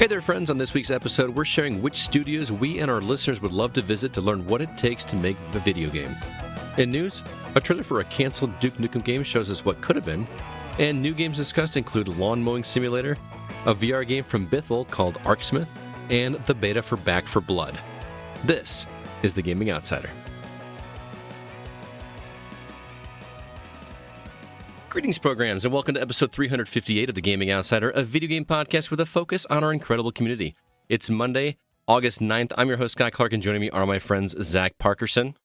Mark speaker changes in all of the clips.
Speaker 1: Hey there, friends. On this week's episode, we're sharing which studios we and our listeners would love to visit to learn what it takes to make a video game. In news, a trailer for a canceled Duke Nukem game shows us what could have been, and new games discussed include Lawn Mowing Simulator, a VR game from Bithell called Arcsmith, and the beta for Back 4 Blood. This is The Gaming Outsider. Greetings, programs, and welcome to episode 358 of The Gaming Outsider, a video game podcast with a focus on our incredible community. It's Monday, August 9th. I'm your host, Scott Clark, and joining me are my friends Zack Parkerson.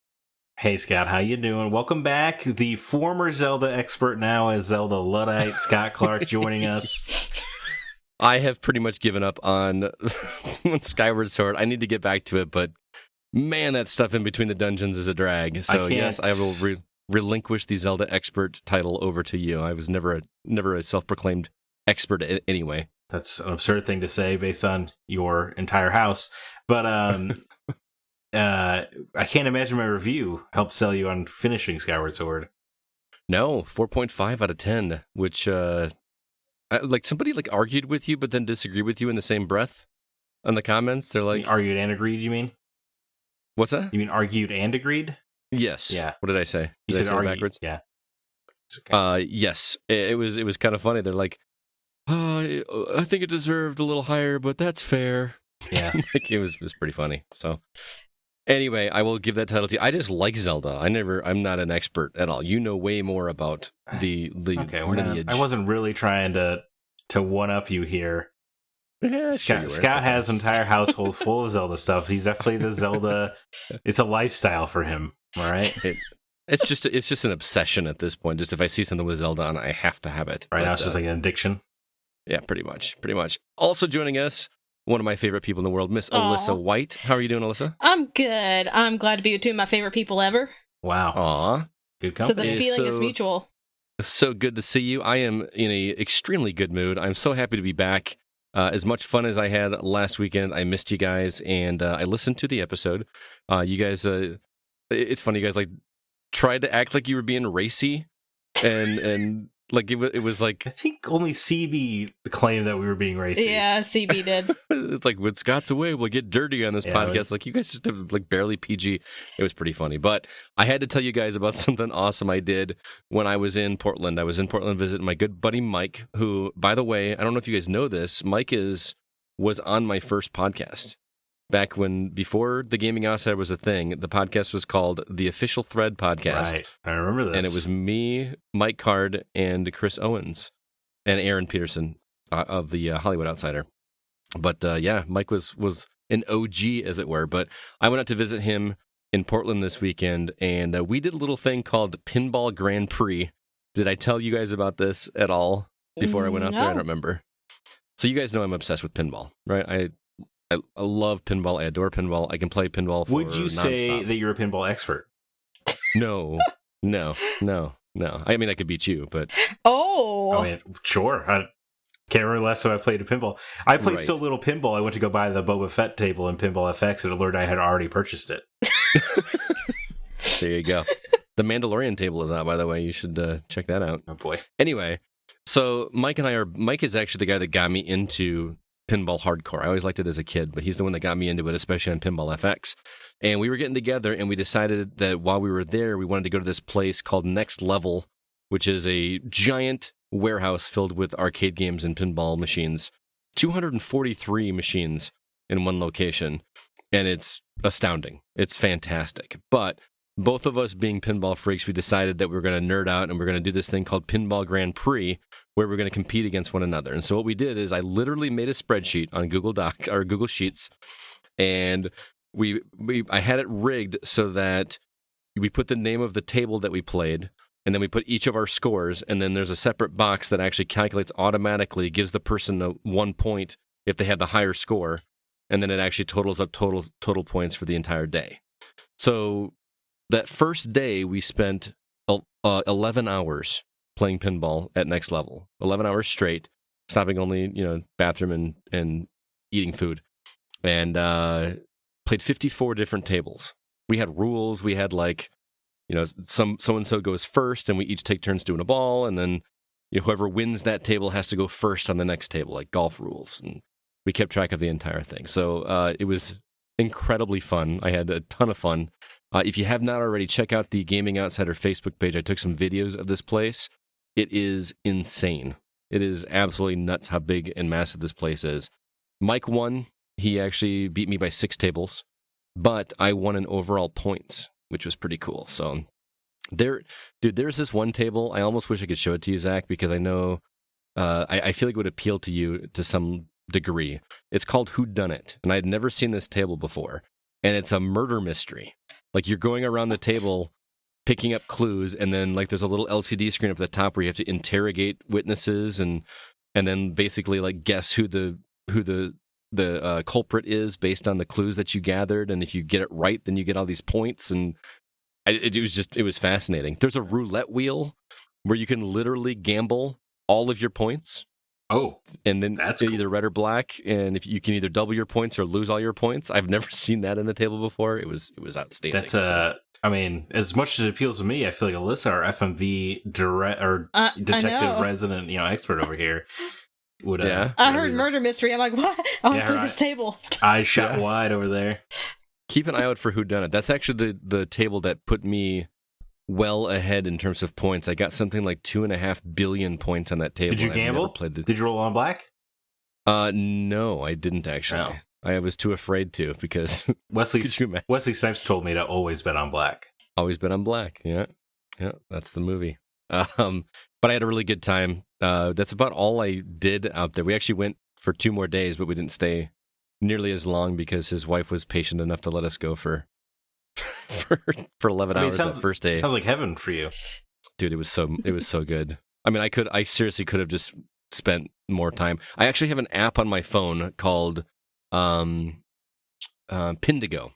Speaker 2: Hey, Scott, how you doing? Welcome back. The former Zelda expert, now as Zelda Luddite, Scott Clark, joining us.
Speaker 1: I have pretty much given up on Skyward Sword. I need to get back to it, but man, that stuff in between the dungeons is a drag. So yes, I will relinquish the Zelda expert title over to you. I was never a self-proclaimed expert anyway.
Speaker 2: That's an absurd thing to say based on your entire house. But I can't imagine my review helped sell you on finishing Skyward Sword.
Speaker 1: No, 4.5 out of 10, which somebody argued with you but then disagreed with you in the same breath on the comments. They're like,
Speaker 2: argued and agreed, you mean?
Speaker 1: What's that?
Speaker 2: You mean argued and agreed?
Speaker 1: Yes.
Speaker 2: Yeah.
Speaker 1: What did I say?
Speaker 2: You said argued
Speaker 1: backwards?
Speaker 2: Yeah. Okay.
Speaker 1: Yes. It was kind of funny. They're like, I think it deserved a little higher, but that's fair.
Speaker 2: Yeah.
Speaker 1: It was pretty funny. So anyway, I will give that title to you. I just like Zelda. I'm not an expert at all. You know way more about the lineage.
Speaker 2: I wasn't really trying to one up you here.
Speaker 1: Yeah,
Speaker 2: Scott has an entire household full of Zelda stuff. He's definitely the Zelda. It's a lifestyle for him. All right.
Speaker 1: It's just an obsession at this point. Just if I see something with Zelda on, I have to have it.
Speaker 2: Right now, it's just like an addiction.
Speaker 1: Yeah, pretty much. Also joining us, one of my favorite people in the world, Miss Alyssa White. How are you doing, Alyssa?
Speaker 3: I'm good. I'm glad to be with two of my favorite people ever.
Speaker 2: Wow.
Speaker 1: Aw.
Speaker 2: Good company.
Speaker 3: So the feeling is mutual.
Speaker 1: So good to see you. I am in a extremely good mood. I'm so happy to be back. As much fun as I had last weekend, I missed you guys, and I listened to the episode. You guys, it's funny, you guys tried to act like you were being racy, and it was like,
Speaker 2: I think only CB claimed that we were being racy.
Speaker 3: Yeah, CB did.
Speaker 1: It's like, when Scott's away, we'll get dirty on this podcast. You guys just have barely PG. It was pretty funny, but I had to tell you guys about something awesome I did when I was in Portland. I was in Portland visiting my good buddy Mike, who, by the way, I don't know if you guys know this, Mike was on my first podcast. Back before The Gaming Outsider was a thing, the podcast was called The Official Thread Podcast.
Speaker 2: Right, I remember this.
Speaker 1: And it was me, Mike Card, and Chris Owens, and Aaron Peterson of the Hollywood Outsider. But Mike was an OG, as it were. But I went out to visit him in Portland this weekend, and we did a little thing called Pinball Grand Prix. Did I tell you guys about this at all before I went out there? I don't remember. So you guys know I'm obsessed with pinball, right? I love pinball. I adore pinball. I can play pinball for
Speaker 2: Would you say
Speaker 1: nonstop.
Speaker 2: that you're a pinball expert?
Speaker 1: No. I mean, I could beat you, but...
Speaker 3: Oh!
Speaker 2: I mean, sure. I can't remember the last time I played a pinball. I played so little pinball, I went to go buy the Boba Fett table in Pinball FX and alerted I had already purchased it.
Speaker 1: There you go. The Mandalorian table is out, by the way. You should check that out.
Speaker 2: Oh, boy.
Speaker 1: Anyway, so Mike is actually the guy that got me into pinball hardcore. I always liked it as a kid, but he's the one that got me into it, especially on Pinball FX. And we were getting together, and we decided that while we were there, we wanted to go to this place called Next Level, which is a giant warehouse filled with arcade games and pinball machines. 243 machines in one location, and it's astounding. It's fantastic. But both of us being pinball freaks, we decided that we were going to nerd out and we're going to do this thing called Pinball Grand Prix, where we're going to compete against one another. And so what we did is I literally made a spreadsheet on Google Doc or Google Sheets, and I had it rigged so that we put the name of the table that we played, and then we put each of our scores, and then there's a separate box that actually calculates automatically, gives the person 1 point if they had the higher score, and then it actually totals up total points for the entire day. So that first day, we spent 11 hours playing pinball at Next Level. 11 hours straight, stopping only, bathroom and eating food. And played 54 different tables. We had rules. We had so-and-so goes first, and we each take turns doing a ball, and then whoever wins that table has to go first on the next table, like golf rules. And we kept track of the entire thing. So it was incredibly fun. I had a ton of fun. If you have not already, check out the Gaming Outsider Facebook page. I took some videos of this place. It is insane. It is absolutely nuts how big and massive this place is. Mike won. He actually beat me by 6 tables, but I won in overall points, which was pretty cool. So there's this one table. I almost wish I could show it to you, Zach, because I know I feel like it would appeal to you to some degree. It's called Whodunit, and I had never seen this table before, and it's a murder mystery. Like, you're going around the table picking up clues, and then like there's a little LCD screen up at the top where you have to interrogate witnesses and then basically like guess who the culprit is based on the clues that you gathered, and if you get it right, then you get all these points. And it was fascinating. There's a roulette wheel where you can literally gamble all of your points.
Speaker 2: Oh,
Speaker 1: and then
Speaker 2: that's
Speaker 1: either red or black, and if you can either double your points or lose all your points. I've never seen that in a table before. It was outstanding.
Speaker 2: That's I mean, as much as it appeals to me, I feel like Alyssa, our FMV detective resident, expert over here, would.
Speaker 3: I heard murder mystery. I'm like, what? I want to play this table.
Speaker 2: Eyes shot wide over there.
Speaker 1: Keep an eye out for Whodunit. That's actually the table that put me well ahead in terms of points. I got something like 2.5 billion points on that table.
Speaker 2: Did you gamble? Did you roll on black?
Speaker 1: No, I didn't actually.
Speaker 2: No.
Speaker 1: I was too afraid to, because
Speaker 2: Wesley Snipes told me to always bet on black.
Speaker 1: Always bet on black. Yeah, that's the movie. But I had a really good time. That's about all I did out there. We actually went for 2 more days, but we didn't stay nearly as long because his wife was patient enough to let us go for 11 hours that first day.
Speaker 2: Sounds like heaven for you,
Speaker 1: dude. It was so good. I mean, I seriously could have just spent more time. I actually have an app on my phone called Pindigo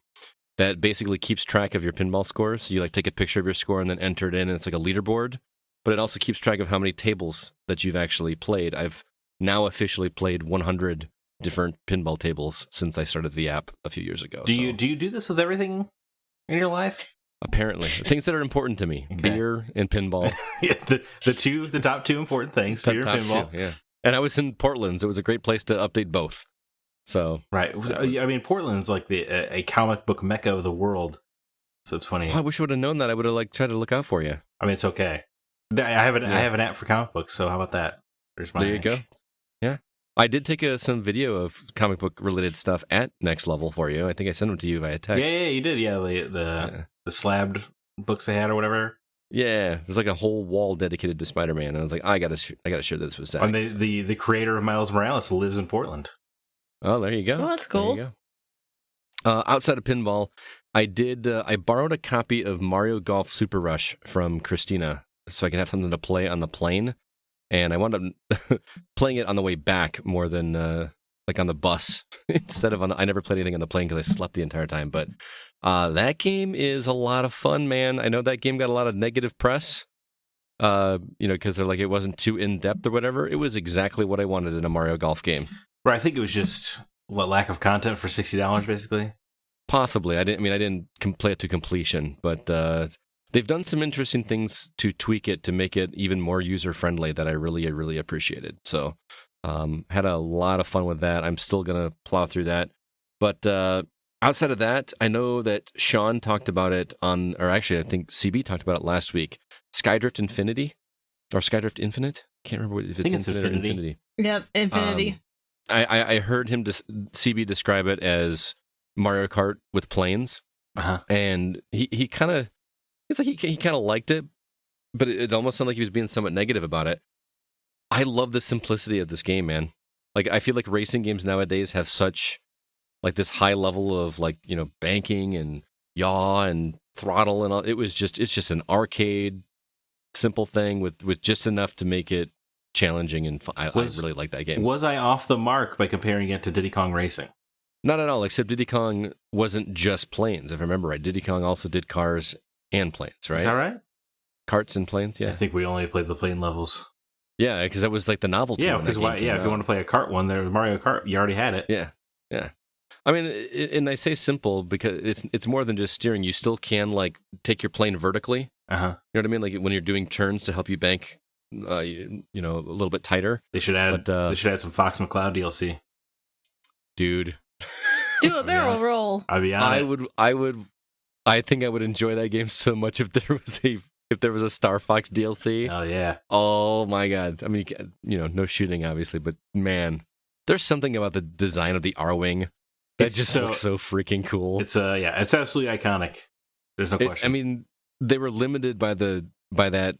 Speaker 1: that basically keeps track of your pinball scores. So you like take a picture of your score and then enter it in, and it's like a leaderboard. But it also keeps track of how many tables that you've actually played. I've now officially played 100 different pinball tables since I started the app a few years ago.
Speaker 2: Do you do this with everything in your life?
Speaker 1: Apparently, things that are important to me: beer and pinball.
Speaker 2: Yeah, the top 2 important things: beer and pinball.
Speaker 1: 2, yeah. And I was in Portland, so it was a great place to update both. So
Speaker 2: right, I mean, Portland's like a comic book mecca of the world. So it's funny.
Speaker 1: Oh, I wish I would have known that. I would have tried to look out for you.
Speaker 2: I mean, it's okay. I have an app for comic books. So how about that?
Speaker 1: There you go. Yeah, I did take some video of comic book related stuff at Next Level for you. I think I sent them to you via text.
Speaker 2: Yeah, you did. Yeah, the slabbed books they had or whatever.
Speaker 1: Yeah, there's like a whole wall dedicated to Spider-Man, and I was like, I gotta share this with Zack.
Speaker 2: And the creator of Miles Morales lives in Portland.
Speaker 1: Oh, there you go.
Speaker 3: Oh, that's cool.
Speaker 1: There you go. Outside of pinball, I borrowed a copy of Mario Golf Super Rush from Christina so I could have something to play on the plane, and I wound up playing it on the way back more than like on the bus instead of I never played anything on the plane because I slept the entire time. But that game is a lot of fun, man. I know that game got a lot of negative press, because they're like it wasn't too in depth or whatever. It was exactly what I wanted in a Mario Golf game.
Speaker 2: Right, I think it was just lack of content for $60, basically.
Speaker 1: Possibly, I didn't play it to completion, but they've done some interesting things to tweak it to make it even more user friendly that I really, really appreciated. So, had a lot of fun with that. I'm still gonna plow through that, but outside of that, I know that Sean talked about it or actually, I think CB talked about it last week. Skydrift Infinity or Skydrift Infinite. Can't remember if it's Infinite or Infinity.
Speaker 3: Yeah, Infinity.
Speaker 1: I heard him CB describe it as Mario Kart with planes, and he kind of he kind of liked it, but it almost sounded like he was being somewhat negative about it. I love the simplicity of this game, man. Like, I feel like racing games nowadays have such like this high level of like banking and yaw and throttle and all. It's just an arcade simple thing with just enough to make it challenging, and I really like that game.
Speaker 2: Was I off the mark by comparing it to Diddy Kong Racing?
Speaker 1: Not at all, except Diddy Kong wasn't just planes, if I remember right. Diddy Kong also did cars and planes, right?
Speaker 2: Is that right?
Speaker 1: Karts and planes, yeah.
Speaker 2: I think we only played the plane levels.
Speaker 1: Yeah, because that was like the novelty.
Speaker 2: Yeah, because if you want to play a kart one, there was Mario Kart. You already had it.
Speaker 1: Yeah. I mean, and I say simple because it's more than just steering. You still can like take your plane vertically. You know what I mean? Like when you're doing turns to help you bank, a little bit tighter.
Speaker 2: They should add some Fox McCloud DLC.
Speaker 1: dude.
Speaker 3: Do a barrel roll.
Speaker 2: I'll be honest.
Speaker 1: I think I would enjoy that game so much if there was a Star Fox DLC.
Speaker 2: Oh yeah.
Speaker 1: Oh my god. I mean, no shooting obviously, but man, there's something about the design of the R-Wing that just looks so freaking cool.
Speaker 2: It's it's absolutely iconic. There's no question.
Speaker 1: I mean, they were limited by that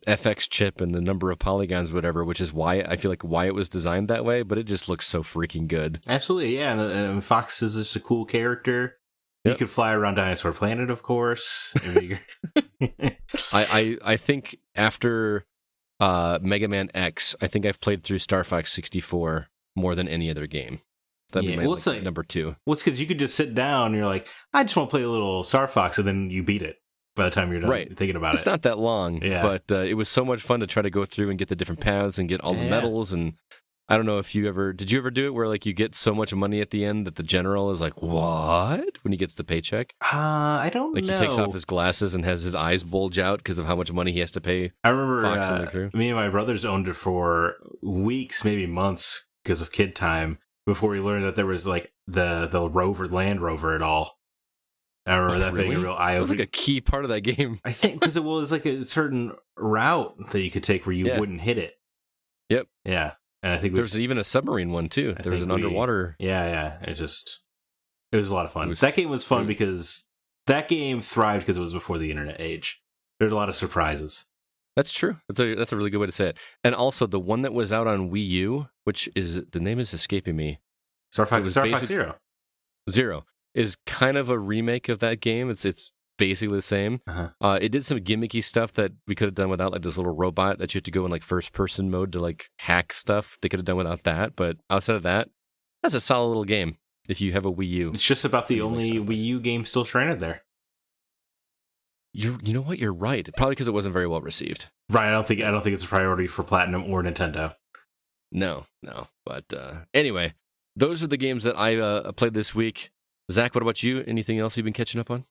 Speaker 1: FX chip and the number of polygons, whatever, which is why I feel like why it was designed that way, but it just looks so freaking good.
Speaker 2: Absolutely, yeah. And Fox is just a cool character. Yep. You could fly around Dinosaur Planet, of course.
Speaker 1: I think after Mega Man X, I think I've played through Star Fox 64 more than any other game. That'd be my number 2.
Speaker 2: Well, it's because you could just sit down and you're like, I just want to play a little Star Fox, and then you beat it by the time you're done thinking about it.
Speaker 1: It's not that long, but it was so much fun to try to go through and get the different paths and get all the medals. And I don't know if did you ever do it where like you get so much money at the end that the general is like, what? When he gets the paycheck?
Speaker 2: I don't know.
Speaker 1: Like he takes off his glasses and has his eyes bulge out because of how much money he has to pay.
Speaker 2: I remember
Speaker 1: Fox and the crew.
Speaker 2: Me and my brothers owned it for weeks, maybe months because of kid time before we learned that there was like the Land Rover at all. I remember that being a real eye-opener.
Speaker 1: It was like a key part of that game.
Speaker 2: I think because it was like a certain route that you could take where you wouldn't hit it.
Speaker 1: Yep.
Speaker 2: Yeah. And I think
Speaker 1: there was even a submarine one too. There was an underwater.
Speaker 2: Yeah. It was a lot of fun. That game was fun because that game thrived because it was before the internet age. There's a lot of surprises.
Speaker 1: That's true. That's a really good way to say it. And also the one that was out on Wii U, which is the name is escaping me.
Speaker 2: Star Fox Zero.
Speaker 1: Zero is kind of a remake of that game. It's basically the same.
Speaker 2: Uh-huh.
Speaker 1: It did some gimmicky stuff that we could have done without, like this little robot that you have to go in like first person mode to like hack stuff. They could have done without that, but outside of that, that's a solid little game. If you have a Wii U,
Speaker 2: it's just about the only Wii U game still stranded there.
Speaker 1: You know what? You're right. Probably because it wasn't very well received.
Speaker 2: Right. I don't think it's a priority for Platinum or Nintendo.
Speaker 1: No. But anyway, those are the games that I played this week. Zach, what about you? Anything else you've been catching up on?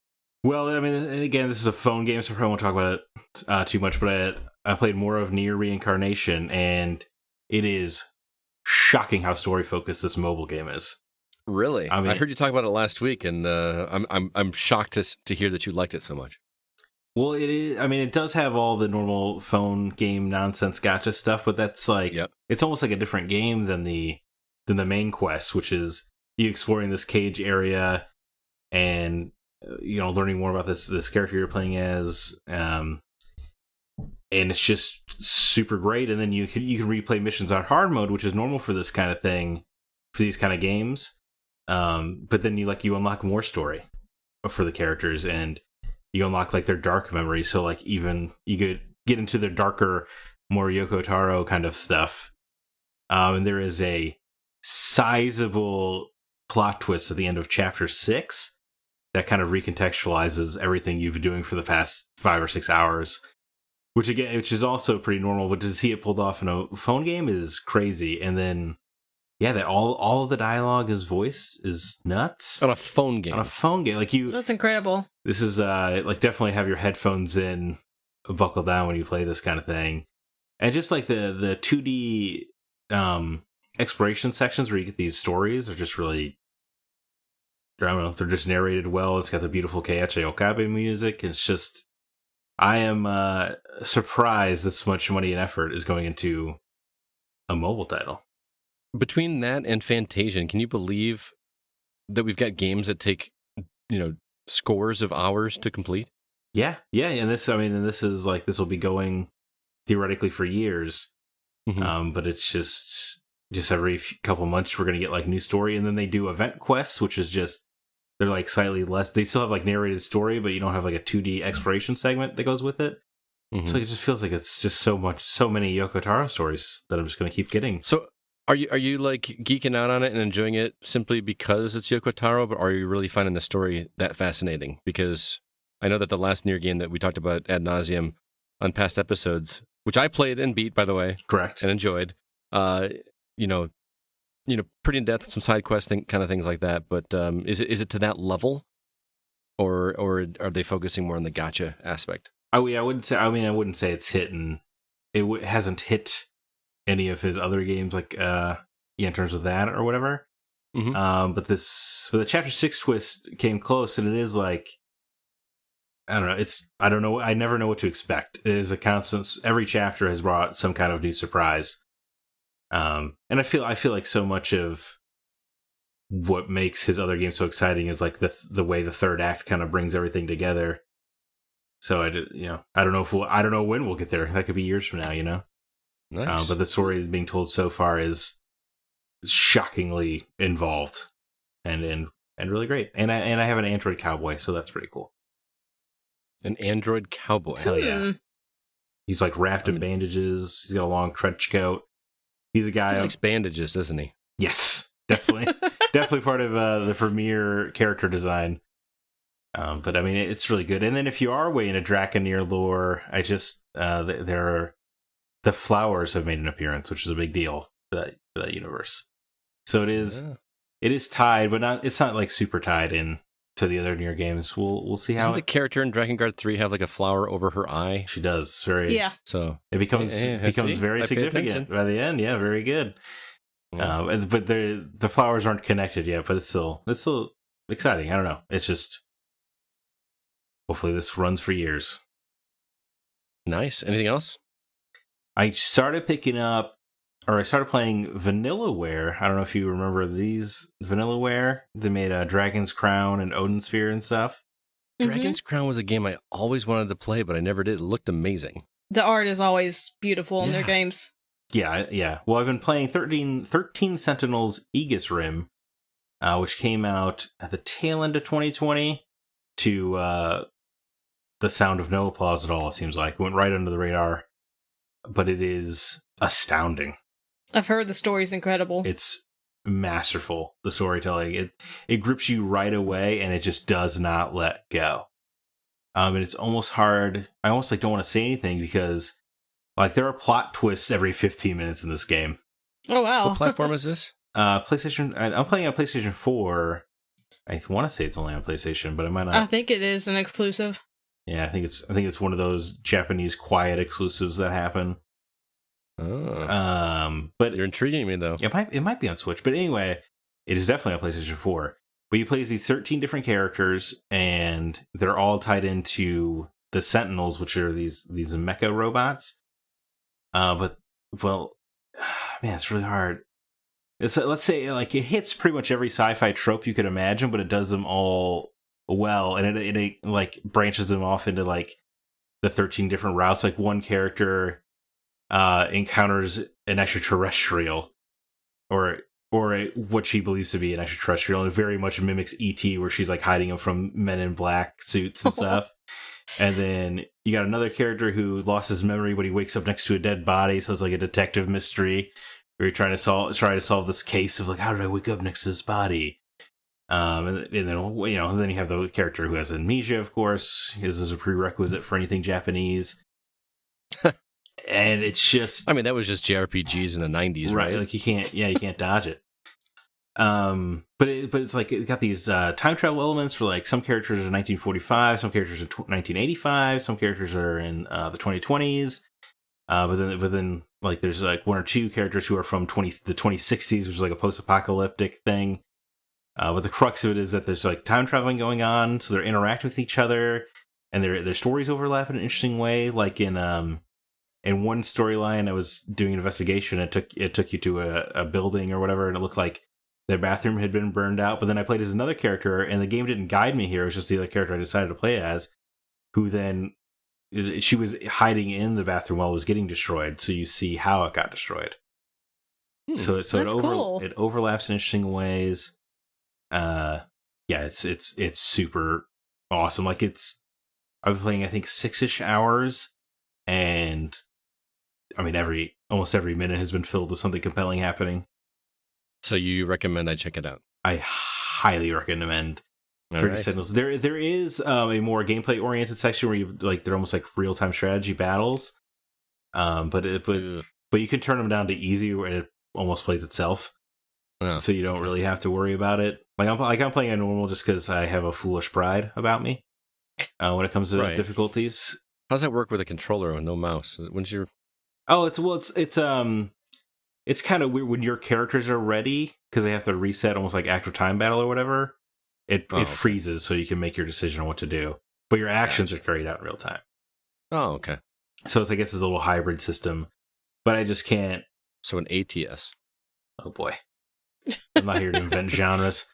Speaker 2: Well, I mean, again, this is a phone game, so I probably won't talk about it too much, but I played more of Nier Reincarnation, and it is shocking how story-focused this mobile game is.
Speaker 1: Really? I heard you talk about it last week, and I'm shocked to hear that you liked it so much.
Speaker 2: Well, it is. I mean, it does have all the normal phone game nonsense gotcha stuff, but that's like it's almost like a different game than the main quest, which is you exploring this cage area and learning more about this character you're playing as, and it's just super great. And then you can replay missions on hard mode, which is normal for this kind of thing, for these kind of games. But then you unlock more story for the characters, and you unlock like their dark memories. So like even you could get into their darker, more Yoko Taro kind of stuff. And there is a sizable plot twist at the end of chapter 6 that kind of recontextualizes everything you've been doing for the past 5 or 6 hours, which is also pretty normal, but to see it pulled off in a phone game is crazy. And then that all of the dialogue is voiced is nuts
Speaker 1: on a phone game.
Speaker 3: That's incredible.
Speaker 2: This is like definitely have your headphones in, buckle down when you play this kind of thing. And just like the 2D exploration sections where you get these stories are just really, I don't know, they're just narrated well. It's got the beautiful Keiichi Okabe music. It's just, I am surprised this much money and effort is going into a mobile title.
Speaker 1: Between that and Fantasian, can you believe that we've got games that take, scores of hours to complete?
Speaker 2: Yeah. And this is like, this will be going theoretically for years. Mm-hmm. But it's just every couple months we're going to get like new story, and then they do event quests, which is just, they're like slightly less. They still have like narrated story, but you don't have like a 2D exploration segment that goes with it. Mm-hmm. So it just feels like it's just so many Yoko Taro stories that I'm just going to keep getting.
Speaker 1: So are you like geeking out on it and enjoying it simply because it's Yoko Taro, but are you really finding the story that fascinating? Because I know that the last Nier game that we talked about ad nauseum on past episodes, which I played and beat, by the way,
Speaker 2: correct,
Speaker 1: and enjoyed, pretty in depth, some side quest kind of things like that. But is it to that level, or are they focusing more on the gacha aspect?
Speaker 2: I wouldn't say it's hitting. It hasn't hit any of his other games, like in terms of that or whatever.
Speaker 1: Mm-hmm.
Speaker 2: But the chapter 6 twist came close, and it is like, I don't know. I don't know. I never know what to expect. It is a constant. Every chapter has brought some kind of new surprise. And I feel like so much of what makes his other games so exciting is like the way the third act kind of brings everything together. So I don't know when we'll get there. That could be years from now,
Speaker 1: Nice.
Speaker 2: But the story being told so far is shockingly involved and really great. And I have an android cowboy, so that's pretty cool.
Speaker 1: An android cowboy.
Speaker 2: Hell yeah. He's like wrapped in bandages. He's got a long trench coat. He's a guy.
Speaker 1: He likes bandages, doesn't he?
Speaker 2: Yes, definitely. Definitely part of the premier character design. But I mean, it's really good. And then if you are way into Draconeer lore, the flowers have made an appearance, which is a big deal for that universe. So it is tied, but it's not like super tied in to the other Nier games. We'll see how.
Speaker 1: Doesn't the character in Drakengard 3 have like a flower over her eye?
Speaker 2: She does. So it becomes very significant by the end. Yeah, very good. Yeah. But the flowers aren't connected yet, but it's still exciting. I don't know. It's just, hopefully this runs for years.
Speaker 1: Nice. Anything else?
Speaker 2: I started playing Vanillaware. I don't know if you remember these Vanillaware. They made a Dragon's Crown and Odin Sphere and stuff.
Speaker 1: Dragon's Crown was a game I always wanted to play, but I never did. It looked amazing.
Speaker 3: The art is always beautiful in their games.
Speaker 2: Yeah. Well, I've been playing 13 Sentinels Aegis Rim, which came out at the tail end of 2020 to the sound of no applause at all, it seems like. It went right under the radar. But it is astounding.
Speaker 3: I've heard the story's incredible.
Speaker 2: It's masterful, the storytelling. It grips you right away, and it just does not let go. And it's almost hard. I almost don't want to say anything because there are plot twists every 15 minutes in this game.
Speaker 3: Oh wow!
Speaker 1: What platform is this?
Speaker 2: PlayStation. I'm playing on PlayStation 4. I want to say it's only on PlayStation, but it might not.
Speaker 3: I think it is an exclusive.
Speaker 2: Yeah, I think it's one of those Japanese quiet exclusives that happen.
Speaker 1: Oh. But you're intriguing me though.
Speaker 2: It might be on Switch, but anyway, it is definitely on PlayStation 4. But you play as these 13 different characters, and they're all tied into the Sentinels, which are these mecha robots. Man, it's really hard. It's let's say it hits pretty much every sci-fi trope you could imagine, but it does them all well, and it branches them off into the 13 different routes. Like one character encounters an extraterrestrial, or what she believes to be an extraterrestrial, and it very much mimics E.T., where she's hiding him from Men in Black suits and stuff. And then you got another character who lost his memory, but he wakes up next to a dead body, so it's like a detective mystery where you're trying to solve this case of how did I wake up next to this body. And then then you have the character who has amnesia, of course. This is a prerequisite for anything Japanese. And it's just,
Speaker 1: that was just JRPGs in the 90s, right?
Speaker 2: You can't dodge it. But it's it got these time travel elements for some characters are 1945, some characters are 1985, some characters are in the 2020s. But then there's one or two characters who are from the 2060s, which is a post-apocalyptic thing. But the crux of it is that there's time traveling going on, so they're interacting with each other, and their stories overlap in an interesting way. In one storyline, I was doing an investigation. It took you to a building or whatever, and it looked like their bathroom had been burned out. But then I played as another character, and the game didn't guide me here. It was just the other character I decided to play as, who then she was hiding in the bathroom while it was getting destroyed. So you see how it got destroyed. So
Speaker 3: cool.
Speaker 2: It overlaps in interesting ways. It's super awesome. I've been playing I think 6-ish hours, and almost every minute has been filled with something compelling happening. So
Speaker 1: you recommend I check it out?
Speaker 2: I highly recommend 30 Sentinels. There is a more gameplay oriented section where they're almost real time strategy battles. But you can turn them down to easy where it almost plays itself. Oh, so you don't really have to worry about it. I'm playing on normal just because I have a foolish pride about me when it comes to difficulties.
Speaker 1: How's that work with a controller and no mouse? When's your?
Speaker 2: Oh, it's it's kind of weird when your characters are ready because they have to reset almost like active time battle or whatever. It freezes so you can make your decision on what to do, but your actions are carried out in real time.
Speaker 1: Oh, okay.
Speaker 2: So it's, I guess, it's a little hybrid system, but I just can't.
Speaker 1: So an ATS.
Speaker 2: Oh boy, I'm not here to invent genres.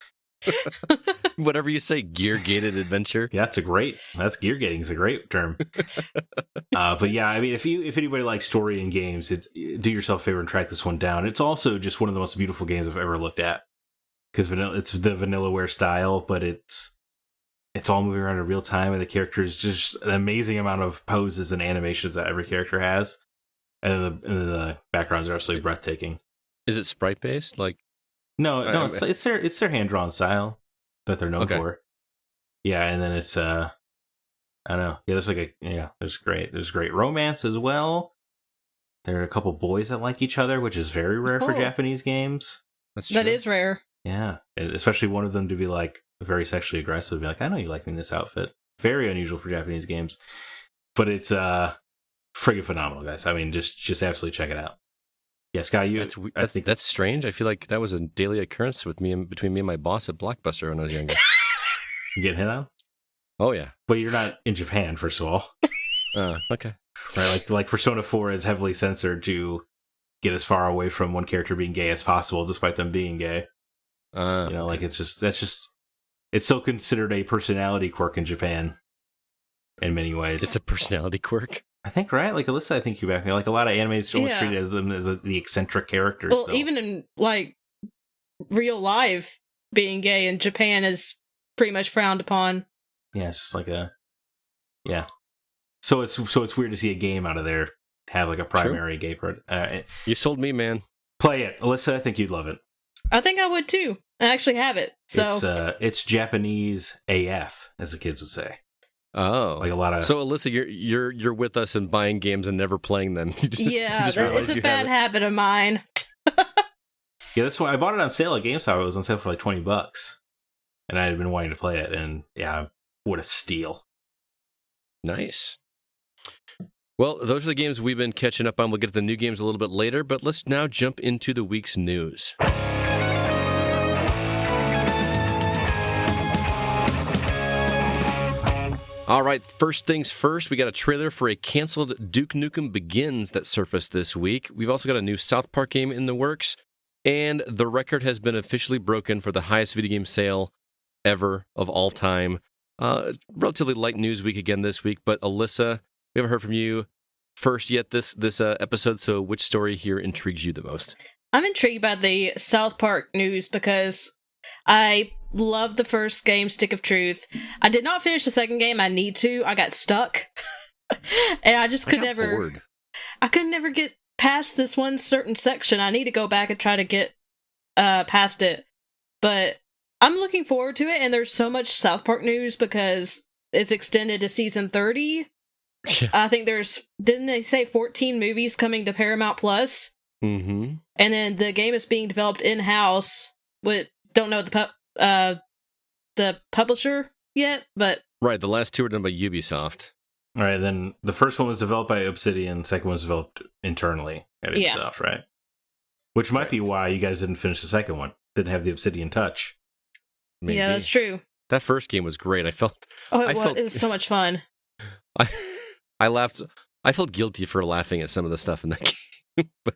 Speaker 1: Whatever you say, gear-gated adventure.
Speaker 2: Yeah, that's gear gating is a great term. But yeah, I mean, if anybody likes story in games, do yourself a favor and track this one down. It's also just one of the most beautiful games I've ever looked at because it's the Vanillaware style, but it's all moving around in real time, and the characters just an amazing amount of poses and animations that every character has, and the backgrounds are absolutely breathtaking.
Speaker 1: Is it sprite based? Like,
Speaker 2: no, it's their hand drawn style that they're known for. Yeah, and then it's I don't know. Yeah, there's great romance as well. There are a couple boys that like each other, which is very rare for Japanese games.
Speaker 3: That is rare. Yeah,
Speaker 2: and especially one of them to be like very sexually aggressive, be like, I know you like me in this outfit. Very unusual for Japanese games, but it's friggin' phenomenal, guys. I mean, just absolutely check it out. Yeah, Sky,
Speaker 1: that's strange. I feel like that was a daily occurrence between me and my boss at Blockbuster when I was younger.
Speaker 2: You getting hit on?
Speaker 1: Oh yeah.
Speaker 2: But you're not in Japan, first of all.
Speaker 1: Okay.
Speaker 2: Right, like Persona 4 is heavily censored to get as far away from one character being gay as possible, despite them being gay. Like it's still considered a personality quirk in Japan in many ways.
Speaker 1: It's a personality quirk.
Speaker 2: I think, right? Like Alyssa, I think you back me. Like a lot of animes almost treat them as the eccentric characters.
Speaker 3: Well, even in like real life, being gay in Japan is pretty much frowned upon.
Speaker 2: Yeah, it's just like So it's weird to see a game out of there have like a primary gay part.
Speaker 1: You sold me, man.
Speaker 2: Play it, Alyssa. I think you'd love it.
Speaker 3: I think I would too. I actually have it. So
Speaker 2: it's Japanese AF, as the kids would say.
Speaker 1: Oh,
Speaker 2: like a lot of.
Speaker 1: So Alyssa, you're with us and buying games and never playing them.
Speaker 3: It's a bad habit of mine.
Speaker 2: Yeah, that's why I bought it on sale at GameStop. It was on sale for like $20, and I had been wanting to play it. And yeah, what a steal!
Speaker 1: Nice. Well, those are the games we've been catching up on. We'll get to the new games a little bit later, but let's now jump into the week's news. All right, first things first, we got a trailer for a canceled Duke Nukem Begins that surfaced this week. We've also got a new South Park game in the works, and the record has been officially broken for the highest video game sale ever of all time. Relatively light news week again this week, but Alyssa, we haven't heard from you first yet this episode, so which story here intrigues you the most?
Speaker 3: I'm intrigued by the South Park news because I love the first game, Stick of Truth. I did not finish the second game. I need to. I got stuck. And I just could never get past this one certain section. I need to go back and try to get past it. But I'm looking forward to it, and there's so much South Park news because it's extended to season 30.
Speaker 1: Yeah.
Speaker 3: I think didn't they say 14 movies coming to Paramount Plus?
Speaker 1: Mm-hmm.
Speaker 3: And then the game is being developed in-house with, don't know the publisher yet, but...
Speaker 1: Right, the last two were done by Ubisoft.
Speaker 2: All right, then the first one was developed by Obsidian, the second one was developed internally at Ubisoft, right? Which might be why you guys didn't finish the second one. Didn't have the Obsidian touch.
Speaker 1: Maybe.
Speaker 3: Yeah, that's true.
Speaker 1: That first game was great. It was
Speaker 3: so much fun.
Speaker 1: I laughed. I felt guilty for laughing at some of the stuff in that game. But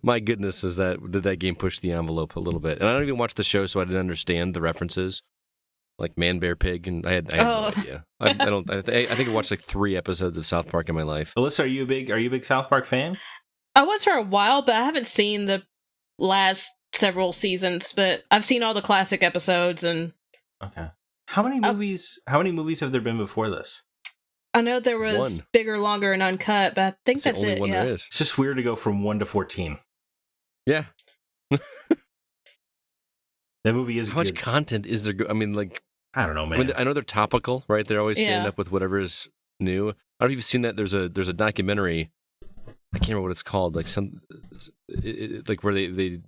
Speaker 1: my goodness, did that game push the envelope a little bit? And I don't even watch the show, so I didn't understand the references, like Man, Bear, Pig, and I had no idea. I think I watched like 3 episodes of South Park in my life.
Speaker 2: Alyssa, are you a big South Park fan?
Speaker 3: I was for a while, but I haven't seen the last several seasons. But I've seen all the classic episodes. And
Speaker 2: okay, how many movies? How many movies have there been before this?
Speaker 3: I know there was bigger, longer, and uncut, but I think that's
Speaker 1: the only
Speaker 3: it.
Speaker 1: One there is.
Speaker 2: It's just weird to go from 1 to 14.
Speaker 1: Yeah.
Speaker 2: That movie is.
Speaker 1: How much content is there? I mean, like,
Speaker 2: I don't know, man.
Speaker 1: I know they're topical, right? They're always standing up with whatever is new. I don't know if you've seen that. There's a documentary. I can't remember what it's called. Like like where they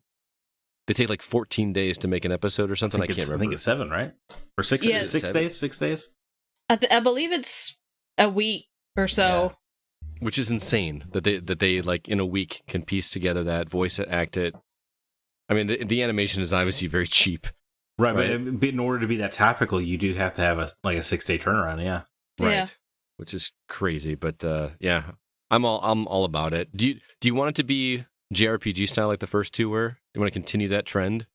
Speaker 1: take like 14 days to make an episode or something. I can't remember.
Speaker 2: I think it's 7, right? Or 6 days. 6 days. 6 days.
Speaker 3: I believe it's a week or so.
Speaker 1: which is insane that they like in a week can piece together that, voice it, act it. I mean, the animation is obviously very cheap.
Speaker 2: Right, but in order to be that topical, you do have to have a 6-day turnaround. Yeah,
Speaker 1: right,
Speaker 3: yeah.
Speaker 1: Which is crazy, but yeah, I'm all about it. Do you want it to be JRPG style like the first two were? Do you want to continue that trend,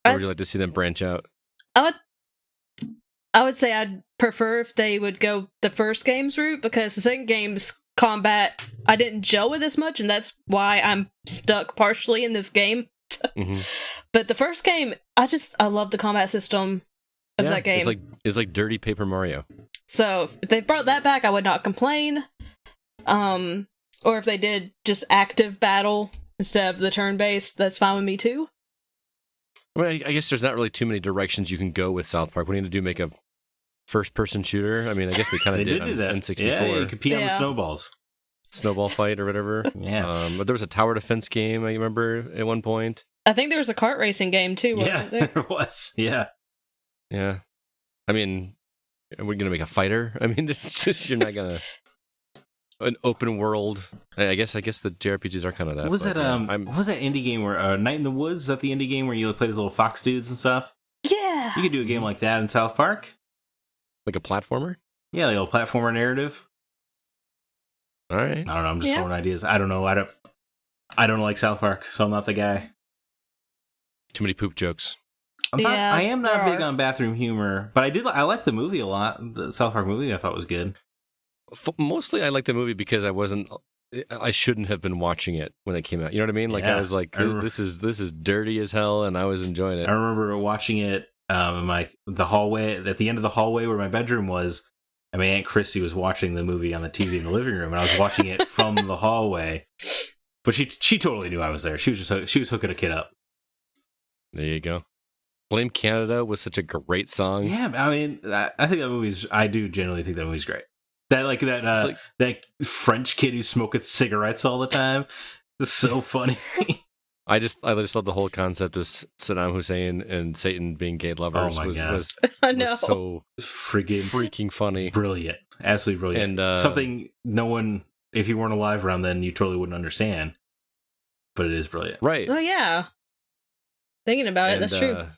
Speaker 1: or would you like to see them branch out?
Speaker 3: I would say I'd prefer if they would go the first game's route, because the second game's combat I didn't gel with as much, and that's why I'm stuck partially in this game. Mm-hmm. But the first game, I love the combat system of that game.
Speaker 1: It's like dirty Paper Mario.
Speaker 3: So if they brought that back, I would not complain. Or if they did just active battle instead of the turn-based, that's fine with me too.
Speaker 1: I mean, I guess there's not really too many directions you can go with South Park. What do you need to do? Make a first-person shooter? I mean, I guess they kind of did
Speaker 2: do that.
Speaker 1: N64.
Speaker 2: Yeah, you could pee on the snowballs.
Speaker 1: Snowball fight or whatever.
Speaker 2: Yeah.
Speaker 1: But there was a tower defense game, I remember, at one point.
Speaker 3: I think there was a kart racing game too, wasn't there?
Speaker 2: There was. Yeah.
Speaker 1: Yeah. I mean, are we going to make a fighter? I mean, it's just, you're not going to... An open world. I guess the JRPGs are kind of that.
Speaker 2: What was that indie game where Night in the Woods? Is that the indie game where you play as little fox dudes and stuff?
Speaker 3: Yeah.
Speaker 2: You could do a game like that in South Park.
Speaker 1: Like a platformer?
Speaker 2: Yeah, like a platformer narrative.
Speaker 1: All right.
Speaker 2: I don't know. I'm just throwing ideas. I don't know. I don't like South Park, so I'm not the guy.
Speaker 1: Too many poop jokes.
Speaker 2: I am not big on bathroom humor, but I like the movie a lot. The South Park movie I thought was good.
Speaker 1: Mostly I like the movie because I shouldn't have been watching it when it came out. You know what I mean? Like I was like, this is dirty as hell, and I was enjoying it.
Speaker 2: I remember watching it in the hallway, at the end of the hallway where my bedroom was, and my Aunt Christy was watching the movie on the TV in the living room, and I was watching it from the hallway. But she totally knew I was there. She was hooking a kid up.
Speaker 1: There you go. Blame Canada was such a great song.
Speaker 2: Yeah, I mean, I think I do genuinely think that movie's great. That French kid who's smoking cigarettes all the time is so funny.
Speaker 1: I just love the whole concept of Saddam Hussein and Satan being gay lovers.
Speaker 2: Oh my God.
Speaker 1: Was so freaking funny.
Speaker 2: Brilliant. Absolutely brilliant. And something no one, if you weren't alive around then, you totally wouldn't understand. But it is brilliant.
Speaker 1: Right.
Speaker 3: Oh yeah. Thinking about it, that's true.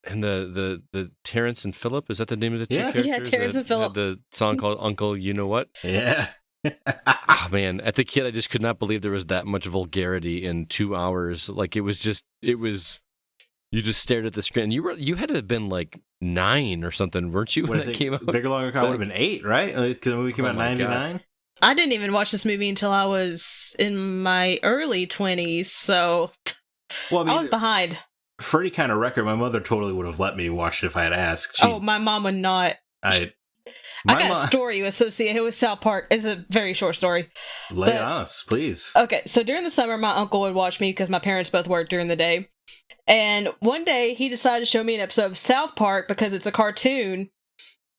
Speaker 1: And the Terrence and Phillip, is that the name of the two characters?
Speaker 3: Yeah, Terrence and Phillip.
Speaker 1: The song called Uncle You Know What?
Speaker 2: Yeah.
Speaker 1: Oh, man, at the kid, I just could not believe there was that much vulgarity in 2 hours. Like, you just stared at the screen. You had to have been like 9 or something, weren't you, when that came out?
Speaker 2: Bigger Longer Con would have been 8, right? Because the movie came out in 99.
Speaker 3: I didn't even watch this movie until I was in my early 20s, so I was behind.
Speaker 2: For any kind of record, my mother totally would have let me watch it if I had asked.
Speaker 3: My mom would not. I got a story associated with South Park. It's a very short story.
Speaker 2: Lay it on us, please.
Speaker 3: Okay, so during the summer, my uncle would watch me because my parents both worked during the day. And one day, he decided to show me an episode of South Park because it's a cartoon.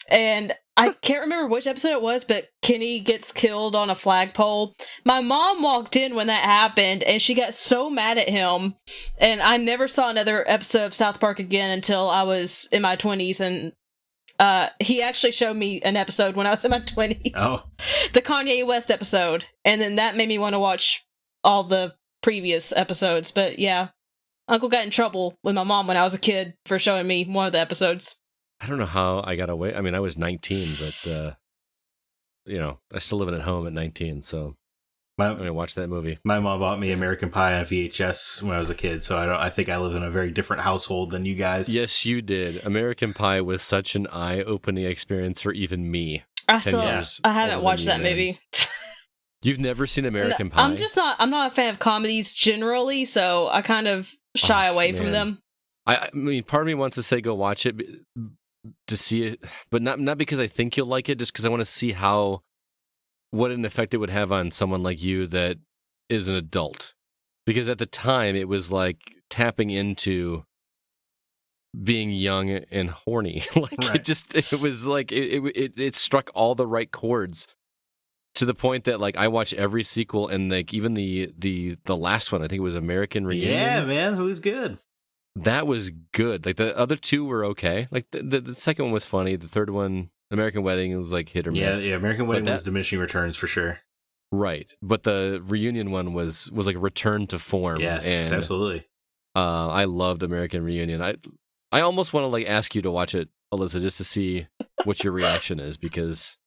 Speaker 3: And I can't remember which episode it was, but Kenny gets killed on a flagpole. My mom walked in when that happened, and she got so mad at him. And I never saw another episode of South Park again until I was in my 20s. And he actually showed me an episode when I was in my 20s.
Speaker 2: Oh.
Speaker 3: The Kanye West episode. And then that made me want to watch all the previous episodes. But yeah, Uncle got in trouble with my mom when I was a kid for showing me one of the episodes.
Speaker 1: I don't know how I got away. I mean, I was 19, but, I still living at home at 19, so I'm going to watch that movie.
Speaker 2: My mom bought me American Pie on VHS when I was a kid, so I think I live in a very different household than you guys.
Speaker 1: Yes, you did. American Pie was such an eye-opening experience for even me.
Speaker 3: I haven't watched that movie.
Speaker 1: You've never seen American Pie?
Speaker 3: I'm not a fan of comedies generally, so I kind of shy away from them.
Speaker 1: I mean, part of me wants to say go watch it to see it, but not because I think you'll like it, just because I want to see what an effect it would have on someone like you that is an adult. Because at the time, it was like tapping into being young and horny. It was like it struck all the right chords to the point that like I watch every sequel, and like even the last one, I think it was American Reunion.
Speaker 2: Yeah, man, who's good?
Speaker 1: That was good. Like the other two were okay. Like the second one was funny. The third one, American Wedding, was like hit or miss.
Speaker 2: Yeah, American Wedding was diminishing returns for sure.
Speaker 1: Right, but the reunion one was like a return to form.
Speaker 2: Yes,
Speaker 1: and,
Speaker 2: absolutely.
Speaker 1: I loved American Reunion. I almost want to like ask you to watch it, Alyssa, just to see what your reaction is, because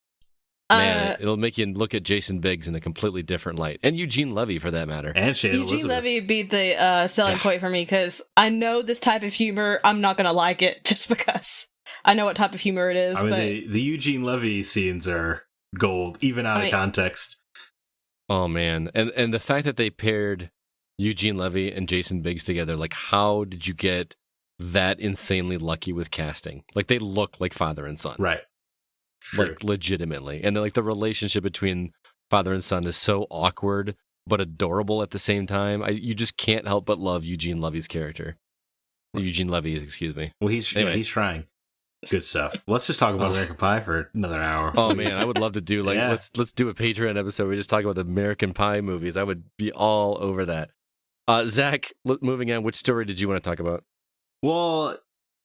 Speaker 1: man, it'll make you look at Jason Biggs in a completely different light, and Eugene Levy for that matter.
Speaker 2: And Shannon
Speaker 3: Eugene
Speaker 2: Elizabeth.
Speaker 3: Levy beat the selling point for me, because I know this type of humor. I'm not gonna like it just because I know what type of humor it is.
Speaker 2: I mean,
Speaker 3: but
Speaker 2: the Eugene Levy scenes are gold, even out of context.
Speaker 1: Oh man, and the fact that they paired Eugene Levy and Jason Biggs together, like how did you get that insanely lucky with casting? Like they look like father and son,
Speaker 2: Right? True.
Speaker 1: Like legitimately, and then like the relationship between father and son is so awkward but adorable at the same time. You just can't help but love Eugene Levy's character. Eugene Levy, excuse me.
Speaker 2: Well, he's trying. Good stuff. Let's just talk about American Pie for another hour.
Speaker 1: Oh man, I would love to do
Speaker 2: Yeah.
Speaker 1: let's do a Patreon episode where we just talk about the American Pie movies. I would be all over that. Zach, moving on, which story did you want to talk about?
Speaker 2: Well,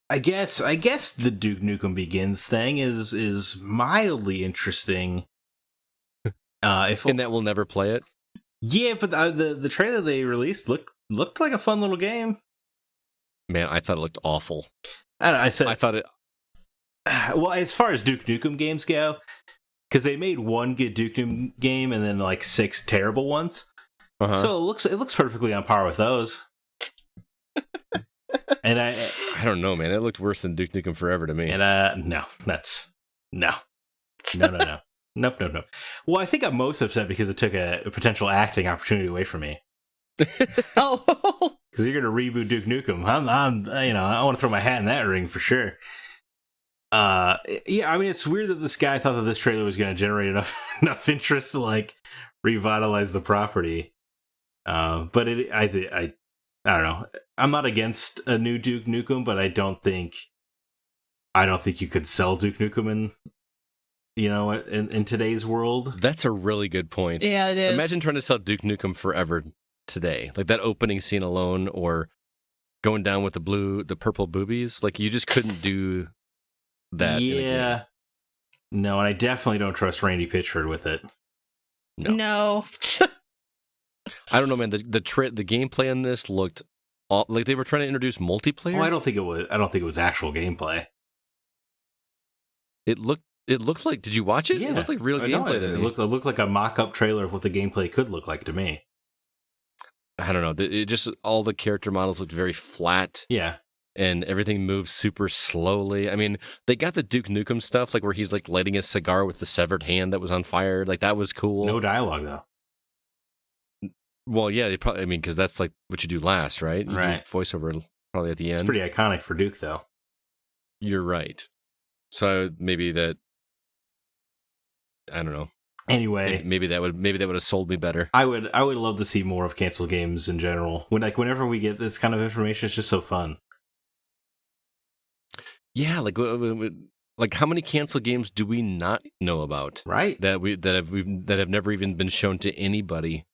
Speaker 2: I guess the Duke Nukem Begins thing is mildly interesting.
Speaker 1: In that we'll never play it.
Speaker 2: Yeah, but the trailer they released looked like a fun little game.
Speaker 1: Man, I thought it looked awful.
Speaker 2: I
Speaker 1: thought it.
Speaker 2: Well, as far as Duke Nukem games go, because they made one good Duke Nukem game and then like 6 terrible ones, so it looks perfectly on par with those. And I
Speaker 1: don't know, man. It looked worse than Duke Nukem Forever to me.
Speaker 2: And no. Nope. Well, I think I'm most upset because it took a potential acting opportunity away from me.
Speaker 3: Oh,
Speaker 2: Because you're gonna reboot Duke Nukem. I want to throw my hat in that ring for sure. Yeah, I mean, it's weird that this guy thought that this trailer was going to generate enough interest to like revitalize the property. But I don't know. I'm not against a new Duke Nukem, but I don't think you could sell Duke Nukem in today's world.
Speaker 1: That's a really good point.
Speaker 3: yeah, it is.
Speaker 1: Imagine trying to sell Duke Nukem Forever today, like that opening scene alone, or going down with the purple boobies. Like you just couldn't do that.
Speaker 2: Yeah. No, and I definitely don't trust Randy Pitchford with it.
Speaker 3: No.
Speaker 1: I don't know, man. The gameplay in this looked like they were trying to introduce multiplayer.
Speaker 2: Well, I don't think it was actual gameplay.
Speaker 1: It looked like. Did you watch it?
Speaker 2: Yeah.
Speaker 1: It looked like real gameplay to me.
Speaker 2: It looked like a mock-up trailer of what the gameplay could look like to me.
Speaker 1: I don't know. It just all the character models looked very flat.
Speaker 2: Yeah.
Speaker 1: And everything moves super slowly. I mean, they got the Duke Nukem stuff, like where he's like lighting a cigar with the severed hand that was on fire. Like that was cool.
Speaker 2: No dialogue though.
Speaker 1: Well, yeah, they probably. I mean, because that's like what you do last, right? You
Speaker 2: right.
Speaker 1: do voiceover probably at the end.
Speaker 2: It's pretty iconic for Duke, though.
Speaker 1: You're right. So maybe that. I don't know.
Speaker 2: Anyway,
Speaker 1: maybe that would have sold me better.
Speaker 2: I would love to see more of canceled games in general. Whenever we get this kind of information, it's just so fun. Yeah,
Speaker 1: like how many canceled games do we not know about?
Speaker 2: Right.
Speaker 1: That have never even been shown to anybody.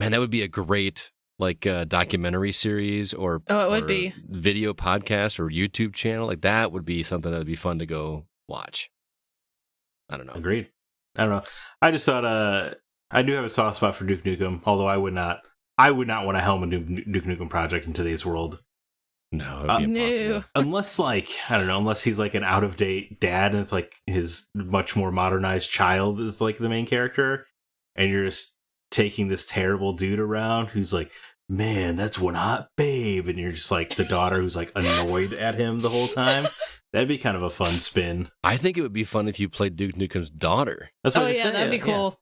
Speaker 1: Man, that would be a great documentary series or
Speaker 3: it would be
Speaker 1: video podcast or YouTube channel. Like that would be something that would be fun to go watch. I don't know.
Speaker 2: Agreed. I don't know. I just thought I do have a soft spot for Duke Nukem, although I would not want to helm a Duke Nukem project in today's world.
Speaker 1: No, it'd be impossible.
Speaker 3: No.
Speaker 2: Unless unless he's like an out of date dad and it's like his much more modernized child is like the main character, and you're just taking this terrible dude around who's like, man, that's one hot babe, and you're just like the daughter who's like annoyed at him the whole time. That'd be kind of a fun spin.
Speaker 1: I think it would be fun if you played Duke Nukem's daughter.
Speaker 2: That's what I
Speaker 3: yeah,
Speaker 2: said.
Speaker 3: that'd be cool.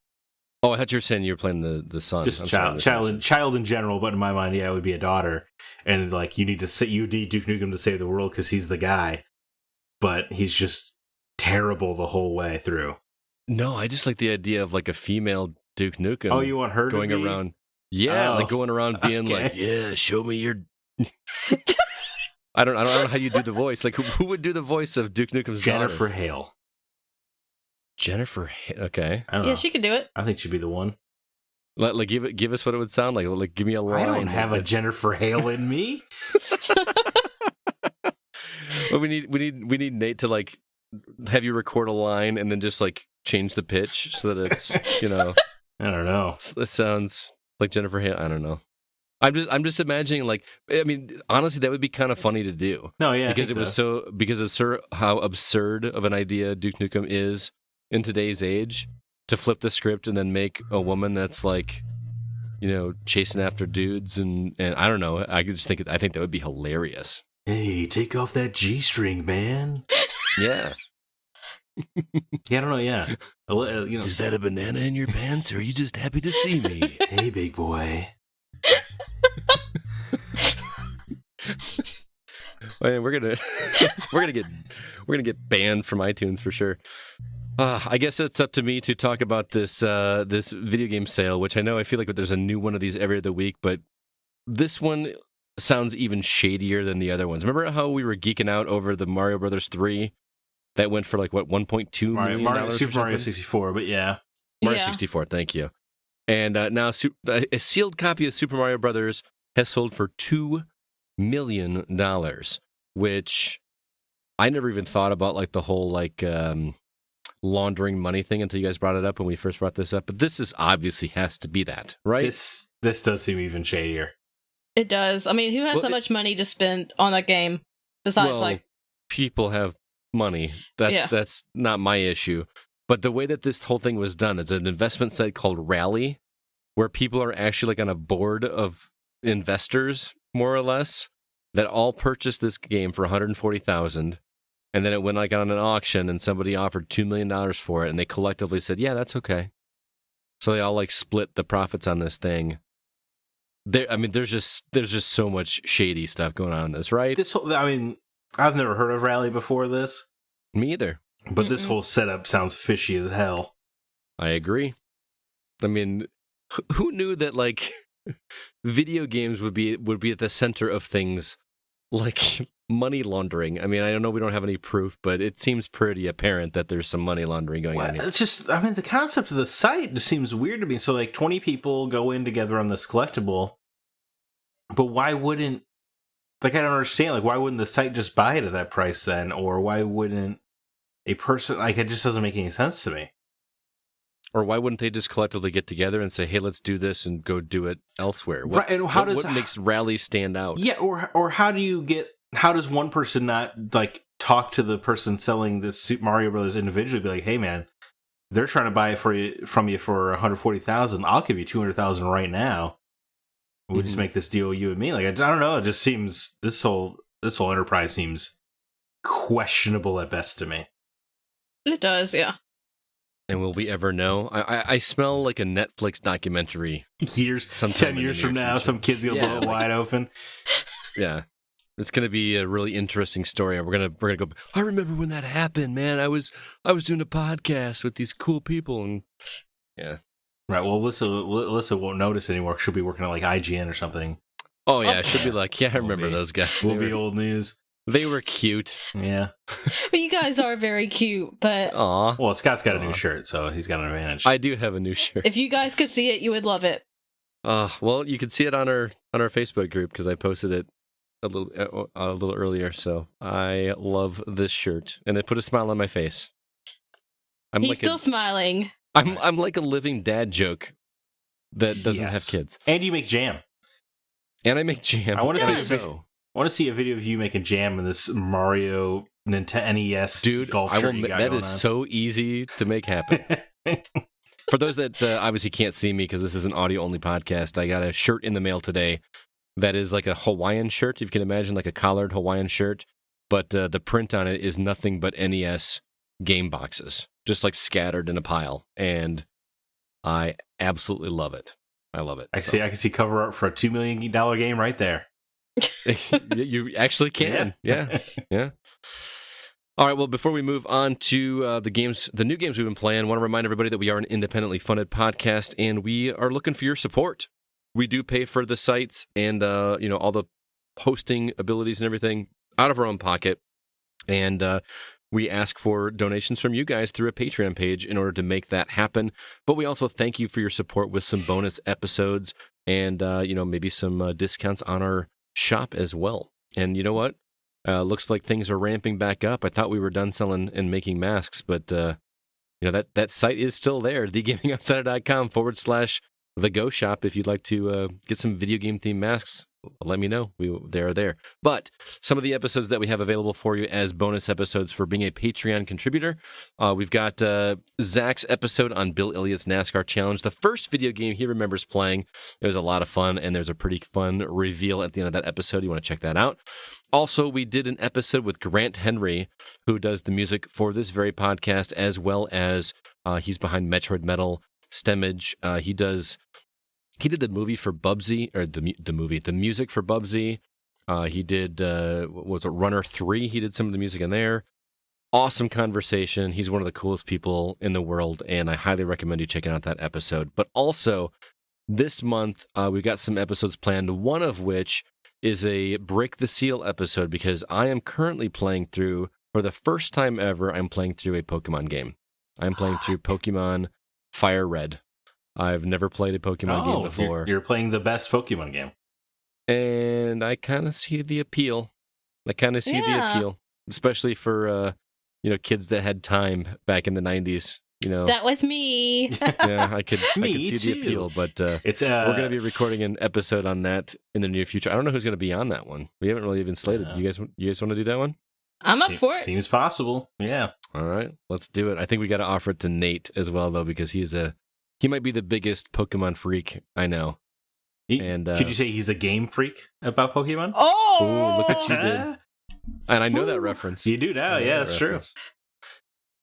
Speaker 1: Oh, I thought you were saying you were playing the son.
Speaker 2: Just child in general, but in my mind, yeah, it would be a daughter. And like you need Duke Nukem to save the world because he's the guy, but he's just terrible the whole way through.
Speaker 1: No, I just like the idea of like a female Duke Nukem.
Speaker 2: Oh, you want her
Speaker 1: going
Speaker 2: to be?
Speaker 1: around? Yeah, like going around being
Speaker 2: okay.
Speaker 1: like, yeah, show me your. I don't know how you do the voice. Like, who would do the voice of Duke Nukem's
Speaker 2: Jennifer
Speaker 1: daughter?
Speaker 2: Hale.
Speaker 1: Jennifer, okay.
Speaker 2: I don't know.
Speaker 3: Yeah, she could do it.
Speaker 2: I think she'd be the one.
Speaker 1: Like, give us what it would sound like. Like, give me a line.
Speaker 2: I don't have a Jennifer Hale in me.
Speaker 1: Well, we need Nate to like have you record a line and then just like change the pitch so that it's
Speaker 2: I don't know.
Speaker 1: It sounds like Jennifer Hale. I don't know. I'm just imagining, like, I mean, honestly, that would be kind of funny to do.
Speaker 2: No, yeah,
Speaker 1: because because of how absurd of an idea Duke Nukem is in today's age, to flip the script and then make a woman that's like, chasing after dudes and I don't know. I think that would be hilarious.
Speaker 2: Hey, take off that G-string, man.
Speaker 1: Yeah.
Speaker 2: Yeah, I don't know. Yeah,
Speaker 1: is that a banana in your pants, or are you just happy to see me?
Speaker 2: Hey, big boy.
Speaker 1: Man, we're gonna get banned from iTunes for sure. I guess it's up to me to talk about this video game sale, which I feel like there's a new one of these every other week, but this one sounds even shadier than the other ones. Remember how we were geeking out over the Mario Brothers 3 that went for like what, $1.2 million?
Speaker 2: Super Mario 64, but yeah.
Speaker 1: Mario 64, thank you. And now a sealed copy of Super Mario Brothers has sold for $2 million, which I never even thought about, like the whole like laundering money thing until you guys brought it up when we first brought this up. But this is obviously has to be that, right?
Speaker 2: This does seem even shadier.
Speaker 3: It does. I mean, who has that much money to spend on that game besides
Speaker 1: people have money. That's not my issue. But the way that this whole thing was done, it's an investment site called Rally, where people are actually like on a board of investors, more or less, that all purchased this game for $140,000, and then it went like on an auction, and somebody offered $2 million for it, and they collectively said, "Yeah, that's okay." So they all like split the profits on this thing. There's just so much shady stuff going on in this, right?
Speaker 2: I've never heard of Rally before this.
Speaker 1: Me either.
Speaker 2: But this whole setup sounds fishy as hell.
Speaker 1: I agree. I mean, who knew that like video games would be at the center of things like money laundering? I mean, I don't know, we don't have any proof, but it seems pretty apparent that there's some money laundering going on here.
Speaker 2: It's just, the concept of the site just seems weird to me. So like 20 people go in together on this collectible, but why wouldn't, like, I don't understand, like, why wouldn't the site just buy it at that price then? Or why wouldn't a person, like, it just doesn't make any sense to me.
Speaker 1: Or why wouldn't they just collectively get together and say, "Hey, let's do this," and go do it elsewhere?
Speaker 2: Right, and what
Speaker 1: makes Rally stand out?
Speaker 2: Yeah, or how does one person not, like, talk to the person selling this Super Mario Brothers individually, be like, "Hey, man, they're trying to buy it from you for $140,000. I'll give you $200,000 right now. We'll just make this deal, you and me." Like, I don't know. It just seems this whole enterprise seems questionable at best to me.
Speaker 3: It does, yeah.
Speaker 1: And will we ever know? I smell like a Netflix documentary.
Speaker 2: 10 years from now, some kid's gonna blow it wide open.
Speaker 1: Yeah, it's gonna be a really interesting story, and we're gonna go. I remember when that happened, man. I was doing a podcast with these cool people, and yeah.
Speaker 2: Right. Well, Alyssa won't notice anymore. She'll be working at like IGN or something.
Speaker 1: Oh yeah, she'll be like, yeah, I remember those guys.
Speaker 2: Will be old news.
Speaker 1: They were cute.
Speaker 2: Yeah.
Speaker 3: But you guys are very cute, but...
Speaker 1: Aw.
Speaker 2: Well, Scott's got a new shirt, so he's got an advantage.
Speaker 1: I do have a new shirt.
Speaker 3: If you guys could see it, you would love it.
Speaker 1: Well, you could see it on our Facebook group, because I posted it a little earlier, so I love this shirt, and it put a smile on my face.
Speaker 3: He's still smiling.
Speaker 1: I'm like a living dad joke that doesn't have kids.
Speaker 2: And you make jam.
Speaker 1: And I make jam.
Speaker 2: I want to see a video of you making jam in this Mario Nintendo NES golf shirt you got
Speaker 1: that
Speaker 2: going
Speaker 1: is
Speaker 2: on.
Speaker 1: so easy to make happen. For those that obviously can't see me because this is an audio-only podcast, I got a shirt in the mail today that is like a Hawaiian shirt, if you can imagine, like a collared Hawaiian shirt, but the print on it is nothing but NES game boxes, just like scattered in a pile, and I absolutely love it. I love it.
Speaker 2: I can see cover art for a $2 million game right there.
Speaker 1: You actually can. Yeah. All right, well, before we move on to the new games we've been playing, I want to remind everybody that we are an independently funded podcast, and we are looking for your support. We do pay for the sites and all the hosting abilities and everything out of our own pocket, and we ask for donations from you guys through a Patreon page in order to make that happen. But we also thank you for your support with some bonus episodes and maybe some discounts on our shop as well. And you know what? Looks like things are ramping back up. I thought we were done selling and making masks, but that site is still there, thegamingoutsider.com/the Go Shop. If you'd like to get some video game themed masks, let me know. They're there. But some of the episodes that we have available for you as bonus episodes for being a Patreon contributor, we've got Zack's episode on Bill Elliott's NASCAR Challenge, the first video game he remembers playing. It was a lot of fun, and there's a pretty fun reveal at the end of that episode. You want to check that out. Also, we did an episode with Grant Henry, who does the music for this very podcast, as well as he's behind Metroid Metal, Stemmage. He did the movie for Bubsy, or the music for Bubsy. He did, what was it, Runner 3? He did some of the music in there. Awesome conversation. He's one of the coolest people in the world, and I highly recommend you checking out that episode. But also, this month, we've got some episodes planned, one of which is a Break the Seal episode, because I am currently playing through, for the first time ever, I'm playing through a Pokemon game. I'm playing through Pokemon Fire Red. I've never played a Pokemon game before.
Speaker 2: You're playing the best Pokemon game.
Speaker 1: And I kind of see the appeal. Especially for, kids that had time back in the 90s.
Speaker 3: That was me.
Speaker 1: Yeah, I could see
Speaker 2: too.
Speaker 1: the appeal, but we're going to be recording an episode on that in the near future. I don't know who's going to be on that one. We haven't really even slated. You guys want to do that one?
Speaker 3: I'm up for it.
Speaker 2: Seems possible. Yeah.
Speaker 1: All right, let's do it. I think we got to offer it to Nate as well, though, because he might be the biggest Pokemon freak I know.
Speaker 2: Could you say he's a game freak about Pokemon?
Speaker 3: Oh,
Speaker 1: ooh, look what you did. And I know that reference.
Speaker 2: You do now. Yeah, that's true.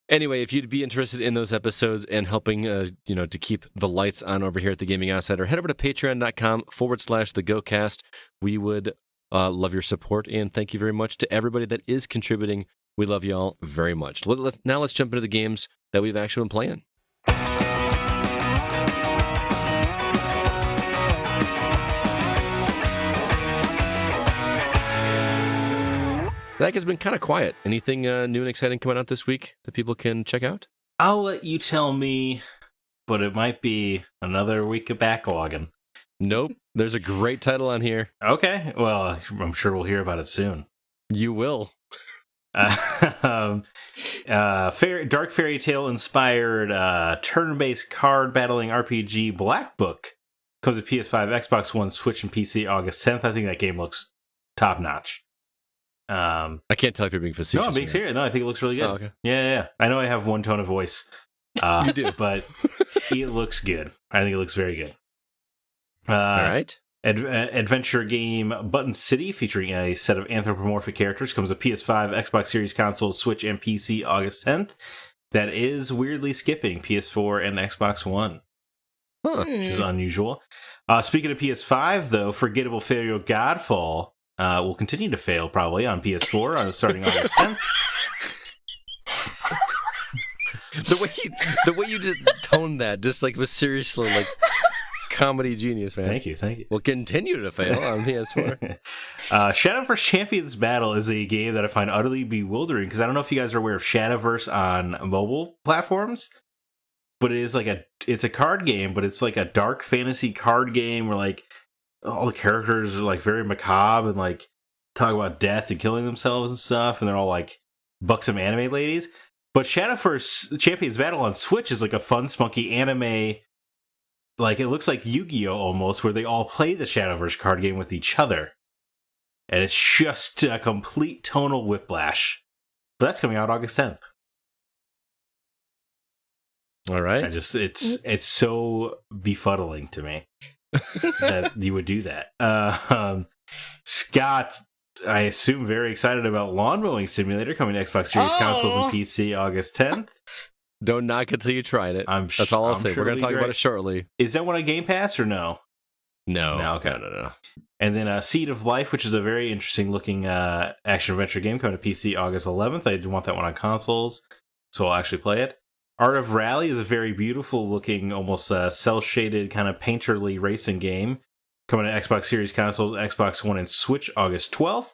Speaker 1: Anyway, if you'd be interested in those episodes and helping, to keep the lights on over here at the Gaming Outsider, head over to patreon.com/thegocast. We would love your support, and thank you very much to everybody that is contributing. We love you all very much. Now let's jump into the games that we've actually been playing. That has been kind of quiet. Anything new and exciting coming out this week that people can check out?
Speaker 2: I'll let you tell me, but it might be another week of backlogging.
Speaker 1: Nope. There's a great title on here.
Speaker 2: Okay. Well, I'm sure we'll hear about it soon.
Speaker 1: You will.
Speaker 2: Dark fairy tale inspired turn-based card battling RPG Black Book comes to PS5, Xbox One, Switch, and PC August 10th. I think that game looks top-notch.
Speaker 1: I can't tell if you're being facetious.
Speaker 2: No, I'm being serious. No, I think it looks really good.
Speaker 1: Oh, okay.
Speaker 2: Yeah. I know I have one tone of voice.
Speaker 1: You do.
Speaker 2: But it looks good. I think it looks very good.
Speaker 1: All right.
Speaker 2: Adventure game Button City, featuring a set of anthropomorphic characters, comes to PS5, Xbox Series console, Switch, and PC August 10th. That is weirdly skipping PS4 and Xbox One, which is unusual. Speaking of PS5, though, Forgettable Failure Godfall will continue to fail probably on PS4 starting August 10th.
Speaker 1: The way you did tone that, just like was seriously like comedy genius, man.
Speaker 2: Thank you.
Speaker 1: Will continue to fail on PS4.
Speaker 2: Shadowverse Champions Battle is a game that I find utterly bewildering, because I don't know if you guys are aware of Shadowverse on mobile platforms, but it's a card game, but it's like a dark fantasy card game where like all the characters are like very macabre and like talk about death and killing themselves and stuff, and they're all like buxom anime ladies. But Shadowverse Champions Battle on Switch is like a fun, spunky anime. Like, it looks like Yu-Gi-Oh! Almost, where they all play the Shadowverse card game with each other. And it's just a complete tonal whiplash. But that's coming out August 10th.
Speaker 1: All right.
Speaker 2: It's so befuddling to me that you would do that. Scott, I assume, very excited about Lawn Mowing Simulator coming to Xbox Series consoles and PC August 10th.
Speaker 1: Don't knock it till you tried it. That's all I'll say.
Speaker 2: Sure
Speaker 1: we're going to talk about it shortly.
Speaker 2: Is that one on Game Pass or no?
Speaker 1: No.
Speaker 2: Okay.
Speaker 1: No.
Speaker 2: And then Seed of Life, which is a very interesting looking action-adventure game coming to PC August 11th. I want that one on consoles, so I'll actually play it. Art of Rally is a very beautiful looking, almost cel-shaded, kind of painterly racing game coming to Xbox Series consoles, Xbox One, and Switch August 12th.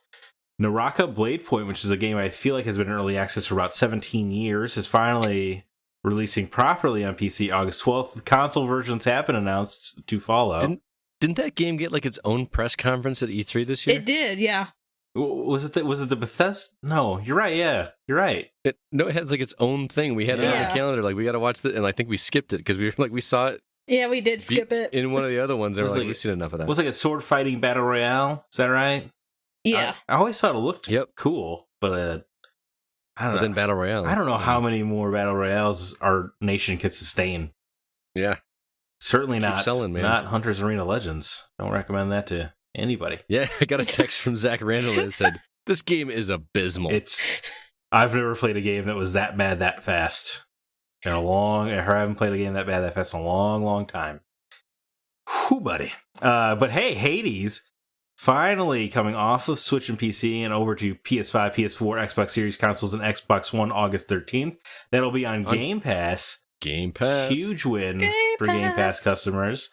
Speaker 2: Naraka Blade Point, which is a game I feel like has been in early access for about 17 years, is finally releasing properly on PC August 12th. The console versions have been announced to follow.
Speaker 1: Didn't that game get like its own press conference at E3 this year?
Speaker 3: It did, yeah.
Speaker 2: Was it the Bethesda? No, you're right. Yeah, you're right.
Speaker 1: It has like its own thing. We had it on the calendar. Like we got to watch it, and I think we skipped it because we saw it.
Speaker 3: Yeah, we did skip it
Speaker 1: in one of the other ones. They were like, we've seen enough of that.
Speaker 2: It was like a sword fighting battle royale. Is that right?
Speaker 3: Yeah.
Speaker 2: I always thought it looked cool, but I don't know.
Speaker 1: Then battle royale.
Speaker 2: I don't know how many more battle royales our nation could sustain.
Speaker 1: Yeah,
Speaker 2: certainly not
Speaker 1: selling, man.
Speaker 2: Not Hunter's Arena Legends. Don't recommend that to anybody.
Speaker 1: Yeah, I got a text from Zack randomly that said, "This game is abysmal."
Speaker 2: I've never played a game that was that bad that fast I haven't played a game that bad that fast in a long, long time. Whew, buddy. But hey, Hades finally coming off of Switch and PC and over to PS5, PS4, Xbox Series consoles, and Xbox One August 13th. That'll be on Game Pass.
Speaker 1: Game Pass.
Speaker 2: Huge win for Game Pass customers.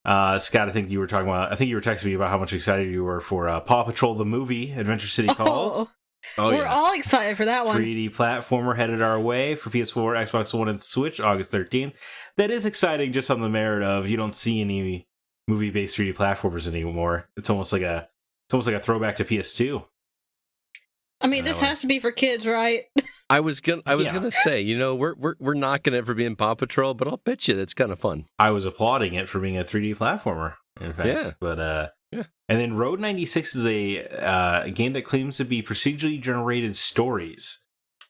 Speaker 2: Scott, I think you were texting me about how much excited you were for Paw Patrol the movie, Adventure City Calls.
Speaker 3: We're all excited for that one.
Speaker 2: 3D platformer headed our way for PS4, Xbox One, and Switch August 13th. That is exciting just on the merit of you don't see any movie-based 3D platformers anymore. It's almost like a throwback to PS2.
Speaker 3: I mean, this has to be for kids, right?
Speaker 1: I was gonna say, we're knocking it for being Paw Patrol, but I'll bet you that's kind of fun.
Speaker 2: I was applauding it for being a 3D platformer, in fact.
Speaker 1: Yeah.
Speaker 2: But and then Road 96 is a game that claims to be procedurally generated stories,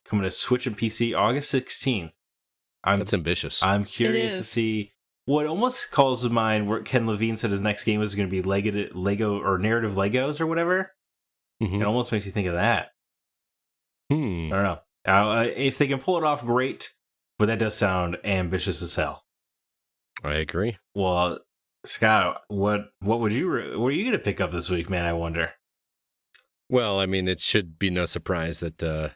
Speaker 2: coming to Switch and PC August 16th.
Speaker 1: That's ambitious.
Speaker 2: I'm curious to see what almost calls to mind where Ken Levine said his next game was going to be Lego or narrative Legos or whatever. Mm-hmm. It almost makes you think of that. I don't know. If they can pull it off, great. But that does sound ambitious as hell.
Speaker 1: I agree.
Speaker 2: Well, Scott, what are you going to pick up this week, man? I wonder.
Speaker 1: Well, I mean, it should be no surprise that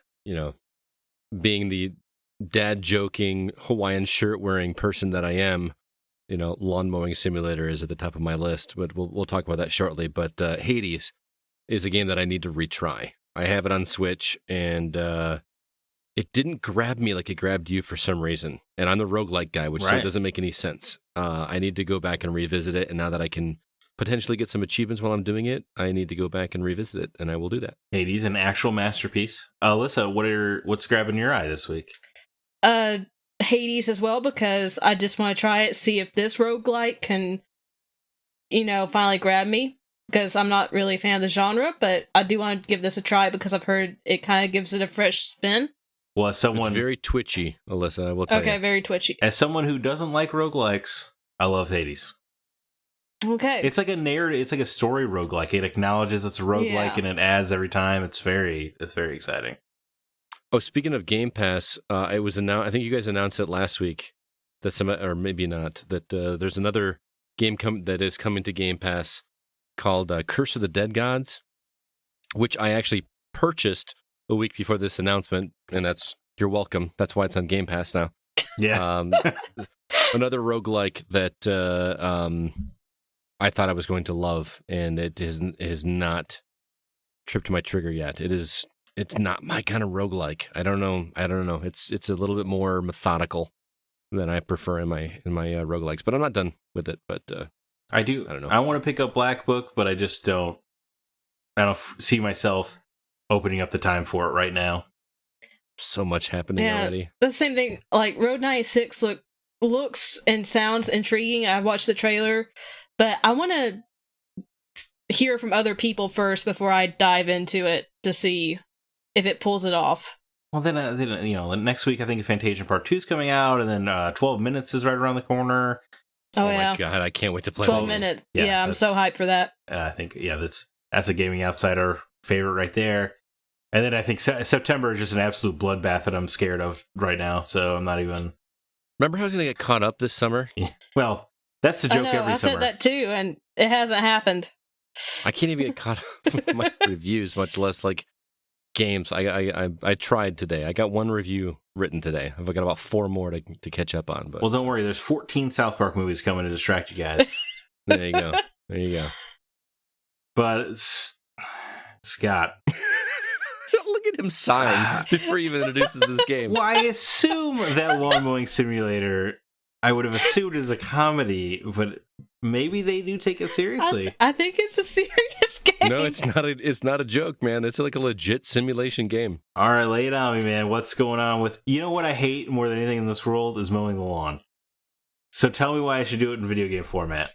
Speaker 1: being the dad joking Hawaiian shirt wearing person that I am, lawn mowing simulator is at the top of my list. But we'll talk about that shortly. But Hades is a game that I need to retry. I have it on Switch, and it didn't grab me like it grabbed you for some reason. And I'm the roguelike guy, which so doesn't make any sense. I need to go back and revisit it, and now that I can potentially get some achievements while I'm doing it, I need to go back and revisit it, and I will do that.
Speaker 2: Hades, an actual masterpiece. Alyssa, what's grabbing your eye this week?
Speaker 3: Hades as well, because I just want to try it, see if this roguelike can, finally grab me. Because I'm not really a fan of the genre, but I do want to give this a try because I've heard it kind of gives it a fresh spin.
Speaker 2: Well, as someone...
Speaker 1: It's very twitchy, Alyssa, I will tell you.
Speaker 3: Okay, very twitchy.
Speaker 2: As someone who doesn't like roguelikes, I love Hades.
Speaker 3: Okay.
Speaker 2: It's like a narrative, it's like a story roguelike. It acknowledges it's a roguelike and it adds every time. It's very exciting.
Speaker 1: Oh, speaking of Game Pass, it was announced, I think you guys announced it last week, that or maybe not, that there's another game that is coming to Game Pass called Curse of the Dead Gods, which I actually purchased a week before this announcement, and you're welcome. That's why it's on Game Pass now.
Speaker 2: Yeah.
Speaker 1: Another roguelike that I thought I was going to love, and it is not tripped my trigger yet. It's not my kind of roguelike. I don't know. It's a little bit more methodical than I prefer in my roguelikes, but I'm not done with it. But
Speaker 2: I don't know. I want to pick up Black Book, but I just don't. I don't see myself opening up the time for it right now.
Speaker 1: So much happening already.
Speaker 3: The same thing. Like Road 96 looks and sounds intriguing. I watched the trailer, but I want to hear from other people first before I dive into it to see if it pulls it off.
Speaker 2: Well, then next week I think Fantasia Part 2 is coming out, and then 12 Minutes is right around the corner.
Speaker 3: Oh
Speaker 1: my god, I can't wait to play
Speaker 3: 12 Minutes. Yeah, I'm so hyped for that.
Speaker 2: I think, that's a Gaming Outsider favorite right there. And then I think September is just an absolute bloodbath that I'm scared of right now, so I'm not even...
Speaker 1: Remember how I was going to get caught up this summer?
Speaker 2: Yeah. Well, that's the joke every summer.
Speaker 3: I said that too, and it hasn't happened.
Speaker 1: I can't even get caught up with my reviews, much less like games. I tried today. I got one review written today. I've got about 4 more to catch up on. But
Speaker 2: well, don't worry. There's 14 South Park movies coming to distract you guys.
Speaker 1: There you go.
Speaker 2: But Scott...
Speaker 1: Look at him sighing before he even introduces this game.
Speaker 2: Well, I assume that Lawn Mowing Simulator, I would have assumed is a comedy, but maybe they do take it seriously.
Speaker 3: I think it's a serious game.
Speaker 1: No, it's not. It's not a joke, man. It's like a legit simulation game.
Speaker 2: All right, lay it on me, man. What's going on with? You know what I hate more than anything in this world is mowing the lawn. So tell me why I should do it in video game format.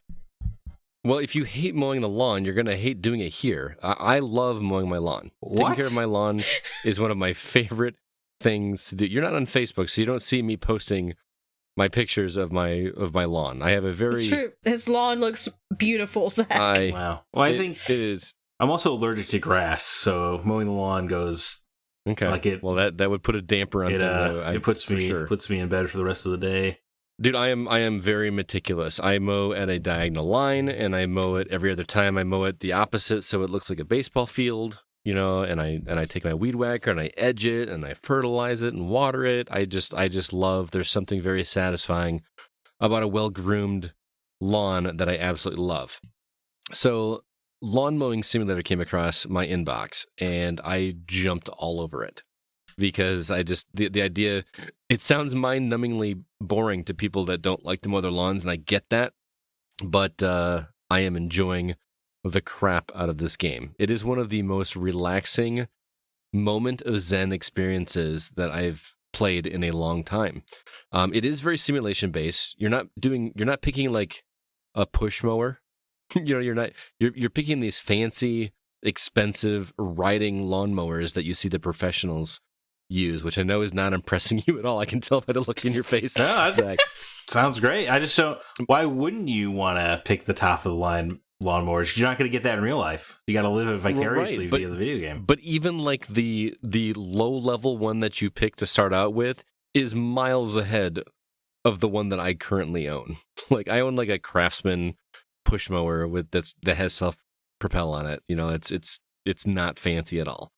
Speaker 1: Well, if you hate mowing the lawn, you're gonna hate doing it here. I love mowing my lawn.
Speaker 2: What?
Speaker 1: Taking care of my lawn is one of my favorite things to do. You're not on Facebook, so you don't see me posting my pictures of my lawn. I have a very...
Speaker 3: It's true. His lawn looks beautiful, Zach.
Speaker 2: Wow. Well, I think
Speaker 1: it is.
Speaker 2: I'm also allergic to grass, so mowing the lawn goes
Speaker 1: okay.
Speaker 2: like it.
Speaker 1: Well, that would put a damper on
Speaker 2: it puts me in bed for the rest of the day.
Speaker 1: Dude, I am very meticulous. I mow at a diagonal line, and I mow it every other time. I mow it the opposite, so it looks like a baseball field, you know. And I take my weed whacker and I edge it and I fertilize it and water it. I just love. There's something very satisfying about a well-groomed lawn that I absolutely love. So, Lawn Mowing Simulator came across my inbox, and I jumped all over it. Because I just, the idea, it sounds mind-numbingly boring to people that don't like to mow their lawns, and I get that, but I am enjoying the crap out of this game. It is one of the most relaxing moment of Zen experiences that I've played in a long time. It is very simulation-based. You're not picking like a push mower. You're picking these fancy, expensive riding lawnmowers that you see the professionals use, which I know is not impressing you at all. I can tell by the look in your face.
Speaker 2: No, Zach. Sounds great. I just don't. Why wouldn't you want to pick the top of the line lawnmowers? You're not going to get that in real life. You got to live it vicariously via the video game.
Speaker 1: But even like the low level one that you pick to start out with is miles ahead of the one that I currently own. Like I own like a Craftsman push mower that has self propel on it. You know, it's not fancy at all.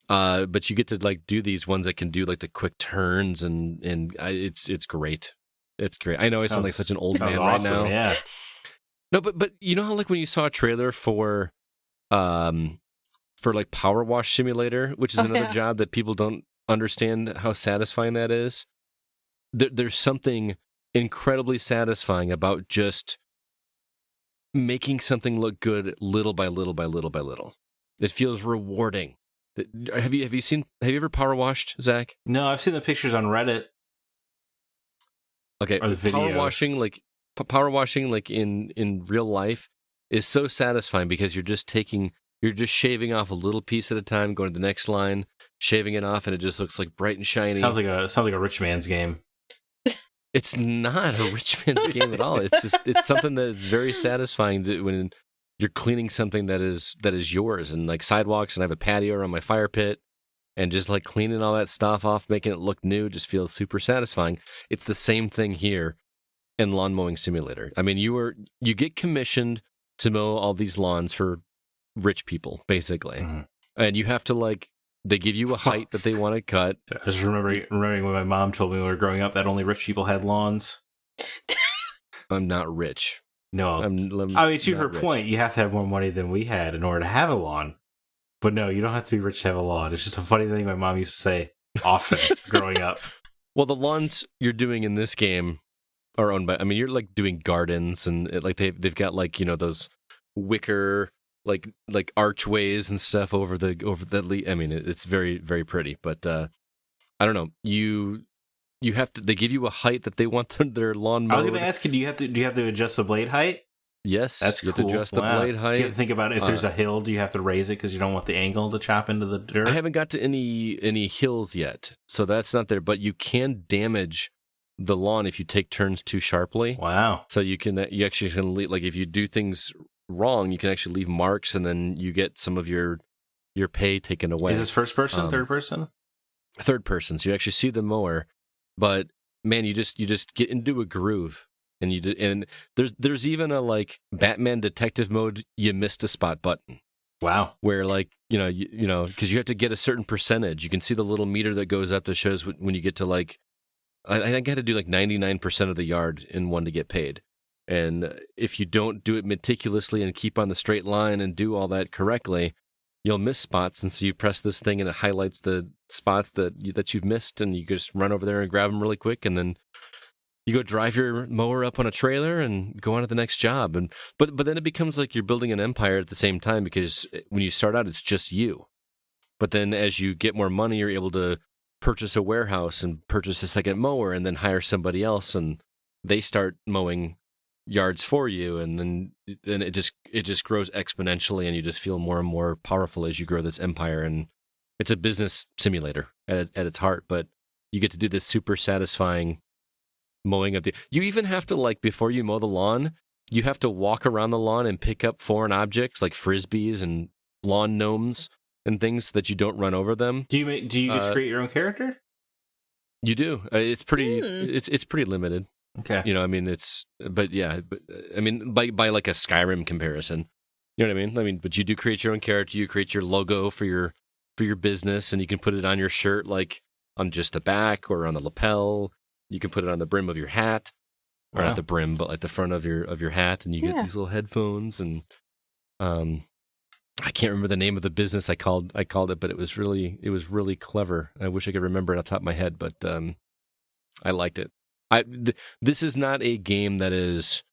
Speaker 1: But you get to like do these ones that can do like the quick turns and it's great. It's great. I know I sound like such an old man right now.
Speaker 2: Yeah.
Speaker 1: No, but you know how like when you saw a trailer for like Power Wash Simulator, which is another job that people don't understand how satisfying that is. There's something incredibly satisfying about just making something look good little by little by little by little. It feels rewarding. Have you ever power washed, Zach?
Speaker 2: No, I've seen the pictures on Reddit.
Speaker 1: Okay,
Speaker 2: or the videos.
Speaker 1: Power washing like in real life is so satisfying because you're just shaving off a little piece at a time, going to the next line, shaving it off, and it just looks like bright and shiny.
Speaker 2: Sounds like a rich man's game.
Speaker 1: It's not a rich man's game at all. It's something that's very satisfying when you're cleaning something that is yours, and like sidewalks, and I have a patio around my fire pit, and just like cleaning all that stuff off, making it look new, just feels super satisfying. It's the same thing here in Lawn Mowing Simulator. I mean, you get commissioned to mow all these lawns for rich people, basically, and you have to like. They give you a height that they want to cut.
Speaker 2: I was remembering when my mom told me when we were growing up that only rich people had lawns.
Speaker 1: I'm not rich.
Speaker 2: No. I mean, to her point, you have to have more money than we had in order to have a lawn. But no, you don't have to be rich to have a lawn. It's just a funny thing my mom used to say often growing up.
Speaker 1: Well, the lawns you're doing in this game are owned by, I mean, you're like doing gardens and like they've got like, you know, those wicker like archways and stuff over the I mean, it's very, very pretty, but I don't know. You have to. They give you a height that they want their lawn mowed.
Speaker 2: I was going to ask you, do you have to adjust the blade height?
Speaker 1: Yes,
Speaker 2: that's
Speaker 1: you
Speaker 2: cool.
Speaker 1: have to adjust the blade height.
Speaker 2: Do you have to think about if there's a hill? Do you have to raise it because you don't want the angle to chop into the dirt?
Speaker 1: I haven't got to any hills yet, so that's not there. But you can damage the lawn if you take turns too sharply.
Speaker 2: Wow!
Speaker 1: So you actually can leave, like if you do things wrong, you can actually leave marks, and then you get some of your pay taken away.
Speaker 2: Is this first person, third person?
Speaker 1: Third person. So you actually see the mower, but man, you just get into a groove, and there's even a like Batman detective mode. You missed a spot button.
Speaker 2: Wow.
Speaker 1: Where like you know because you have to get a certain percentage. You can see the little meter that goes up that shows when you get to like I think I had to do like 99% of the yard in one to get paid. And if you don't do it meticulously and keep on the straight line and do all that correctly, you'll miss spots. And so you press this thing and it highlights the spots that you've missed, and you just run over there and grab them really quick, and then you go drive your mower up on a trailer and go on to the next job. And but then it becomes like you're building an empire at the same time, because when you start out, it's just you. But then as you get more money, you're able to purchase a warehouse and purchase a second mower, and then hire somebody else, and they start mowing yards for you, and then it just grows exponentially, and you just feel more and more powerful as you grow this empire. And it's a business simulator at its heart, but you get to do this super satisfying mowing of the. You even have to, like, before you mow the lawn, you have to walk around the lawn and pick up foreign objects like frisbees and lawn gnomes and things so that you don't run over them.
Speaker 2: Do you get to create your own character?
Speaker 1: You do. It's pretty. It's pretty limited.
Speaker 2: Okay.
Speaker 1: You know, I mean, I mean, by like a Skyrim comparison, you know what I mean? But you do create your own character. You create your logo for your business, and you can put it on your shirt, like on just the back or on the lapel. You can put it on the brim of your hat, or not the brim, but like the front of your hat, and you get these little headphones. And I can't remember the name of the business I called it, but it was really clever. I wish I could remember it off the top of my head, but I liked it. This is not a game that is,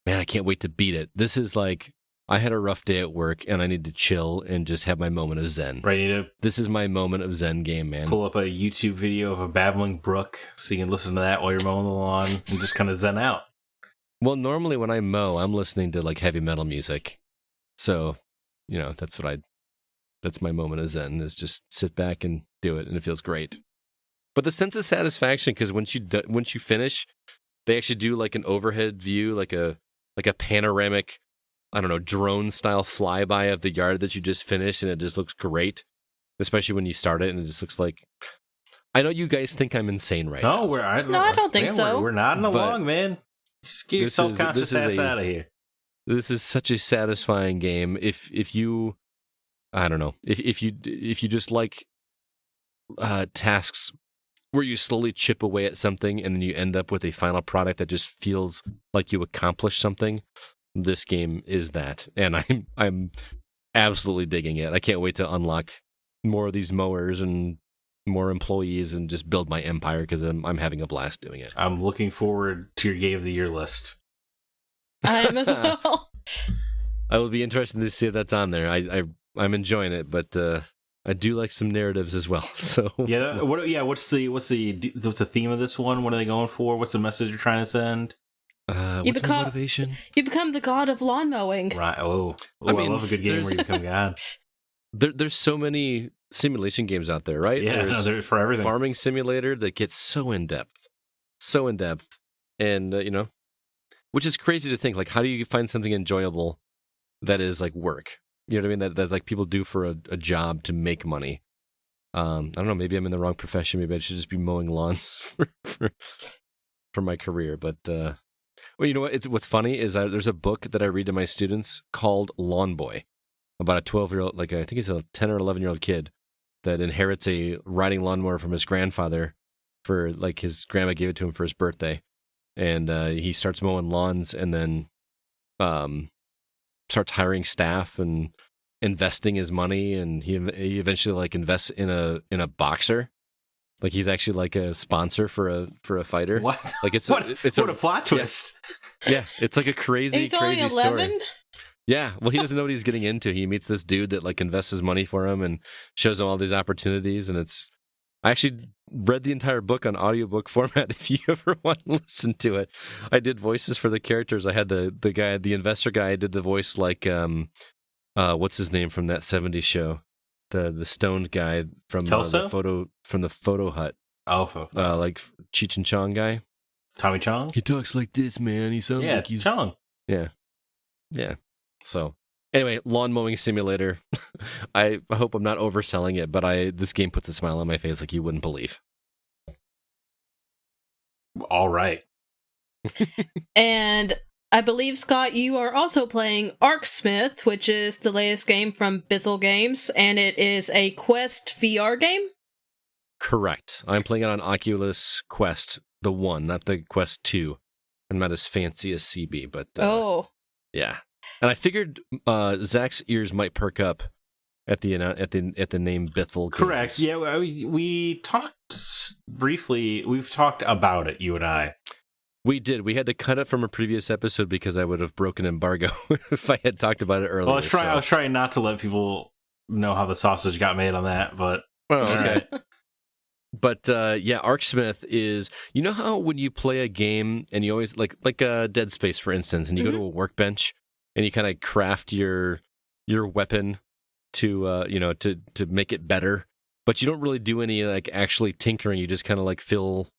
Speaker 1: man, I can't wait to beat it. This is like, I had a rough day at work and I need to chill and just have my moment of zen.
Speaker 2: Right.
Speaker 1: This is my moment of zen game, man.
Speaker 2: Pull up a YouTube video of a babbling brook so you can listen to that while you're mowing the lawn and just kind of zen out.
Speaker 1: Well, normally when I mow, I'm listening to like heavy metal music. So, you know, that's my moment of zen, is just sit back and do it, and it feels great. But the sense of satisfaction, because once you finish, they actually do like an overhead view, like a panoramic, I don't know, drone style flyby of the yard that you just finished, and it just looks great. Especially when you start it, and it just looks like. I know you guys think I'm insane right now.
Speaker 3: I don't think so.
Speaker 2: We're nodding along, man. Just get your self-conscious ass out of here.
Speaker 1: This is such a satisfying game. If you, I don't know, if you just like tasks where you slowly chip away at something and then you end up with a final product that just feels like you accomplished something, this game is that. And I'm absolutely digging it. I can't wait to unlock more of these mowers and more employees and just build my empire, because I'm having a blast doing it.
Speaker 2: I'm looking forward to your Game of the Year list.
Speaker 3: I am as well.
Speaker 1: I will be interested to see if that's on there. I'm enjoying it, but I do like some narratives as well. So
Speaker 2: what's the theme of this one? What are they going for? What's the message you're trying to send?
Speaker 1: What's my motivation?
Speaker 3: You become the god of lawn mowing.
Speaker 2: Right. I love a good game where you become god.
Speaker 1: There's so many simulation games out there, right?
Speaker 2: Yeah, there's for everything.
Speaker 1: Farming simulator that gets so in depth, and which is crazy to think. Like, how do you find something enjoyable that is like work? You know what I mean? That like people do for a job to make money. I don't know. Maybe I'm in the wrong profession. Maybe I should just be mowing lawns for my career. But well, you know what? What's funny is there's a book that I read to my students called Lawn Boy, about a 12-year-old, like I think it's a 10 or 11-year-old kid that inherits a riding lawnmower from his grandfather, for like his grandma gave it to him for his birthday, and he starts mowing lawns, and then starts hiring staff and investing his money, and he eventually like invests in a boxer. Like, he's actually like a sponsor for a fighter.
Speaker 2: What?
Speaker 1: Like, it's
Speaker 2: what a plot twist.
Speaker 1: Yeah, it's like a crazy
Speaker 3: only
Speaker 1: story. Yeah, well, he doesn't know what he's getting into. He meets this dude that like invests his money for him and shows him all these opportunities, and I actually read the entire book on audiobook format if you ever want to listen to it. I did voices for the characters. I had the guy, the investor guy, I did the voice like what's his name from that 70s show? The stoned guy from the photo hut.
Speaker 2: Oh,
Speaker 1: like Cheech and Chong guy.
Speaker 2: Tommy Chong?
Speaker 1: He talks like this, man. He sounds like he's
Speaker 2: Chong.
Speaker 1: Yeah. Yeah. So anyway, lawn mowing simulator. I hope I'm not overselling it, but this game puts a smile on my face like you wouldn't believe.
Speaker 2: All right.
Speaker 3: And I believe, Scott, you are also playing Arcsmith, which is the latest game from Bithell Games, and it is a Quest VR game?
Speaker 1: Correct. I'm playing it on Oculus Quest, the 1, not the Quest 2. I'm not as fancy as CB, but yeah. And I figured Zack's ears might perk up at the name Bithell Games.
Speaker 2: Correct. Yeah, we talked briefly. We've talked about it, you and I.
Speaker 1: We did. We had to cut it from a previous episode because I would have broken embargo if I had talked about it earlier.
Speaker 2: Well, I was trying not to let people know how the sausage got made on that, but
Speaker 1: okay. But yeah, Arcsmith is, you know how when you play a game and you always like Dead Space, for instance, and you go to a workbench and you kind of craft your weapon to to make it better, but you don't really do any like actually tinkering. You just kind of like fill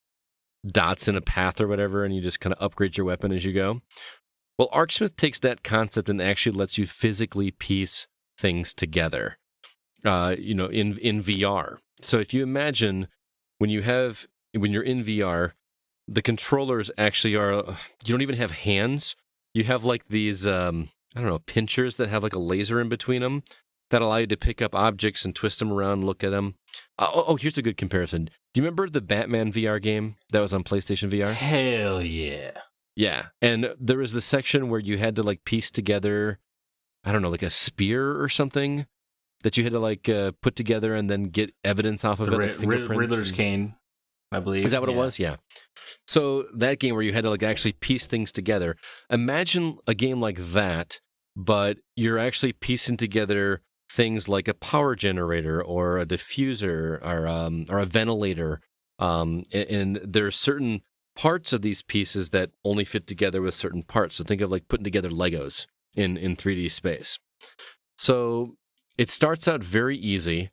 Speaker 1: dots in a path or whatever, and you just kind of upgrade your weapon as you go. Well, Arcsmith takes that concept and actually lets you physically piece things together, in VR. So if you imagine when you're in VR, the controllers actually are, you don't even have hands. You have like these, pinchers that have like a laser in between them that allow you to pick up objects and twist them around, look at them. Here's a good comparison. Do you remember the Batman VR game that was on PlayStation VR?
Speaker 2: Hell yeah.
Speaker 1: Yeah. And there was this section where you had to like piece together, I don't know, like a spear or something that you had to like put together and then get evidence off of it. Like
Speaker 2: Riddler's cane, I believe.
Speaker 1: Is that what it was? Yeah. So that game where you had to like actually piece things together. Imagine a game like that, but you're actually piecing together things like a power generator or a diffuser or a ventilator. And there are certain parts of these pieces that only fit together with certain parts. So think of like putting together Legos in 3D space. So it starts out very easy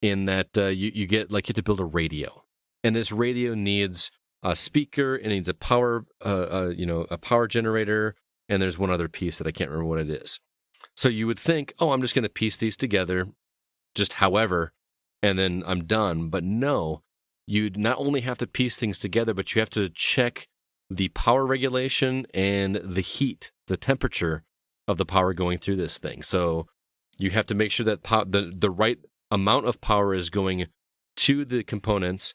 Speaker 1: in that you have to build a radio. And this radio needs a speaker, it needs a power generator, and there's one other piece that I can't remember what it is. So you would think, I'm just going to piece these together, just however, and then I'm done. But no, you'd not only have to piece things together, but you have to check the power regulation and the heat, the temperature of the power going through this thing. So you have to make sure that the right amount of power is going to the components,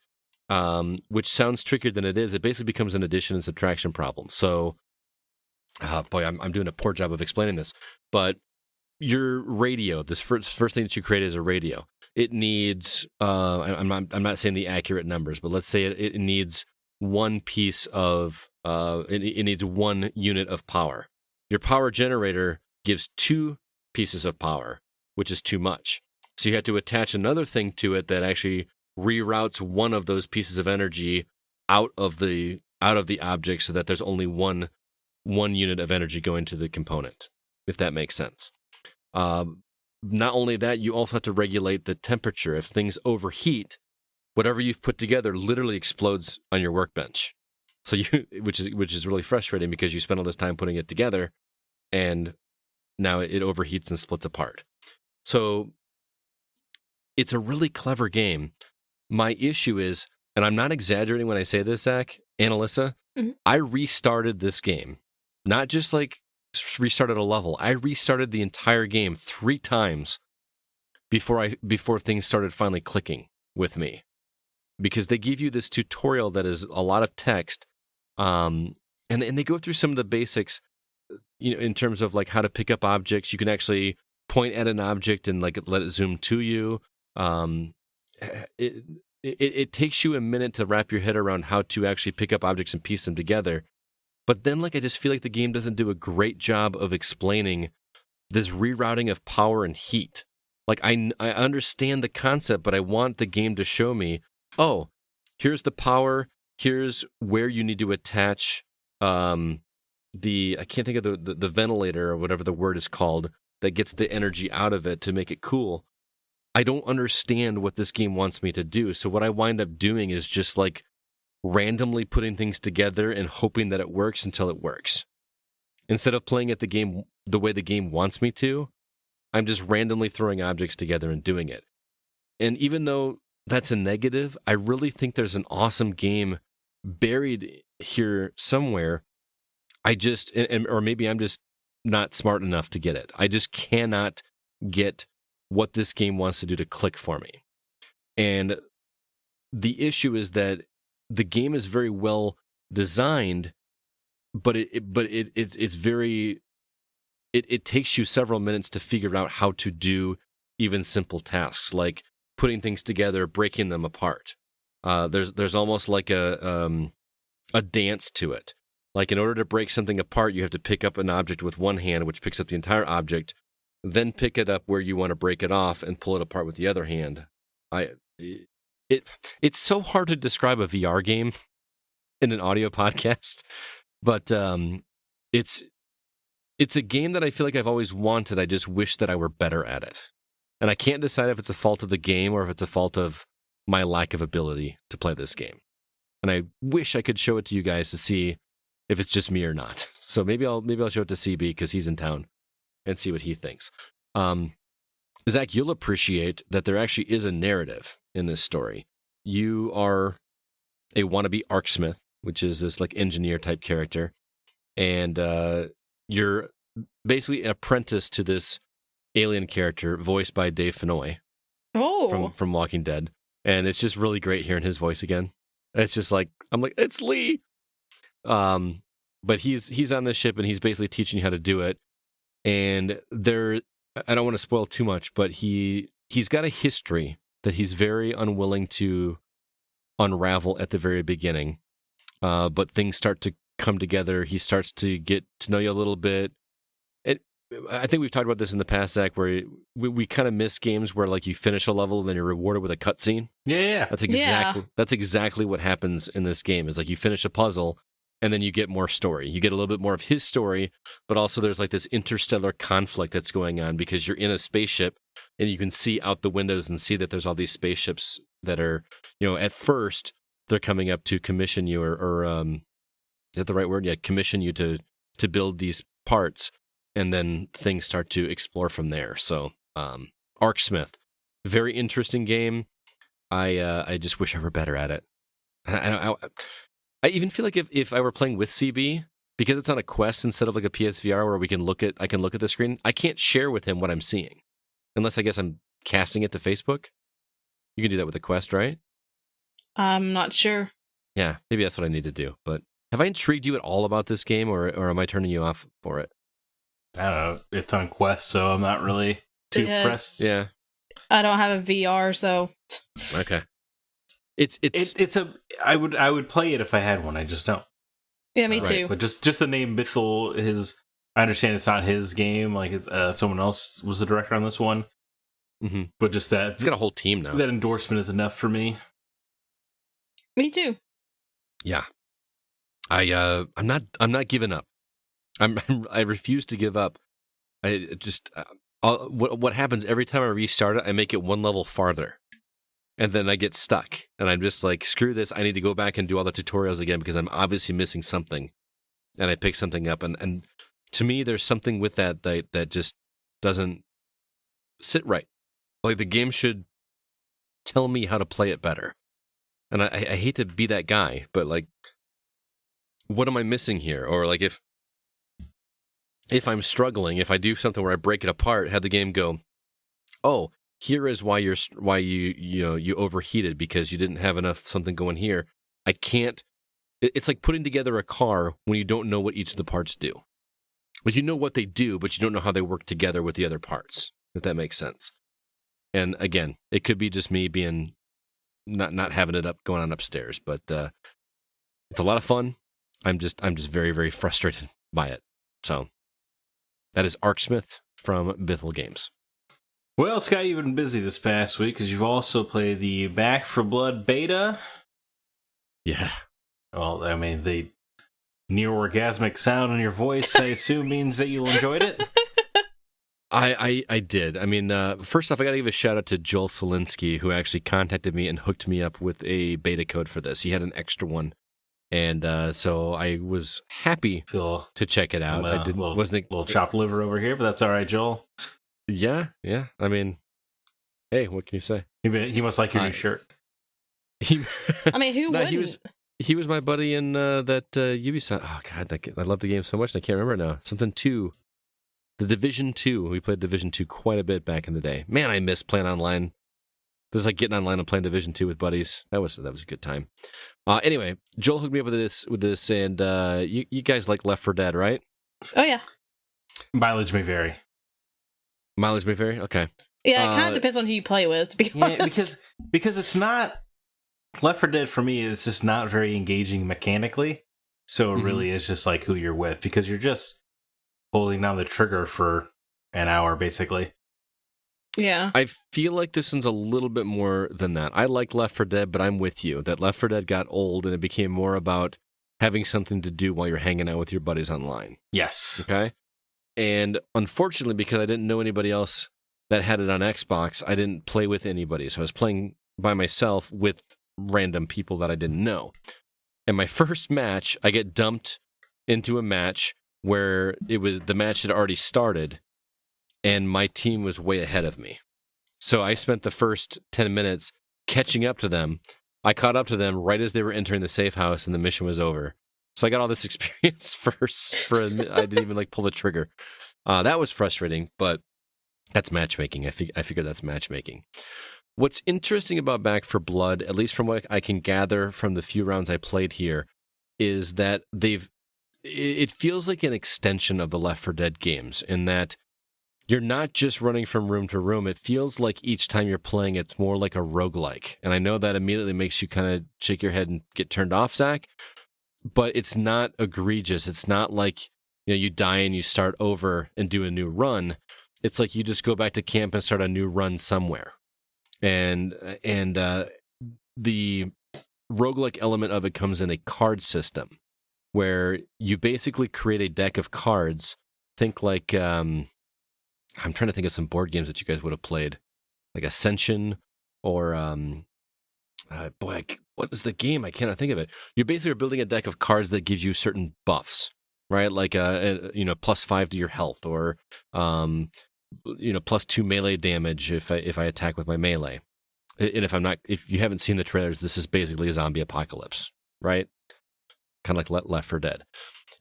Speaker 1: which sounds trickier than it is. It basically becomes an addition and subtraction problem. So, I'm doing a poor job of explaining this, but your radio, this first thing that you create is a radio. It needs, I'm not saying the accurate numbers, but let's say it needs one piece of, it needs 1 unit of power. Your power generator gives 2 pieces of power, which is too much. So you have to attach another thing to it that actually reroutes one of those pieces of energy out of the object so that there's only one unit of energy going to the component, if that makes sense. Not only that, you also have to regulate the temperature. If things overheat, whatever you've put together literally explodes on your workbench. So which is really frustrating because you spent all this time putting it together and now it overheats and splits apart. So it's a really clever game. My issue is, and I'm not exaggerating when I say this, Zach and Alyssa, I restarted this game. Not just like restarted a level. I restarted the entire game 3 times before things started finally clicking with me. Because they give you this tutorial that is a lot of text, and they go through some of the basics, in terms of like how to pick up objects. You can actually point at an object and like let it zoom to you. It takes you a minute to wrap your head around how to actually pick up objects and piece them together. But then, like, I just feel like the game doesn't do a great job of explaining this rerouting of power and heat. Like, I understand the concept, but I want the game to show me, here's the power, here's where you need to attach I can't think of the ventilator or whatever the word is called that gets the energy out of it to make it cool. I don't understand what this game wants me to do. So what I wind up doing is just like randomly putting things together and hoping that it works until it works. Instead of playing at the game the way the game wants me to, I'm just randomly throwing objects together and doing it. And even though that's a negative, I really think there's an awesome game buried here somewhere. Or maybe I'm just not smart enough to get it. I just cannot get what this game wants to do to click for me. And the issue is that the game is very well designed, but it takes you several minutes to figure out how to do even simple tasks like putting things together, breaking them apart. There's almost like a dance to it. Like, in order to break something apart, you have to pick up an object with one hand, which picks up the entire object, then pick it up where you want to break it off and pull it apart with the other hand. It's so hard to describe a VR game in an audio podcast, but it's a game that I feel like I've always wanted. I just wish that I were better at it. And I can't decide if it's a fault of the game or if it's a fault of my lack of ability to play this game. And I wish I could show it to you guys to see if it's just me or not. So maybe I'll show it to CB because he's in town and see what he thinks. Zack, you'll appreciate that there actually is a narrative in this story. You are a wannabe Arcsmith, which is this like engineer type character, and you're basically an apprentice to this alien character voiced by Dave Fennoy from Walking Dead, and it's just really great hearing his voice again. It's just like I'm like, it's Lee. But he's on this ship and he's basically teaching you how to do it. And I don't want to spoil too much, but he's got a history that he's very unwilling to unravel at the very beginning. But things start to come together. He starts to get to know you a little bit. I think we've talked about this in the past, Zach, where we kind of miss games where like you finish a level and then you're rewarded with a cutscene.
Speaker 2: Yeah.
Speaker 1: That's exactly what happens in this game. Is like you finish a puzzle and then you get more story. You get a little bit more of his story, but also there's like this interstellar conflict that's going on because you're in a spaceship and you can see out the windows and see that there's all these spaceships that are, at first they're coming up to commission you or is that the right word? Yeah, commission you to build these parts. And then things start to explore from there. So, Arcsmith, very interesting game. I just wish I were better at it. I even feel like if I were playing with CB, because it's on a Quest instead of like a PSVR where I can look at the screen, I can't share with him what I'm seeing, unless I guess I'm casting it to Facebook. You can do that with a Quest, right?
Speaker 3: I'm not sure.
Speaker 1: Yeah, maybe that's what I need to do. But have I intrigued you at all about this game, or am I turning you off for it?
Speaker 2: I don't know. It's on Quest, so I'm not really too pressed.
Speaker 1: Yeah,
Speaker 3: I don't have a VR, so
Speaker 1: okay.
Speaker 2: I would play it if I had one. I just don't.
Speaker 3: Yeah, me too.
Speaker 2: But just the name Bithel, I understand it's not his game. Like it's someone else was the director on this one.
Speaker 1: Mm-hmm.
Speaker 2: But just that
Speaker 1: he's got a whole team now.
Speaker 2: That endorsement is enough for me.
Speaker 3: Me too.
Speaker 1: Yeah, I'm not giving up. I refuse to give up. I just what happens every time I restart it, I make it one level farther, and then I get stuck, and I'm just like, screw this. I need to go back and do all the tutorials again because I'm obviously missing something, and I pick something up, and to me, there's something with that just doesn't sit right. Like the game should tell me how to play it better, and I hate to be that guy, but like, what am I missing here? Or like if I'm struggling, if I do something where I break it apart, have the game go, oh, here is why you overheated because you didn't have enough something going here. I can't. It's like putting together a car when you don't know what each of the parts do. Like you know what they do, but you don't know how they work together with the other parts. If that makes sense. And again, it could be just me being not having it going on upstairs, but it's a lot of fun. I'm just very, very frustrated by it. So. That is Arcsmith from Bithel Games.
Speaker 2: Well, Scott, you've been busy this past week because you've also played the Back 4 Blood beta.
Speaker 1: Yeah.
Speaker 2: Well, I mean, the near-orgasmic sound in your voice, I assume, means that you enjoyed it?
Speaker 1: I did. I mean, first off, I got to give a shout-out to Joel Solinsky, who actually contacted me and hooked me up with a beta code for this. He had an extra one. And so I was happy to check it out. I wasn't
Speaker 2: a little chopped liver over here, but that's all right, Joel.
Speaker 1: Yeah. I mean, hey, what can you say?
Speaker 2: He must like your new shirt.
Speaker 3: Who wouldn't?
Speaker 1: He was my buddy in that Ubisoft. Oh God, I love the game so much, and I can't remember it now. Something 2, the Division 2. We played Division 2 quite a bit back in the day. Man, I miss playing online. Just like getting online and playing Division 2 with buddies. That was a good time. Anyway, Joel hooked me up with this, and you guys like Left 4 Dead, right?
Speaker 3: Oh yeah.
Speaker 2: Mileage may vary.
Speaker 1: Okay.
Speaker 3: Yeah, it kind of depends on who you play with, to be honest.
Speaker 2: Because it's not Left 4 Dead for me. It's just not very engaging mechanically. So it really is just like who you're with, because you're just holding down the trigger for an hour, basically.
Speaker 3: Yeah.
Speaker 1: I feel like this one's a little bit more than that. I like Left 4 Dead, but I'm with you that Left 4 Dead got old and it became more about having something to do while you're hanging out with your buddies online.
Speaker 2: Yes.
Speaker 1: Okay? And unfortunately, because I didn't know anybody else that had it on Xbox, I didn't play with anybody. So I was playing by myself with random people that I didn't know. And my first match, I get dumped into a match where the match had already started and my team was way ahead of me. So I spent the first 10 minutes catching up to them. I caught up to them right as they were entering the safe house and the mission was over. So I got all this experience first. I didn't even pull the trigger. That was frustrating, but that's matchmaking. I figure that's matchmaking. What's interesting about Back 4 Blood, at least from what I can gather from the few rounds I played here, is that it feels like an extension of the Left 4 Dead games in that you're not just running from room to room. It feels like each time you're playing, it's more like a roguelike. And I know that immediately makes you kind of shake your head and get turned off, Zack, but it's not egregious. It's not like you die and you start over and do a new run. It's like you just go back to camp and start a new run somewhere. And the roguelike element of it comes in a card system where you basically create a deck of cards. Think like... I'm trying to think of some board games that you guys would have played, like Ascension or, what is the game? I cannot think of it. You basically are building a deck of cards that gives you certain buffs, right? Like, +5 to your health or, +2 melee damage if I attack with my melee. And if you haven't seen the trailers, this is basically a zombie apocalypse, right? Kind of like Left 4 Dead.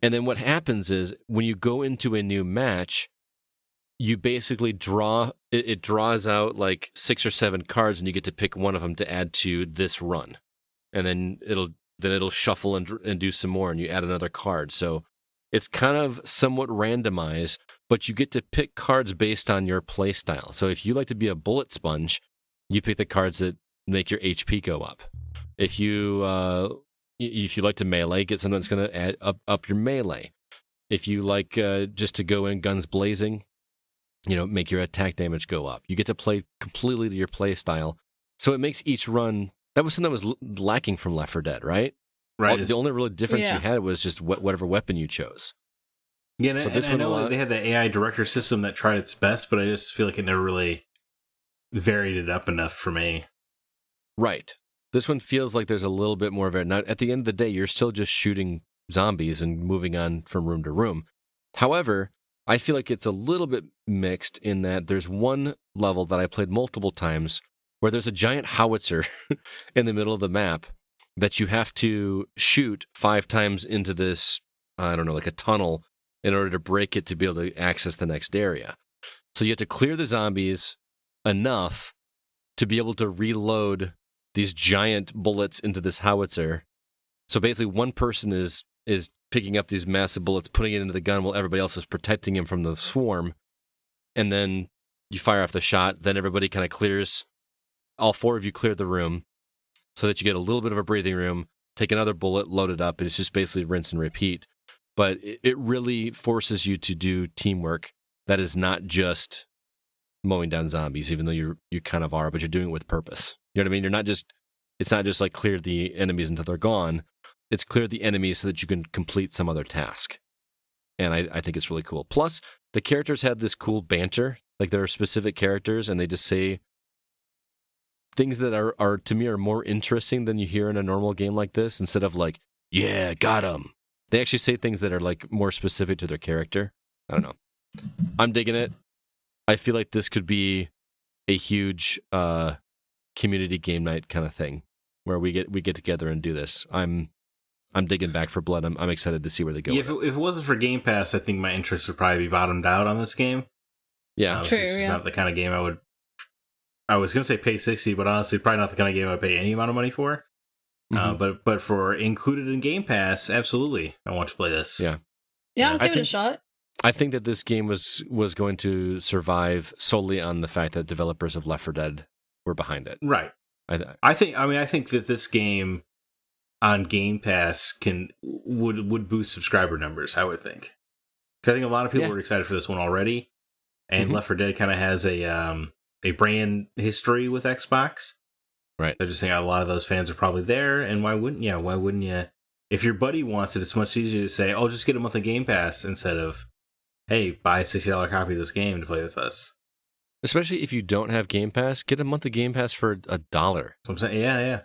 Speaker 1: And then what happens is when you go into a new match, you basically it draws out like 6 or 7 cards and you get to pick one of them to add to this run. And then it'll shuffle and do some more and you add another card. So it's kind of somewhat randomized, but you get to pick cards based on your play style. So if you like to be a bullet sponge, you pick the cards that make your HP go up. If you like to melee, get something that's going to add up your melee. If you like just to go in guns blazing, make your attack damage go up. You get to play completely to your play style. So it makes each run... That was something that was lacking from Left 4 Dead, right?
Speaker 2: Right.
Speaker 1: The only real difference you had was just whatever weapon you chose.
Speaker 2: Yeah, and I know they had the AI director system that tried its best, but I just feel like it never really varied it up enough for me.
Speaker 1: Right. This one feels like there's a little bit more of it. Now, at the end of the day, you're still just shooting zombies and moving on from room to room. However... I feel like it's a little bit mixed in that there's one level that I played multiple times where there's a giant howitzer in the middle of the map that you have to shoot 5 times into this, I don't know, like a tunnel in order to break it to be able to access the next area. So you have to clear the zombies enough to be able to reload these giant bullets into this howitzer. So basically one person is picking up these massive bullets, putting it into the gun while everybody else is protecting him from the swarm. And then you fire off the shot. Then everybody kind of clears. All 4 of you clear the room so that you get a little bit of a breathing room, take another bullet, load it up, and it's just basically rinse and repeat. But it really forces you to do teamwork that is not just mowing down zombies, even though you kind of are, but you're doing it with purpose. You know what I mean? It's not just like clear the enemies until they're gone. It's clear the enemies so that you can complete some other task. And I think it's really cool. Plus, the characters have this cool banter. Like there are specific characters and they just say things that are to me are more interesting than you hear in a normal game like this. Instead of like, yeah, got him. They actually say things that are like more specific to their character. I don't know. I'm digging it. I feel like this could be a huge community game night kind of thing where we get together and do this. I'm digging Back 4 Blood. I'm excited to see where they go.
Speaker 2: Yeah, if it wasn't for Game Pass, I think my interest would probably be bottomed out on this game.
Speaker 1: Yeah,
Speaker 3: true.
Speaker 2: It's not the kind of game I was going to say pay $60, but honestly, probably not the kind of game I pay any amount of money for.
Speaker 1: Mm-hmm.
Speaker 2: But for included in Game Pass, absolutely, I want to play this.
Speaker 1: Yeah,
Speaker 3: I'll give it a shot.
Speaker 1: I think that this game was going to survive solely on the fact that developers of Left 4 Dead were behind it.
Speaker 2: Right. I think that this game on Game Pass would boost subscriber numbers, I would think. Because I think a lot of people are excited for this one already, and Left 4 Dead kind of has a brand history with Xbox.
Speaker 1: Right.
Speaker 2: They're just saying a lot of those fans are probably there, and why wouldn't you? Why wouldn't you? If your buddy wants it, it's much easier to say, "Oh, just get a month of Game Pass," instead of, "Hey, buy a $60 copy of this game to play with us."
Speaker 1: Especially if you don't have Game Pass, get a month of Game Pass for $1.
Speaker 2: So I'm saying, yeah.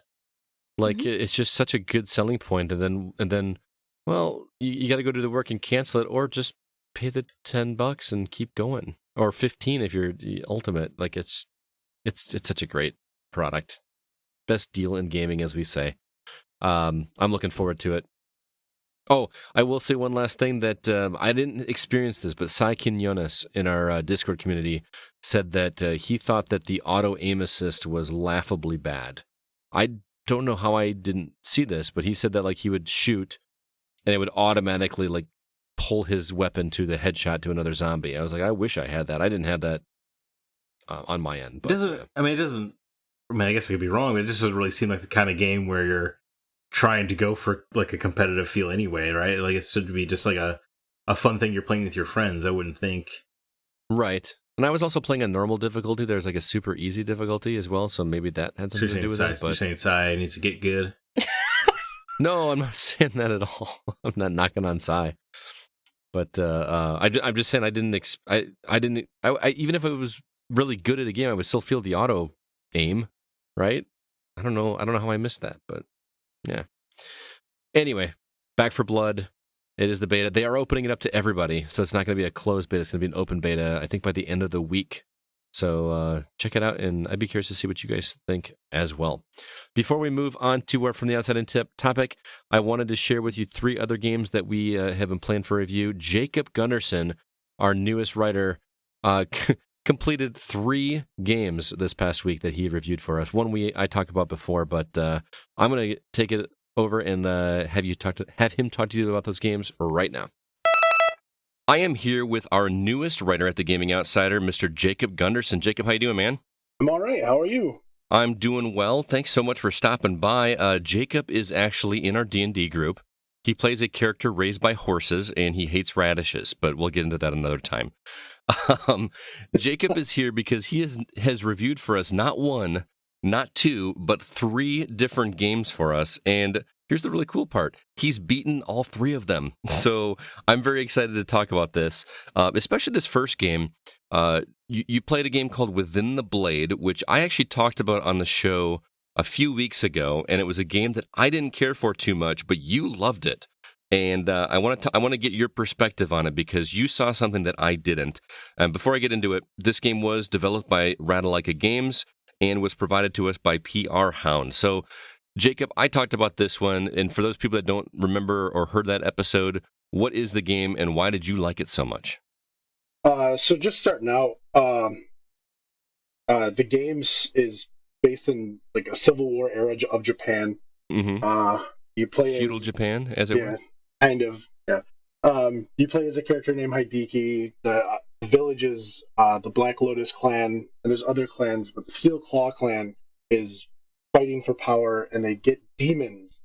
Speaker 1: Like it's just such a good selling point, and then, well, you got to go do the work and cancel it, or just pay the $10 and keep going, or 15 if you're the ultimate. Like it's such a great product, best deal in gaming, as we say. I'm looking forward to it. Oh, I will say one last thing that I didn't experience this, but Sai Quinones in our Discord community said that he thought that the auto aim assist was laughably bad. I don't know how I didn't see this, but he said that like he would shoot and it would automatically like pull his weapon to the headshot to another zombie. I was like, I wish I had that. I didn't have that on my end. But,
Speaker 2: it doesn't. I guess I could be wrong, but it just doesn't really seem like the kind of game where you're trying to go for like a competitive feel anyway, right? Like it should be just like a fun thing you're playing with your friends, I wouldn't think.
Speaker 1: Right. And I was also playing a normal difficulty. There's like a super easy difficulty as well, so maybe that had something to do with it.
Speaker 2: You're saying Sai needs to get good?
Speaker 1: No, I'm not saying that at all. I'm not knocking on Sai. But I'm just saying I didn't even if it was really good at a game, I would still feel the auto aim, right? I don't know how I missed that, but yeah. Anyway, Back 4 Blood. It is the beta. They are opening it up to everybody, so it's not going to be a closed beta. It's going to be an open beta, I think, by the end of the week. So check it out, and I'd be curious to see what you guys think as well. Before we move on to our From the Outside In topic, I wanted to share with you 3 other games that we have been planned for review. Jacob Gunderson, our newest writer, completed 3 games this past week that he reviewed for us. One I talked about before, but I'm going to take it over and have him talk to you about those games right now. I am here with our newest writer at the Gaming Outsider, Mr. Jacob Gunderson. Jacob, how you doing, man?
Speaker 4: I'm all right. How are you?
Speaker 1: I'm doing well. Thanks so much for stopping by. Jacob is actually in our D&D group. He plays a character raised by horses, and he hates radishes, but we'll get into that another time. Jacob is here because he has reviewed for us not 1, not 2, but 3 different games for us, and here's the really cool part. He's beaten all 3 of them. So I'm very excited to talk about this, especially this first game. You played a game called Within the Blade, which I actually talked about on the show a few weeks ago, and it was a game that I didn't care for too much, but you loved it. And I want to get your perspective on it because you saw something that I didn't. Before I get into it, this game was developed by Ratalaika Games and was provided to us by PR Hound. So, Jacob, I talked about this one, and for those people that don't remember or heard that episode, what is the game and why did you like it so much?
Speaker 4: So just starting out, the game is based in like a Civil War era of Japan.
Speaker 1: Mm-hmm.
Speaker 4: You play
Speaker 1: feudal Japan, as it were.
Speaker 4: Kind of. Yeah. You play as a character named Hideki. The village is the Black Lotus clan, and there's other clans, but the Steel Claw clan is fighting for power, and they get demons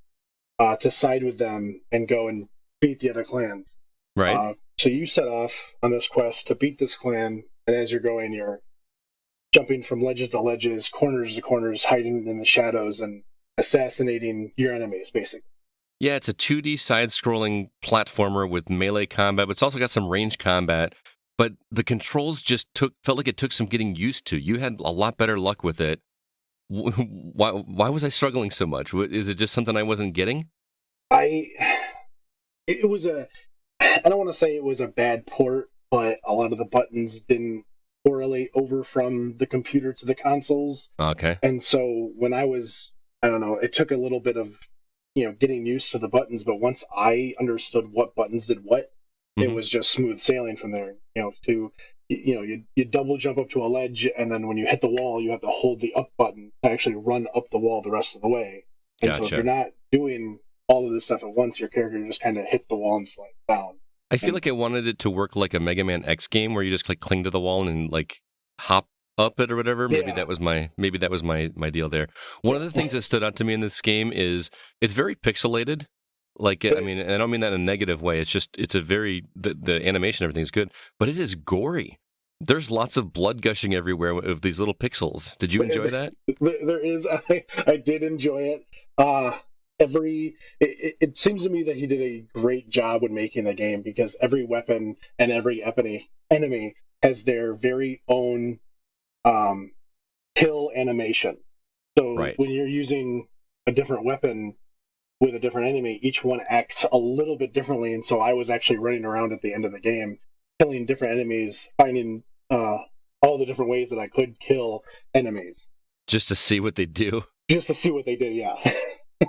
Speaker 4: to side with them and go and beat the other clans.
Speaker 1: Right.
Speaker 4: So you set off on this quest to beat this clan, and as you're going, you're jumping from ledges to ledges, corners to corners, hiding in the shadows, and assassinating your enemies, basically.
Speaker 1: Yeah, it's a 2D side-scrolling platformer with melee combat, but it's also got some range combat. But the controls just felt like it took some getting used to. You had a lot better luck with it. Why was I struggling so much? Is it just something I wasn't getting?
Speaker 4: I don't want to say it was a bad port, but a lot of the buttons didn't correlate over from the computer to the consoles.
Speaker 1: Okay.
Speaker 4: And so when it took a little bit of getting used to the buttons, but once I understood what buttons did what, it was just smooth sailing from there. You double jump up to a ledge, and then when you hit the wall, you have to hold the up button to actually run up the wall the rest of the way. And so if you're not doing all of this stuff at once, your character just kind of hits the wall and slides down.
Speaker 1: I feel like I wanted it to work like a Mega Man X game where you just like cling to the wall and like hop up it or whatever. Maybe
Speaker 4: Yeah.
Speaker 1: that was my deal there. One of the things that stood out to me in this game is it's very pixelated. Like, I mean, and I don't mean that in a negative way. It's just, it's a very, the animation, everything's good, but it is gory. There's lots of blood gushing everywhere of these little pixels. Did you enjoy that?
Speaker 4: There is. I did enjoy it. It seems to me that he did a great job with making the game, because every weapon and every enemy has their very own kill animation. So
Speaker 1: Right.
Speaker 4: when you're using a different weapon with a different enemy, each one acts a little bit differently. And so I was actually running around at the end of the game, killing different enemies, finding all the different ways that I could kill enemies.
Speaker 1: Just to see what they do.
Speaker 4: Just to see what they do, yeah.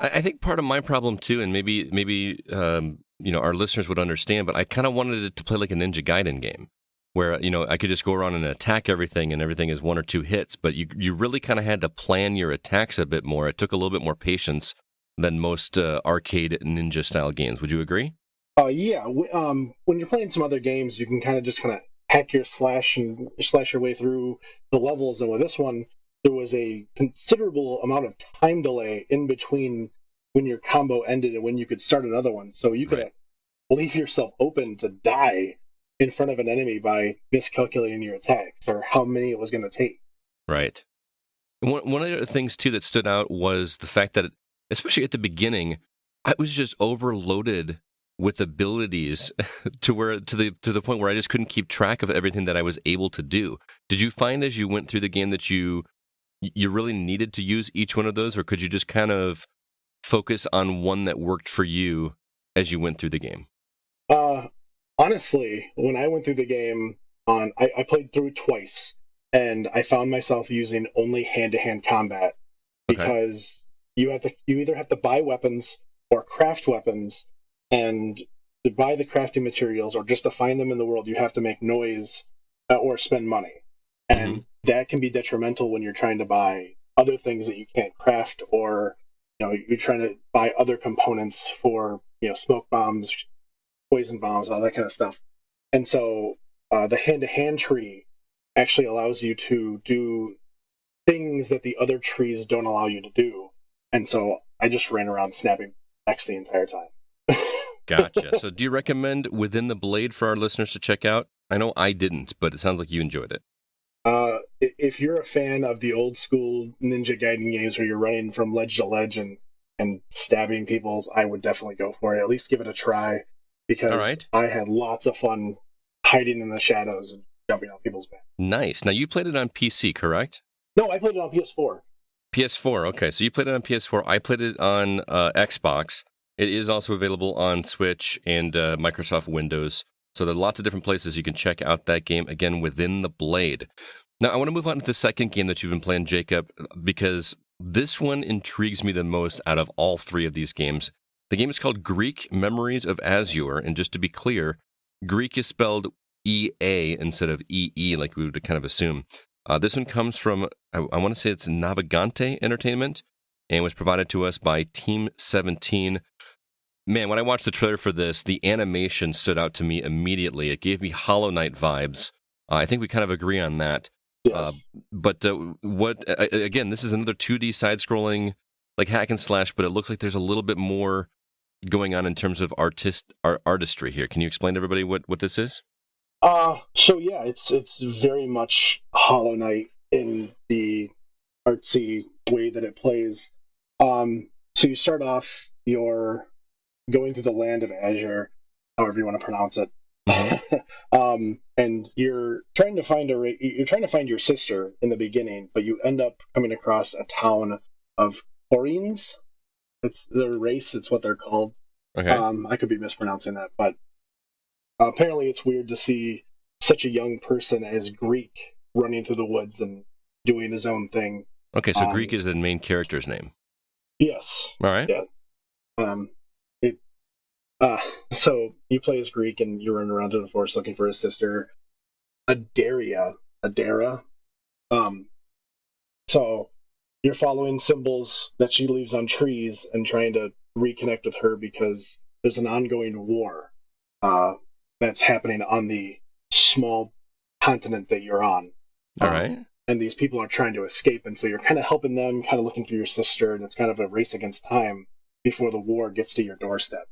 Speaker 1: I think part of my problem too, and maybe our listeners would understand, but I kind of wanted it to play like a Ninja Gaiden game, where I could just go around and attack everything, and everything is 1 or 2 hits. But you really kind of had to plan your attacks a bit more. It took a little bit more patience than most arcade ninja style games. Would you agree?
Speaker 4: Yeah. When you're playing some other games, you can kind of hack your slash your way through the levels, and with this one, there was a considerable amount of time delay in between when your combo ended and when you could start another one. So you could leave yourself open to die in front of an enemy by miscalculating your attacks or how many it was going to take.
Speaker 1: Right. One of the things too that stood out was the fact that, especially at the beginning, I was just overloaded with abilities to the point where I just couldn't keep track of everything that I was able to do. Did you find as you went through the game that you really needed to use each one of those, or could you just kind of focus on one that worked for you as you went through the game?
Speaker 4: Honestly, when I went through the game, I played through it twice, and I found myself using only hand-to-hand combat, because you either have to buy weapons or craft weapons, and to buy the crafting materials or just to find them in the world, you have to make noise or spend money. And that can be detrimental when you're trying to buy other things that you can't craft, or you're trying to buy other components for smoke bombs, poison bombs, all that kind of stuff. And so the hand-to-hand tree actually allows you to do things that the other trees don't allow you to do. And so I just ran around snapping necks the entire time.
Speaker 1: Gotcha. So do you recommend Within the Blade for our listeners to check out? I know I didn't, but it sounds like you enjoyed it.
Speaker 4: If you're a fan of the old school Ninja Gaiden games where you're running from ledge to ledge and stabbing people, I would definitely go for it. At least give it a try, because I had lots of fun hiding in the shadows and jumping on people's backs.
Speaker 1: Nice. Now, you played it on PC, correct?
Speaker 4: No, I played it on PS4.
Speaker 1: PS4, okay. So you played it on PS4. I played it on Xbox. It is also available on Switch and Microsoft Windows. So there are lots of different places you can check out that game, again, Within the Blade. Now, I want to move on to the second game that you've been playing, Jacob, because this one intrigues me the most out of all 3 of these games. The game is called Greak Memories of Azur, and just to be clear, Greek is spelled E-A instead of E-E, like we would kind of assume. This one comes from, I want to say it's Navigante Entertainment, and was provided to us by Team 17. Man, when I watched the trailer for this, the animation stood out to me immediately. It gave me Hollow Knight vibes. I think we kind of agree on that.
Speaker 4: Yes.
Speaker 1: Again, this is another 2D side-scrolling, like hack and slash, but it looks like there's a little bit more going on in terms of artistry here. Can you explain to everybody what this is?
Speaker 4: So yeah, it's very much Hollow Knight in the artsy way that it plays. So you start off, you're going through the land of Azur, however you want to pronounce it. And you're trying to find your sister in the beginning, but you end up coming across a town of Orines. It's their race, it's what they're called.
Speaker 1: Okay.
Speaker 4: I could be mispronouncing that, but apparently it's weird to see such a young person as Greek running through the woods and doing his own thing.
Speaker 1: Okay, so Greek is the main character's name.
Speaker 4: Yes.
Speaker 1: All right.
Speaker 4: Yeah. So you play as Greek, and you run around to the forest looking for his sister, Adara. So you're following symbols that she leaves on trees and trying to reconnect with her, because there's an ongoing war that's happening on the small continent that you're on.
Speaker 1: All right.
Speaker 4: and these people are trying to escape, and so you're kind of helping them, kind of looking for your sister, and it's kind of a race against time before the war gets to your doorstep.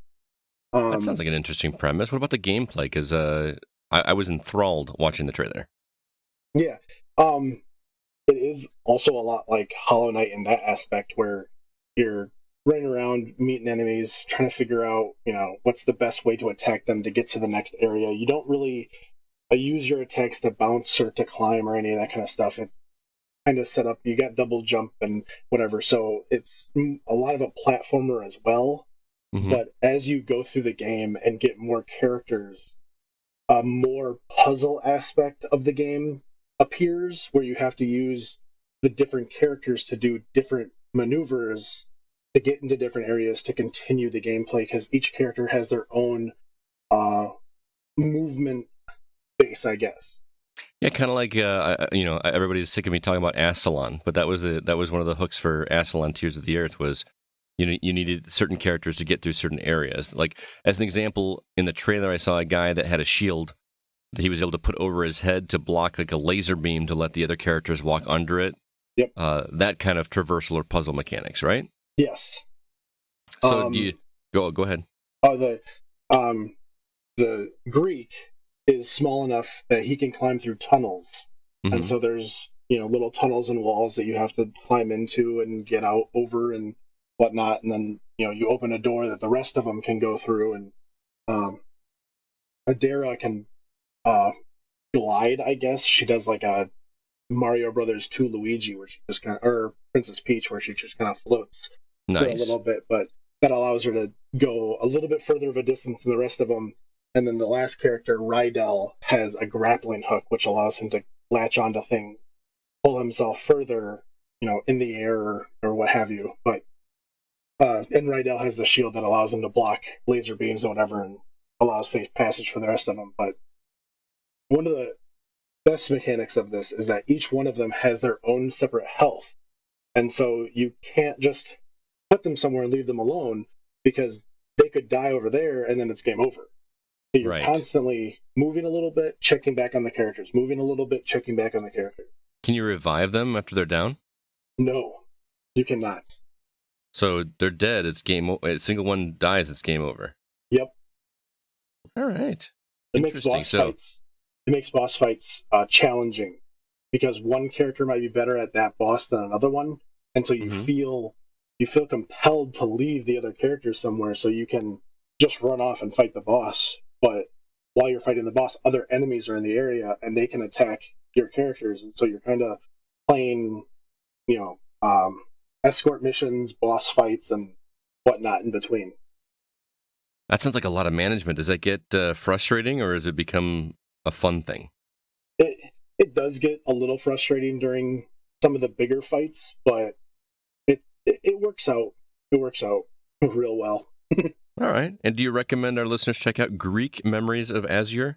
Speaker 1: That sounds like an interesting premise. What about the gameplay? Because I was enthralled watching the trailer.
Speaker 4: Yeah. It is also a lot like Hollow Knight in that aspect, where you're running around, meeting enemies, trying to figure out, what's the best way to attack them to get to the next area. You don't really use your attacks to bounce or to climb or any of that kind of stuff. It's kind of set up. You got double jump and whatever, so it's a lot of a platformer as well.
Speaker 1: Mm-hmm.
Speaker 4: But as you go through the game and get more characters, a more puzzle aspect of the game appears, where you have to use the different characters to do different maneuvers to get into different areas to continue the gameplay, because each character has their own movement base, I guess.
Speaker 1: Yeah, kind of like everybody's sick of me talking about Astalon, but that was one of the hooks for Astalon Tears of the Earth was you needed certain characters to get through certain areas. Like as an example, in the trailer, I saw a guy that had a shield that he was able to put over his head to block like a laser beam to let the other characters walk under it.
Speaker 4: Yep.
Speaker 1: That kind of traversal or puzzle mechanics, right?
Speaker 4: Yes.
Speaker 1: So do you go ahead?
Speaker 4: The Greek is small enough that he can climb through tunnels, and so there's little tunnels and walls that you have to climb into and get out over and whatnot, and then you open a door that the rest of them can go through, and Adara can glide, I guess. She does like a Mario Brothers 2 Luigi, where she just or Princess Peach, where she just kind of floats for a little bit, but that allows her to go a little bit further of a distance than the rest of them. And then the last character, Rydell, has a grappling hook, which allows him to latch onto things, pull himself further, in the air or what have you. But and Rydell has the shield that allows him to block laser beams or whatever, and allows safe passage for the rest of them. But one of the best mechanics of this is that each one of them has their own separate health, and so you can't just put them somewhere and leave them alone, because they could die over there and then it's game over. So you're constantly moving a little bit, checking back on the characters, moving a little bit, checking back on the characters.
Speaker 1: Can you revive them after they're down?
Speaker 4: No, you cannot.
Speaker 1: So they're dead. It's game over. A single one dies. It's game over.
Speaker 4: Yep.
Speaker 1: All right.
Speaker 4: It makes boss fights challenging, because one character might be better at that boss than another one, and so you feel compelled to leave the other characters somewhere so you can just run off and fight the boss. But while you're fighting the boss, other enemies are in the area and they can attack your characters, and so you're kind of playing, escort missions, boss fights, and whatnot in between.
Speaker 1: That sounds like a lot of management. Does that get frustrating, or does it become a fun thing?
Speaker 4: It does get a little frustrating during some of the bigger fights, but it works out. It works out real well.
Speaker 1: All right. And do you recommend our listeners check out Greak Memories of Azur?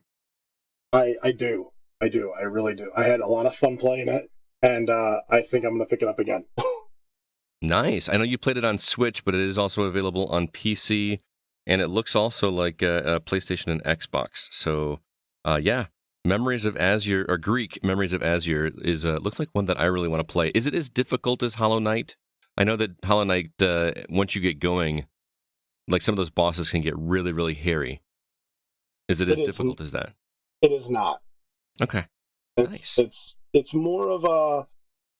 Speaker 4: I do. I really do. I had a lot of fun playing it, and I think I'm going to pick it up again.
Speaker 1: Nice. I know you played it on Switch, but it is also available on PC, and it looks also like a PlayStation and Xbox. So, yeah. Memories of Azur, or Greak Memories of Azur, is looks like one that I really want to play. Is it as difficult as Hollow Knight? I know that Hollow Knight, once you get going, like some of those bosses can get really, really hairy. Is it as difficult as that?
Speaker 4: It is not.
Speaker 1: Okay.
Speaker 4: Nice. It's more of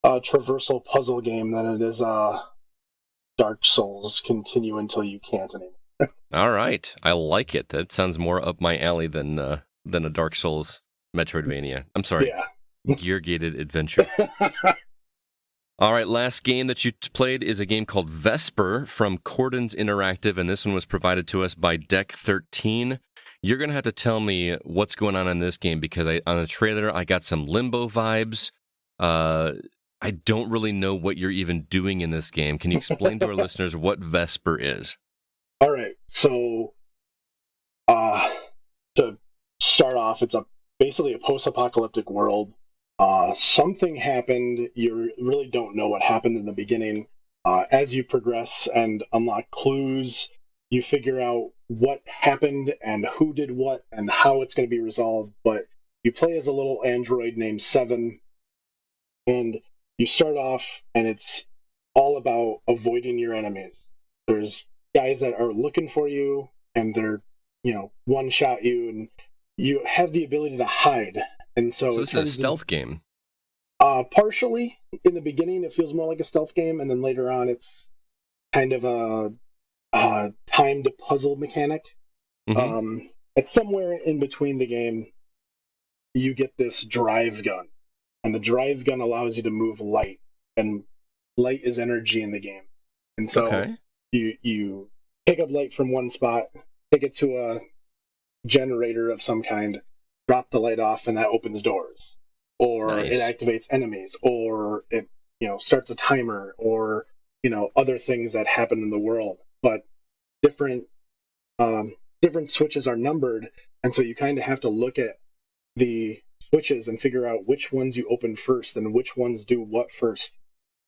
Speaker 4: a traversal puzzle game than it is a Dark Souls continue until you can't anymore.
Speaker 1: All right. I like it. That sounds more up my alley than a Dark Souls Metroidvania. I'm sorry.
Speaker 4: Yeah.
Speaker 1: Gear-gated adventure. All right, last game that you played is a game called Vesper from Cordons Interactive, and this one was provided to us by Deck 13. You're going to have to tell me what's going on in this game, because on the trailer, I got some Limbo vibes. I don't really know what you're even doing in this game. Can you explain to our listeners what Vesper is?
Speaker 4: All right, so to start off, it's basically a post-apocalyptic world. Something happened. You really don't know what happened in the beginning. As you progress and unlock clues, you figure out what happened and who did what and how it's going to be resolved. But you play as a little android named Seven, And you start off, and it's all about avoiding your enemies. There's guys that are looking for you, and they're, one shot you, and you have the ability to hide. And so
Speaker 1: this is a stealth game.
Speaker 4: Partially. In the beginning, it feels more like a stealth game, and then later on, it's kind of a timed puzzle mechanic.
Speaker 1: Mm-hmm.
Speaker 4: It's somewhere in between the game, you get this drive gun, and the drive gun allows you to move light, and light is energy in the game. And so you pick up light from one spot, take it to a generator of some kind, drop the light off, and that opens doors. Or it activates enemies, or it starts a timer, or other things that happen in the world. But different switches are numbered, and so you kind of have to look at the switches and figure out which ones you open first and which ones do what first,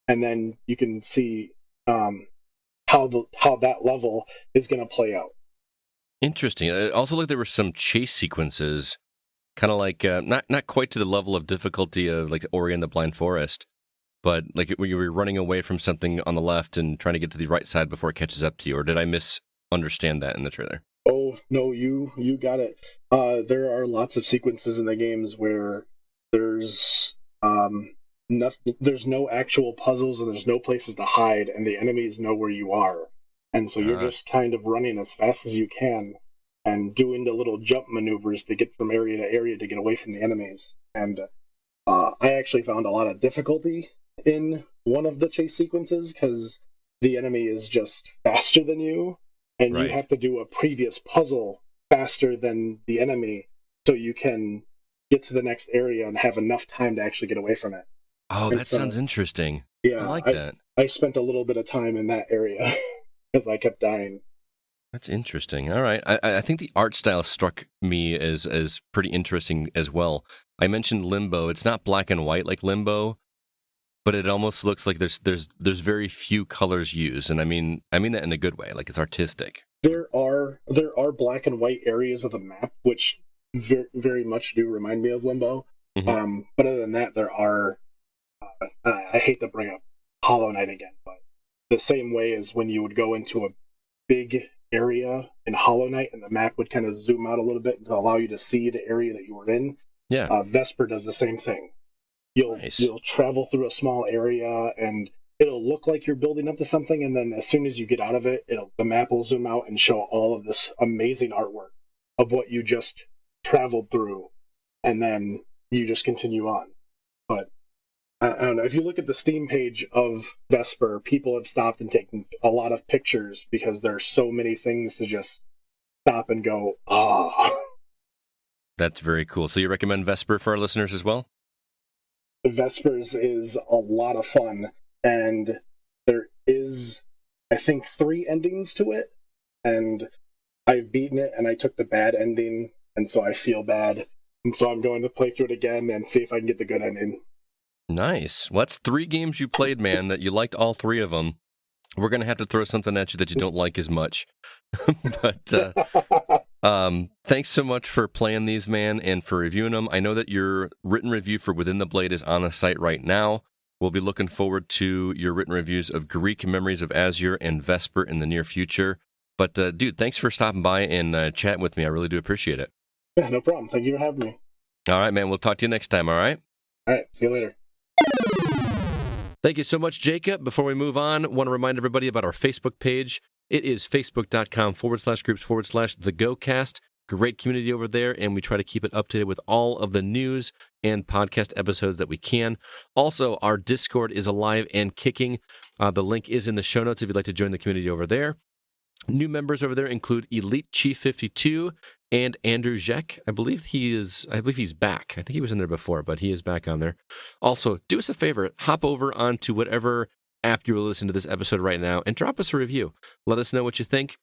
Speaker 4: and then you can see how that level is going to play out.
Speaker 1: Interesting. It also, like, there were some chase sequences, kind of like not quite to the level of difficulty of like Ori and the Blind Forest, but like when you were running away from something on the left and trying to get to the right side before it catches up to you. Or did I misunderstand that in the trailer?
Speaker 4: Oh no, you got it. There are lots of sequences in the games where there's no actual puzzles, and there's no places to hide, and the enemies know where you are, and so you're just kind of running as fast as you can and doing the little jump maneuvers to get from area to area to get away from the enemies. And I actually found a lot of difficulty in one of the chase sequences because the enemy is just faster than you, and you have to do a previous puzzle faster than the enemy so you can get to the next area and have enough time to actually get away from it.
Speaker 1: Oh, that sounds interesting.
Speaker 4: Yeah,
Speaker 1: I like that.
Speaker 4: I spent a little bit of time in that area because I kept dying.
Speaker 1: That's interesting. All right. I think the art style struck me as pretty interesting as well. I mentioned Limbo. It's not black and white like Limbo, but it almost looks like there's very few colors used, and I mean that in a good way. Like, it's artistic.
Speaker 4: There are black and white areas of the map which very, very much do remind me of Limbo.
Speaker 1: Mm-hmm.
Speaker 4: But other than that, there are. I hate to bring up Hollow Knight again, but the same way as when you would go into a big area in Hollow Knight and the map would kind of zoom out a little bit to allow you to see the area that you were in.
Speaker 1: Yeah.
Speaker 4: Vesper does the same thing. You'll travel through a small area and it'll look like you're building up to something, and then as soon as you get out of it, the map will zoom out and show all of this amazing artwork of what you just traveled through, and then you just continue on. But I don't know, if you look at the Steam page of Vesper, people have stopped and taken a lot of pictures because there's so many things to just stop and go,
Speaker 1: That's very cool. So you recommend Vesper for our listeners as well?
Speaker 4: Vespers is a lot of fun, and there is, I think, 3 endings to it, and I've beaten it, and I took the bad ending, and so I feel bad, and so I'm going to play through it again and see if I can get the good ending.
Speaker 1: Nice. Well, that's 3 games you played, man, that you liked all 3 of them. We're going to have to throw something at you that you don't like as much. But thanks so much for playing these, man, and for reviewing them. I know that your written review for Within the Blade is on the site right now. We'll be looking forward to your written reviews of Greak, Memories of Azur, and Vesper in the near future. But, dude, thanks for stopping by and chatting with me. I really do appreciate it.
Speaker 4: Yeah, no problem. Thank you for having me.
Speaker 1: All right, man. We'll talk to you next time, all right?
Speaker 4: All right. See you later.
Speaker 1: Thank you so much, Jacob. Before we move on, I want to remind everybody about our Facebook page. It is facebook.com/groups/thegocast. Great community over there, and we try to keep it updated with all of the news and podcast episodes that we can. Also, our Discord is alive and kicking. The link is in the show notes if you'd like to join the community over there. New members over there include Elite Chief 52 and Andrew Zek. I believe he's back. I think he was in there before, but he is back on there. Also, do us a favor, hop over onto whatever app you are listening to this episode right now and drop us a review. Let us know what you think,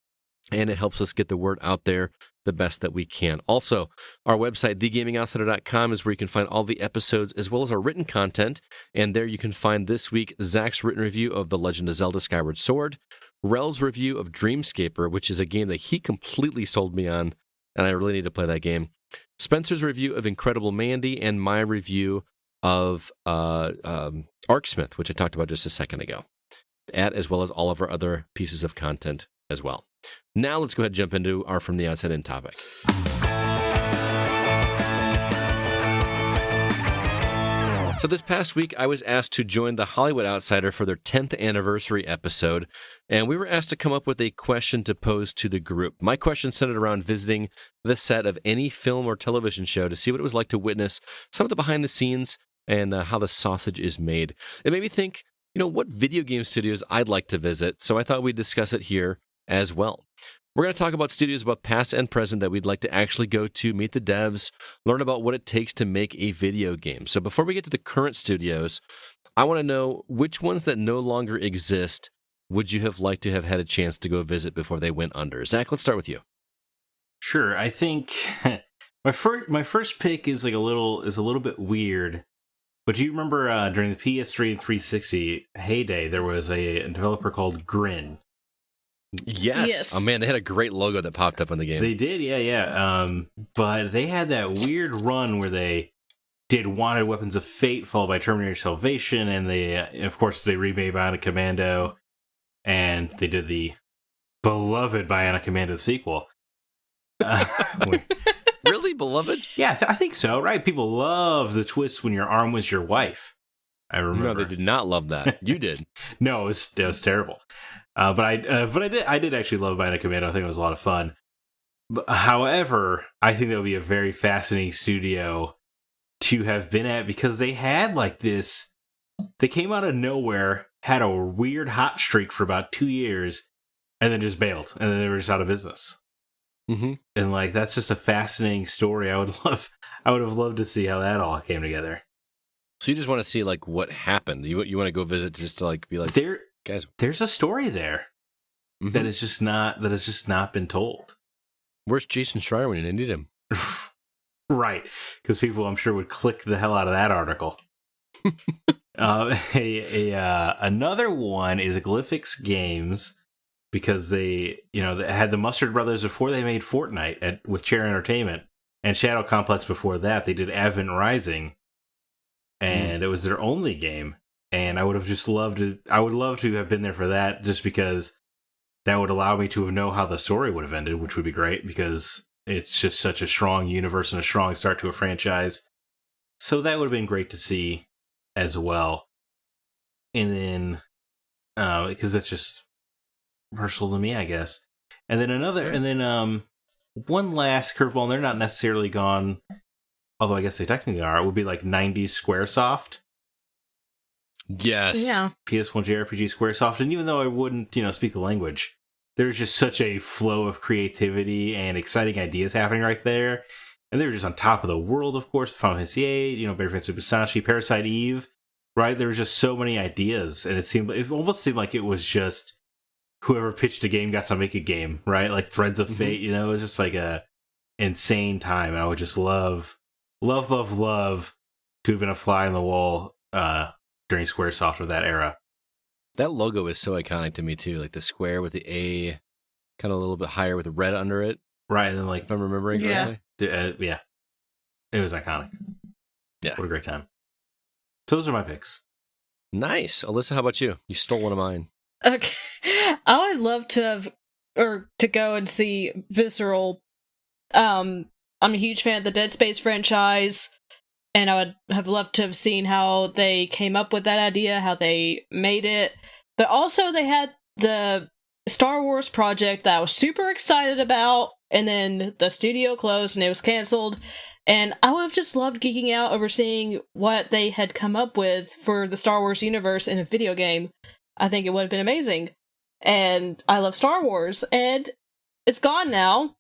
Speaker 1: and it helps us get the word out there the best that we can. Also, our website, thegamingoutsider.com, is where you can find all the episodes as well as our written content, and there you can find this week Zack's written review of The Legend of Zelda Skyward Sword, Rel's review of Dreamscaper, which is a game that he completely sold me on, and I really need to play that game, Spencer's review of Incredible Mandy, and my review of Arcsmith, which I talked about just a second ago, as well as all of our other pieces of content as well. Now let's go ahead and jump into our From the Outside In topic. So this past week, I was asked to join the Hollywood Outsider for their 10th anniversary episode, and we were asked to come up with a question to pose to the group. My question centered around visiting the set of any film or television show to see what it was like to witness some of the behind the scenes and how the sausage is made. It made me think, what video game studios I'd like to visit, so I thought we'd discuss it here as well. We're going to talk about studios both past and present that we'd like to actually go to, meet the devs, learn about what it takes to make a video game. So before we get to the current studios, I want to know which ones that no longer exist would you have liked to have had a chance to go visit before they went under? Zach, let's start with you.
Speaker 2: Sure. I think my first pick is a little bit weird. But do you remember during the PS3 and 360 heyday, there was a developer called Grin.
Speaker 1: Yes. Oh man, they had a great logo that popped up in the game.
Speaker 2: They did, yeah. But they had that weird run where they did Wanted Weapons of Fate, followed by Terminator Salvation, and of course, they remade Bionic Commando, and they did the beloved Bionic Commando sequel.
Speaker 1: Really beloved?
Speaker 2: Yeah, I think so. Right? People love the twist when your arm was your wife. I remember.
Speaker 1: No, they did not love that. You did.
Speaker 2: No, it was terrible. But I did actually love Bionic Commando. I think it was a lot of fun. But, however, I think that would be a very fascinating studio to have been at because they had this. They came out of nowhere, had a weird hot streak for about 2 years, and then just bailed, and then they were just out of business.
Speaker 1: Mm-hmm.
Speaker 2: And that's just a fascinating story. I would have loved to see how that all came together.
Speaker 1: So you just want to see what happened? You want to go visit just to be like guys,
Speaker 2: there's a story there that is just not been told.
Speaker 1: Where's Jason Schreier when you need him?
Speaker 2: Right, because people I'm sure would click the hell out of that article. Another one is Glyphix Games because they had the Mustard Brothers before they made Fortnite with Chair Entertainment, and Shadow Complex before that. They did Advent Rising, and it was their only game. And I would have just loved to. I would love to have been there for that, just because that would allow me to know how the story would have ended, which would be great because it's just such a strong universe and a strong start to a franchise. So that would have been great to see as well. And then, because it's just personal to me, I guess. And then one last curveball. And they're not necessarily gone, although I guess they technically are. It would be 90s Squaresoft.
Speaker 1: Yes.
Speaker 3: Yeah.
Speaker 2: PS1 JRPG Squaresoft, and even though I wouldn't, speak the language, there's just such a flow of creativity and exciting ideas happening right there. And they were just on top of the world, of course. Final Fantasy VIII, Banner Fantasy Musashi, Parasite Eve, right? There were just so many ideas, and it almost seemed like it was just whoever pitched a game got to make a game, right? Like Threads of Fate, it was just a insane time. And I would just love to have been a fly on the wall during Squaresoft of that era.
Speaker 1: That logo is so iconic to me too, like the square with the A kind of a little bit higher with the red under it.
Speaker 2: Right, and then
Speaker 1: if I'm remembering correctly.
Speaker 2: Yeah. It was iconic.
Speaker 1: Yeah.
Speaker 2: What a great time. So those are my picks.
Speaker 1: Nice. Alyssa, how about you? You stole one of mine.
Speaker 3: Okay. I would love to go and see Visceral. I'm a huge fan of the Dead Space franchise. And I would have loved to have seen how they came up with that idea, how they made it. But also they had the Star Wars project that I was super excited about, and then the studio closed and it was canceled. And I would have just loved geeking out over seeing what they had come up with for the Star Wars universe in a video game. I think it would have been amazing. And I love Star Wars, and it's gone now.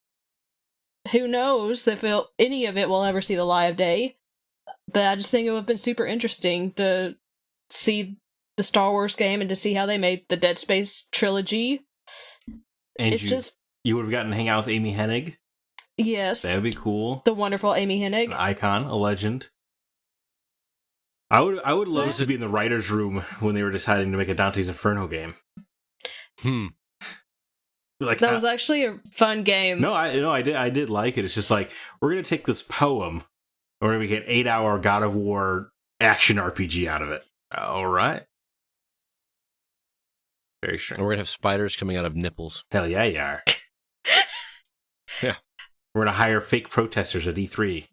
Speaker 3: Who knows if any of it will ever see the light of day. But I just think it would have been super interesting to see the Star Wars game and to see how they made the Dead Space trilogy.
Speaker 2: And you would have gotten to hang out with Amy Hennig?
Speaker 3: Yes.
Speaker 2: That would be cool.
Speaker 3: The wonderful Amy Hennig.
Speaker 2: An icon, a legend. I would love to be in the writer's room when they were deciding to make a Dante's Inferno game.
Speaker 3: That was actually a fun game.
Speaker 2: No, I did like it. It's just we're gonna take this poem, we're gonna make an 8-hour God of War action RPG out of it. All right. Very strange.
Speaker 1: And we're going to have spiders coming out of nipples.
Speaker 2: Hell yeah, you are.
Speaker 1: Yeah.
Speaker 2: We're going to hire fake protesters at E3.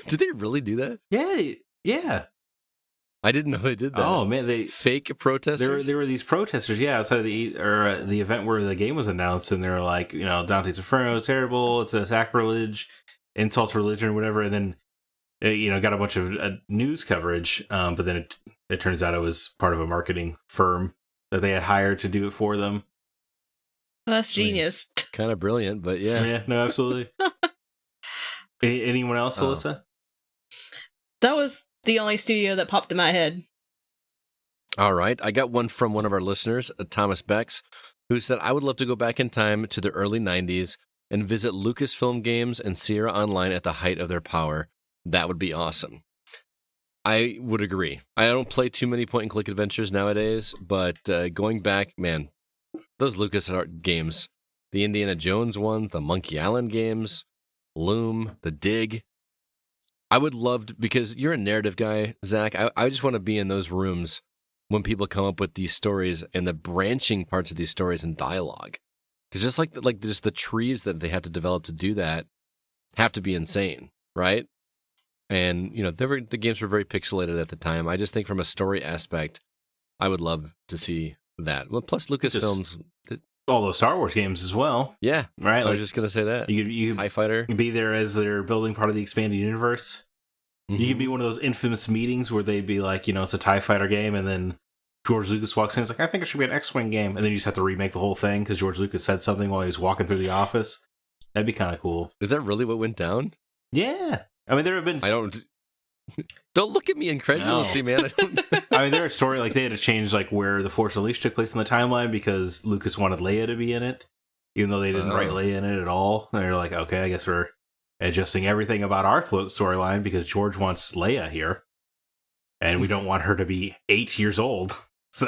Speaker 1: Did they really do that?
Speaker 2: Yeah.
Speaker 1: I didn't know they did that.
Speaker 2: Oh man, they
Speaker 1: fake protesters.
Speaker 2: There were these protesters, outside of the event where the game was announced, and they were like, Dante's Inferno is terrible, it's a sacrilege, insults religion, or whatever, and then got a bunch of news coverage, but then it turns out it was part of a marketing firm that they had hired to do it for them.
Speaker 3: Well, that's genius.
Speaker 1: Kind of brilliant, but yeah.
Speaker 2: Yeah, no, absolutely. Anyone else, Alyssa?
Speaker 3: That was the only studio that popped in my head.
Speaker 1: All right. I got one from one of our listeners, Thomas Becks, who said, I would love to go back in time to the early 90s and visit Lucasfilm Games and Sierra Online at the height of their power. That would be awesome. I would agree. I don't play too many point-and-click adventures nowadays, but going back, man, those LucasArts games, the Indiana Jones ones, the Monkey Island games, Loom, The Dig, I would love to, because you're a narrative guy, Zach. I just want to be in those rooms when people come up with these stories and the branching parts of these stories and dialogue. Because just like just the trees that they have to develop to do that have to be insane, right? And the games were very pixelated at the time. I just think from a story aspect, I would love to see that. Well, plus Lucasfilms,
Speaker 2: all those Star Wars games as well.
Speaker 1: Yeah,
Speaker 2: right.
Speaker 1: I was just gonna say that
Speaker 2: you
Speaker 1: TIE Fighter,
Speaker 2: be there as they're building part of the expanded universe. Mm-hmm. You could be one of those infamous meetings where they'd be like, it's a TIE Fighter game, and then George Lucas walks in and is like, I think it should be an X-Wing game, and then you just have to remake the whole thing because George Lucas said something while he was walking through the office. That'd be kind of cool.
Speaker 1: Is that really what went down?
Speaker 2: Yeah, I mean there have been.
Speaker 1: Don't look at me incredulously, man.
Speaker 2: I mean, there are stories like they had to change where the Force Unleashed took place in the timeline because Lucas wanted Leia to be in it, even though they didn't write Leia in it at all. And they're like, okay, I guess we're adjusting everything about our storyline because George wants Leia here, and we don't want her to be 8 years old. So,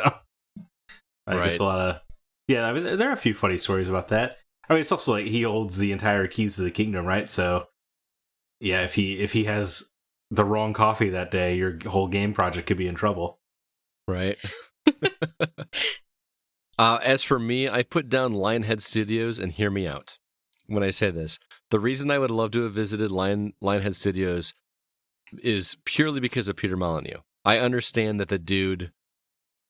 Speaker 2: just a lot of I mean, there are a few funny stories about that. I mean, it's also like he holds the entire keys to the kingdom, right? So, yeah, if he has the wrong coffee that day, your whole game project could be in trouble.
Speaker 1: Right. As for me, I put down Lionhead Studios, and hear me out when I say this. The reason I would love to have visited Lionhead Studios is purely because of Peter Molyneux. I understand that the dude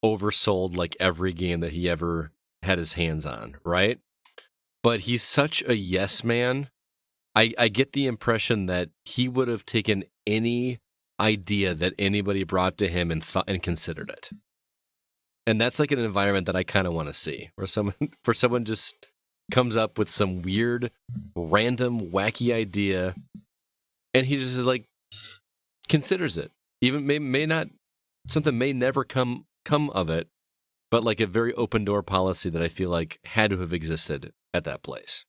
Speaker 1: oversold every game that he ever had his hands on, right? But he's such a yes man. I get the impression that he would have taken any idea that anybody brought to him and considered it. And that's an environment that I kind of want to see, where someone just comes up with some weird, random, wacky idea, and he just considers it. Even may not, something may never come of it, but a very open door policy that I feel had to have existed at that place.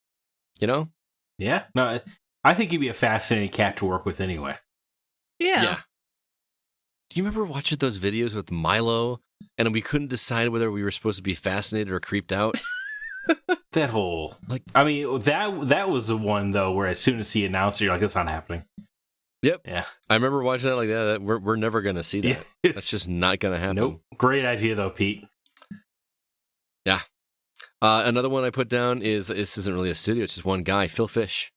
Speaker 2: Yeah, no, I think he'd be a fascinating cat to work with anyway.
Speaker 3: Yeah.
Speaker 1: Do you remember watching those videos with Milo, and we couldn't decide whether we were supposed to be fascinated or creeped out?
Speaker 2: That whole I mean, that was the one though where as soon as he announced it, you're like, that's not happening.
Speaker 1: Yep.
Speaker 2: Yeah.
Speaker 1: I remember watching that that. We're never gonna see that. Yeah, that's just not gonna happen.
Speaker 2: Nope. Great idea though, Pete.
Speaker 1: Yeah. Another one I put down is, this isn't really a studio, it's just one guy, Phil Fish.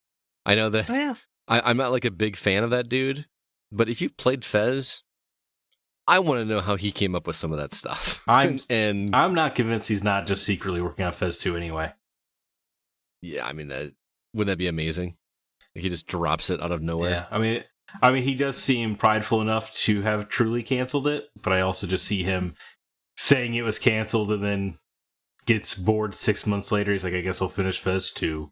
Speaker 1: I know that I'm not a big fan of that dude, but if you've played Fez, I want to know how he came up with some of that stuff.
Speaker 2: I'm not convinced he's not just secretly working on Fez 2 anyway.
Speaker 1: Yeah, I mean, wouldn't that be amazing? He just drops it out of nowhere.
Speaker 2: Yeah, I mean, he does seem prideful enough to have truly canceled it, but I also just see him saying it was canceled and then gets bored 6 months later. He's like, I guess I'll finish Fez 2.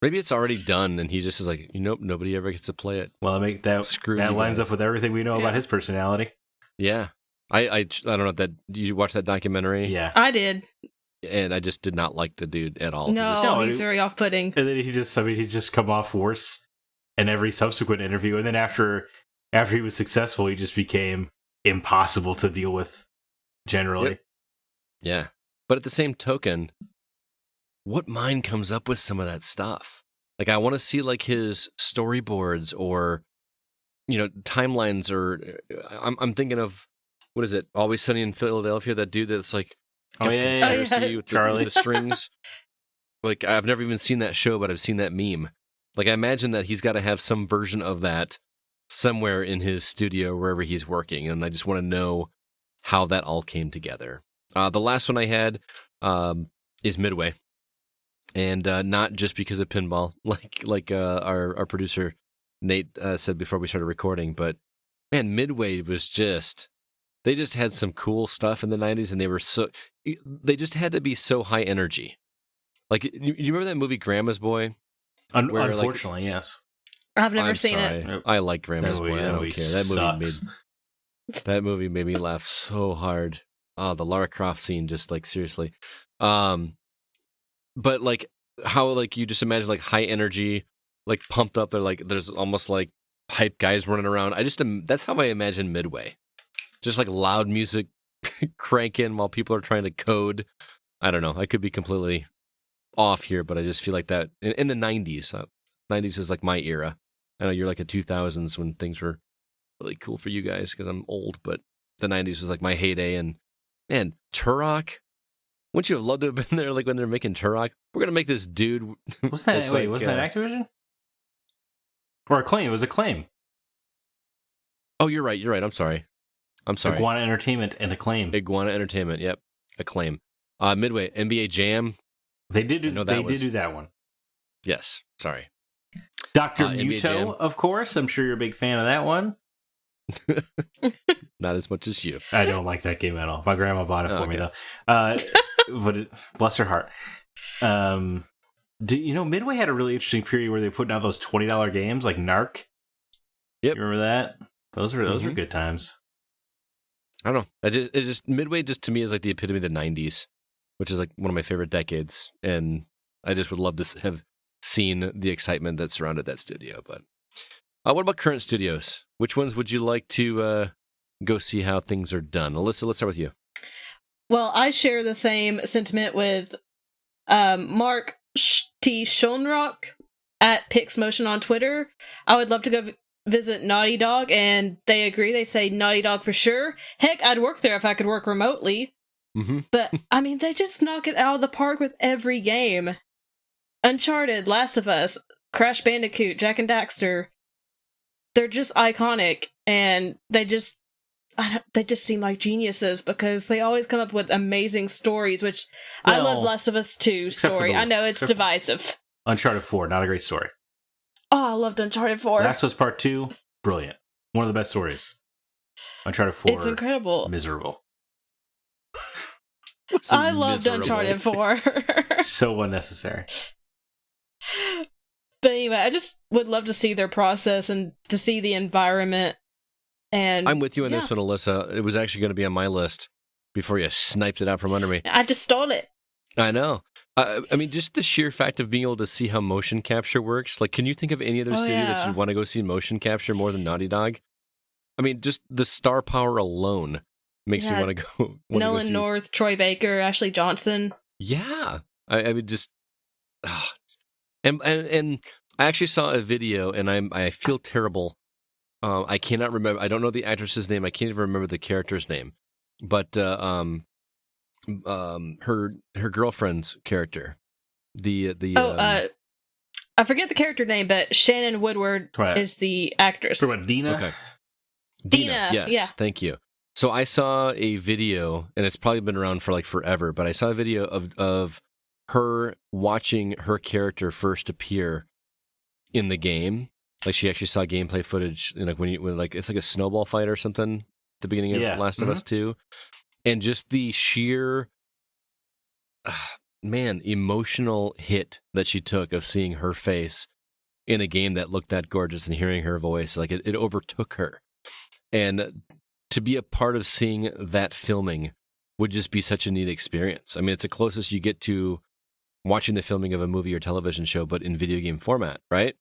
Speaker 1: Maybe it's already done, and he just is like, nope, nobody ever gets to play it.
Speaker 2: Well, that lines up with everything we know about his personality.
Speaker 1: Yeah. I don't know that you watched that documentary.
Speaker 2: Yeah,
Speaker 3: I did,
Speaker 1: and I just did not like the dude at all.
Speaker 3: No, he's very off-putting.
Speaker 2: And then he's just come off worse in every subsequent interview. And then after he was successful, he just became impossible to deal with generally.
Speaker 1: Yep. Yeah. But at the same token, what mind comes up with some of that stuff? I want to see his storyboards or timelines are. I'm thinking of, what is it? Always Sunny in Philadelphia. That dude that's like, conspiracy with
Speaker 2: Charlie.
Speaker 1: the strings. Like, I've never even seen that show, but I've seen that meme. Like, I imagine that he's got to have some version of that somewhere in his studio, wherever he's working. And I just want to know how that all came together. The last one I had is Midway. And not just because of pinball, like our producer Nate said before we started recording, but man, Midway was they just had some cool stuff in the 90s, and they just had to be so high energy. Like, you remember that movie Grandma's Boy?
Speaker 2: Unfortunately, yes.
Speaker 3: I've never seen it.
Speaker 1: I like Grandma's Boy. I don't care. That movie made me laugh so hard. Oh, the Lara Croft scene, just like, seriously. But like how, like, you just imagine like high energy, like pumped up. They're like, there's almost like hype guys running around. That's how I imagine Midway. Just like loud music cranking while people are trying to code. I don't know. I could be completely off here, but I just feel like that in the 90s. 90s is like my era. I know you're like a 2000s when things were really cool for you guys because I'm old, but the 90s was like my heyday. And man, Turok, wouldn't you have loved to have been there, like when they're making Turok? We're gonna make this dude.
Speaker 2: Wasn't that Activision or Acclaim? It was Acclaim.
Speaker 1: Oh, you're right. I'm sorry.
Speaker 2: Iguana Entertainment and Acclaim.
Speaker 1: Iguana Entertainment. Yep, Acclaim. Midway, NBA Jam.
Speaker 2: They did do that one.
Speaker 1: Yes. Sorry.
Speaker 2: Dr. Muto, of course. I'm sure you're a big fan of that one.
Speaker 1: Not as much as you.
Speaker 2: I don't like that game at all. My grandma bought it for me, though. But bless her heart. Midway had a really interesting period where they put out those $20 games like Narc.
Speaker 1: Yep.
Speaker 2: You remember that? Those were good times.
Speaker 1: I don't know. Midway just to me is like the epitome of the 90s, which is like one of my favorite decades. And I just would love to have seen the excitement that surrounded that studio. But what about current studios? Which ones would you like to go see how things are done? Alyssa, let's start with you.
Speaker 3: Well, I share the same sentiment with Mark T. Schonrock at PixMotion on Twitter. I would love to go visit Naughty Dog, and they agree. They say Naughty Dog for sure. Heck, I'd work there if I could work remotely.
Speaker 1: Mm-hmm.
Speaker 3: But, I mean, they just knock it out of the park with every game. Uncharted, Last of Us, Crash Bandicoot, Jak and Daxter. They're just iconic, and they just seem like geniuses because they always come up with amazing stories, which I love Last of Us 2 story. I know it's divisive.
Speaker 2: Uncharted 4, not a great story.
Speaker 3: Oh, I loved Uncharted 4.
Speaker 2: Last of Us Part 2, brilliant. One of the best stories. Uncharted 4,
Speaker 3: it's incredible.
Speaker 2: Miserable.
Speaker 3: I loved Uncharted 4.
Speaker 2: So unnecessary.
Speaker 3: But anyway, I just would love to see their process and to see the environment. And
Speaker 1: I'm with you on this one, Alyssa. It was actually going to be on my list before you sniped it out from under me.
Speaker 3: I just stole it.
Speaker 1: I know. I mean, just the sheer fact of being able to see how motion capture works. Like, can you think of any other studio that you'd want to go see motion capture more than Naughty Dog? I mean, just the star power alone makes me want to go.
Speaker 3: Nolan North, Troy Baker, Ashley Johnson.
Speaker 1: Yeah, I mean, just, and I actually saw a video, and I feel terrible. I cannot remember. I don't know the actress's name. I can't even remember the character's name, but her girlfriend's character,
Speaker 3: I forget the character name, but Shannon Woodward is the actress.
Speaker 2: What about Dina?
Speaker 1: Okay.
Speaker 3: Dina,
Speaker 1: yes,
Speaker 3: yeah.
Speaker 1: Thank you. So I saw a video, and it's probably been around for like forever, but I saw a video of her watching her character first appear in the game. Like, she actually saw gameplay footage, like when it's like a snowball fight or something at the beginning of Last of Us 2. And just the sheer, emotional hit that she took of seeing her face in a game that looked that gorgeous and hearing her voice, like it overtook her. And to be a part of seeing that filming would just be such a neat experience. I mean, it's the closest you get to watching the filming of a movie or television show, but in video game format, right?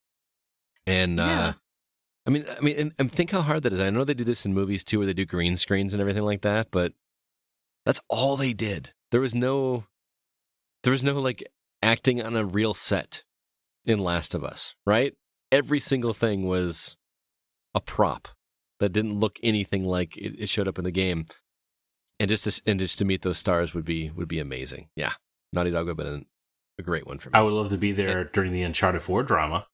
Speaker 1: And I mean, and think how hard that is. I know they do this in movies too, where they do green screens and everything like that, but that's all they did. There was no like acting on a real set in Last of Us, right? Every single thing was a prop that didn't look anything like it showed up in the game, and just to meet those stars would be amazing. Yeah, Naughty Dog would have been a great one for me.
Speaker 2: I would love to be there during the Uncharted 4 drama.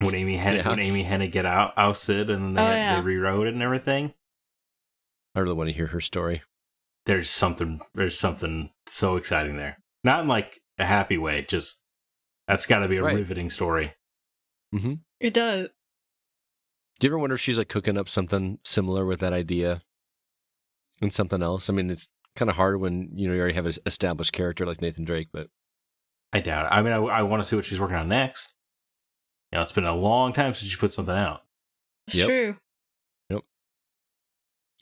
Speaker 2: When Amy Hennig get ousted and they rewrote it and everything.
Speaker 1: I really want to hear her story.
Speaker 2: There's something so exciting there. Not in like a happy way, just that's got to be a riveting story.
Speaker 1: Mm-hmm.
Speaker 3: It does.
Speaker 1: Do you ever wonder if she's like cooking up something similar with that idea and something else? I mean, it's kind of hard when you already have an established character like Nathan Drake, but
Speaker 2: I doubt it. I mean, I want to see what she's working on next. It's been a long time since she put something out.
Speaker 3: It's true.
Speaker 1: Yep.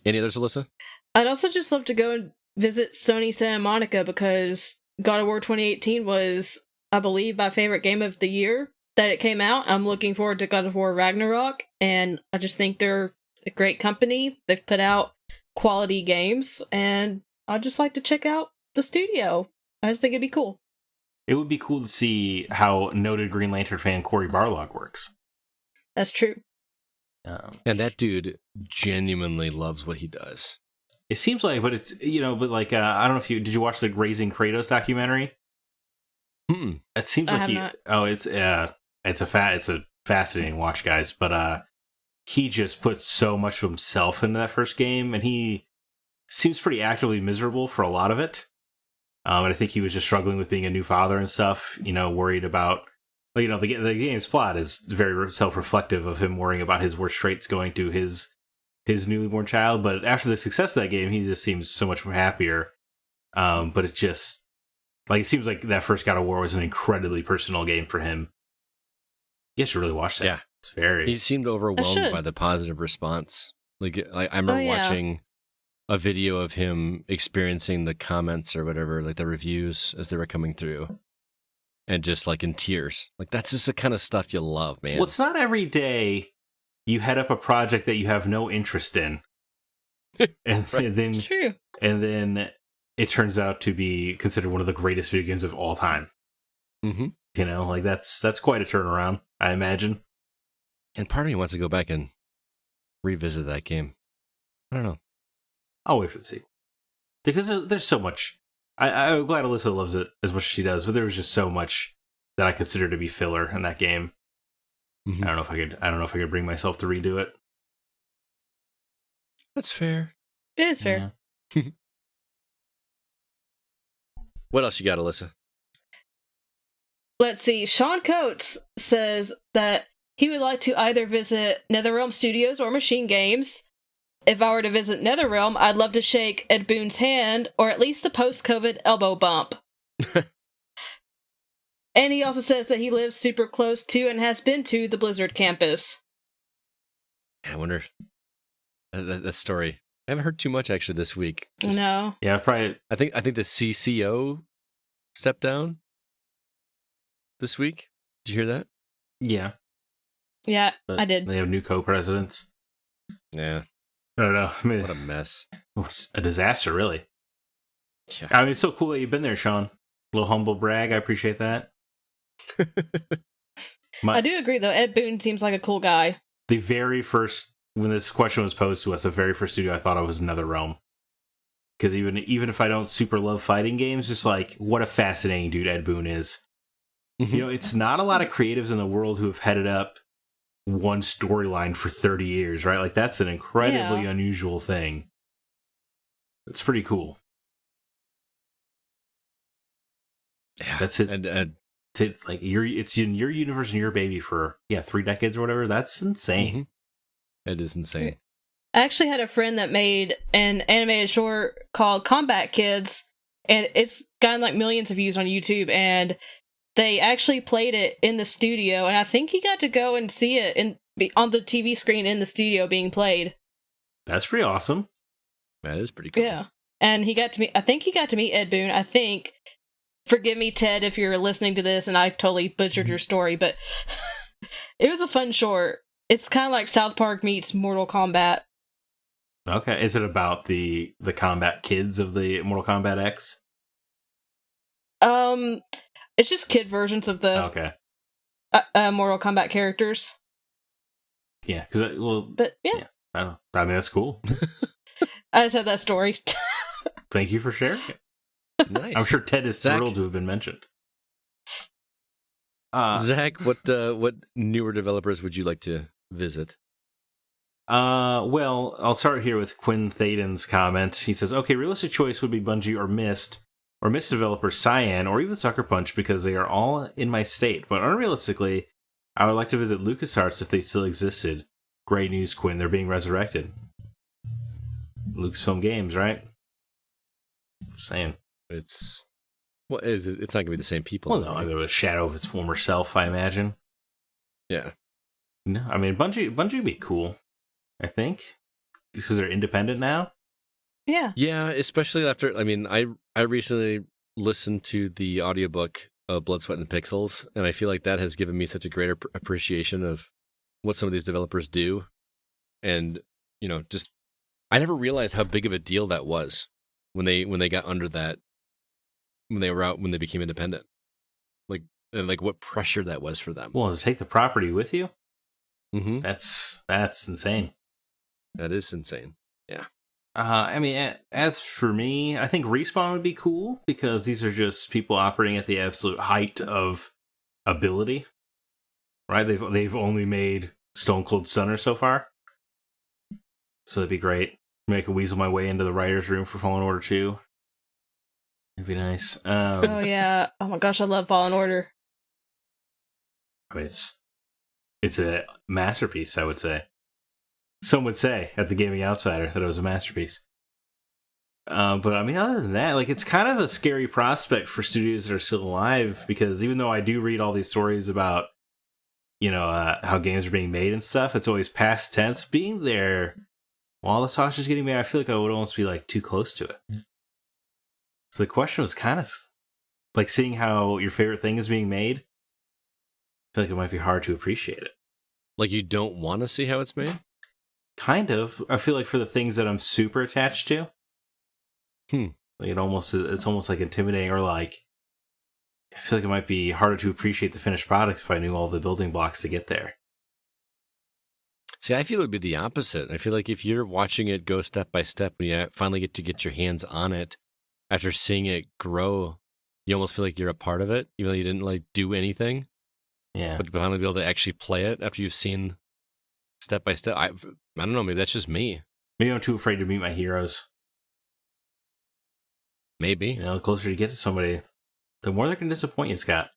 Speaker 1: Any others, Alyssa?
Speaker 3: I'd also just love to go and visit Sony Santa Monica because God of War 2018 was, I believe, my favorite game of the year that it came out. I'm looking forward to God of War Ragnarok, and I just think they're a great company. They've put out quality games, and I'd just like to check out the studio. I just think it'd be cool.
Speaker 2: It would be cool to see how noted Green Lantern fan Cory Barlog works.
Speaker 3: That's true.
Speaker 1: And that dude genuinely loves what he does.
Speaker 2: It seems like, but it's, I don't know if did you watch the Raising Kratos documentary? It seems like it's a fascinating watch, guys, but he just puts so much of himself into that first game, and he seems pretty actively miserable for a lot of it. And I think he was just struggling with being a new father and stuff, worried about, the game's plot is very self-reflective of him worrying about his worst traits going to his newly born child. But after the success of that game, he just seems so much more happier. But it just, it seems like that first God of War was an incredibly personal game for him. You should really watch that.
Speaker 1: Yeah.
Speaker 2: It's very...
Speaker 1: He seemed overwhelmed by the positive response. I remember watching a video of him experiencing the comments or whatever, like the reviews as they were coming through, and just in tears. That's just the kind of stuff you love, man.
Speaker 2: Well, it's not every day you head up a project that you have no interest in, and then
Speaker 3: True.
Speaker 2: And then it turns out to be considered one of the greatest video games of all time.
Speaker 1: Mm-hmm.
Speaker 2: That's quite a turnaround, I imagine.
Speaker 1: And part of me wants to go back and revisit that game. I don't know.
Speaker 2: I'll wait for the sequel. Because there's so much. I'm glad Alyssa loves it as much as she does, but there was just so much that I consider to be filler in that game.
Speaker 1: Mm-hmm.
Speaker 2: I don't know if I could bring myself to redo it.
Speaker 1: That's fair.
Speaker 3: It is fair.
Speaker 2: Yeah.
Speaker 1: What else you got, Alyssa?
Speaker 3: Let's see. Sean Coates says that he would like to either visit NetherRealm Studios or Machine Games. If I were to visit NetherRealm, I'd love to shake Ed Boon's hand, or at least the post-COVID elbow bump. And he also says that he lives super close to and has been to the Blizzard campus.
Speaker 1: I wonder that story. I haven't heard too much actually this week.
Speaker 3: No.
Speaker 2: Yeah, probably.
Speaker 1: I think the CCO stepped down this week. Did you hear that?
Speaker 2: Yeah.
Speaker 3: Yeah,
Speaker 2: But
Speaker 3: I did.
Speaker 2: They have new co-presidents.
Speaker 1: Yeah.
Speaker 2: I don't know. I mean,
Speaker 1: What a mess.
Speaker 2: a disaster, really.
Speaker 1: Yeah.
Speaker 2: I mean, it's so cool that you've been there, Sean. A little humble brag. I appreciate that.
Speaker 3: I do agree, though. Ed Boon seems like a cool guy.
Speaker 2: The very first, when this question was posed to us, the very first studio I thought of was NetherRealm. Because even if I don't super love fighting games, just what a fascinating dude Ed Boon is.
Speaker 1: Mm-hmm.
Speaker 2: It's not a lot of creatives in the world who have headed up one storyline for 30 years, right? That's an incredibly unusual thing. It's pretty cool.
Speaker 1: Yeah.
Speaker 2: That's his...
Speaker 1: And,
Speaker 2: it's in your universe and your baby for 3 decades or whatever. That's insane.
Speaker 1: Mm-hmm. It is insane.
Speaker 3: I actually had a friend that made an animated short called Combat Kids, and it's gotten millions of views on YouTube, and they actually played it in the studio, and I think he got to go and see it on the TV screen in the studio being played.
Speaker 2: That's pretty awesome.
Speaker 1: That is pretty cool.
Speaker 3: Yeah. And he got to meet Ed Boon. I think, forgive me, Ted, if you're listening to this and I totally butchered your story, but it was a fun short. It's kind of like South Park meets Mortal Kombat.
Speaker 2: Okay. Is it about the combat kids of the Mortal Kombat X?
Speaker 3: It's just kid versions of the
Speaker 2: Okay.
Speaker 3: Mortal Kombat characters.
Speaker 2: Yeah, because
Speaker 3: but yeah,
Speaker 2: I don't know. I mean, that's cool.
Speaker 3: I said that story.
Speaker 2: Thank you for sharing it.
Speaker 1: Nice.
Speaker 2: I'm sure Ted is
Speaker 1: Zack,
Speaker 2: thrilled to have been mentioned.
Speaker 1: Zack, what newer developers would you like to visit?
Speaker 2: Well, I'll start here with Quinn Thaden's comment. He says, okay, realistic choice would be Bungie or Myst developer Cyan, or even Sucker Punch, because they are all in my state. But unrealistically, I would like to visit LucasArts if they still existed. Great news, Quinn. They're being resurrected. Lucasfilm Games, right? Just saying.
Speaker 1: It's not going to be the same people.
Speaker 2: Well, no, I go a shadow of its former self, I imagine.
Speaker 1: Yeah.
Speaker 2: No, I mean, Bungie would be cool, I think, because they're independent now.
Speaker 3: Yeah.
Speaker 1: Yeah, especially after, I mean, I recently listened to the audiobook of Blood, Sweat, and Pixels, and I feel like that has given me such a greater appreciation of what some of these developers do. And, just, I never realized how big of a deal that was when they got under that, when they became independent. Like what pressure that was for them.
Speaker 2: Well, to take the property with you?
Speaker 1: Mm-hmm.
Speaker 2: That's insane.
Speaker 1: That is insane. Yeah.
Speaker 2: I mean, as for me, I think Respawn would be cool because these are just people operating at the absolute height of ability, right? They've only made Stone Cold Stunner so far, so that'd be great. Maybe I could weasel my way into the writers' room for Fallen Order 2. It'd be nice.
Speaker 3: Oh yeah! Oh my gosh, I love Fallen Order.
Speaker 2: I mean, it's a masterpiece, I would say. Some would say at the Gaming Outsider that it was a masterpiece. But I mean, other than that, like, it's kind of a scary prospect for studios that are still alive, because even though I do read all these stories about, how games are being made and stuff, it's always past tense. Being there while the sausage is getting made, I feel like I would almost be like too close to it. So the question was kind of like seeing how your favorite thing is being made. I feel like it might be hard to appreciate it.
Speaker 1: Like, you don't want to see how it's made?
Speaker 2: Kind of. I feel like for the things that I'm super attached to, like it's almost like intimidating, or like I feel like it might be harder to appreciate the finished product if I knew all the building blocks to get there.
Speaker 1: See, I feel it would be the opposite. I feel like if you're watching it go step by step and you finally get to get your hands on it after seeing it grow, you almost feel like you're a part of it, even though you didn't like do anything.
Speaker 2: Yeah.
Speaker 1: But to finally be able to actually play it after you've seen step by step, I don't know, maybe that's just me.
Speaker 2: Maybe I'm too afraid to meet my heroes.
Speaker 1: Maybe.
Speaker 2: The closer you get to somebody, the more they're going to disappoint you, Scott.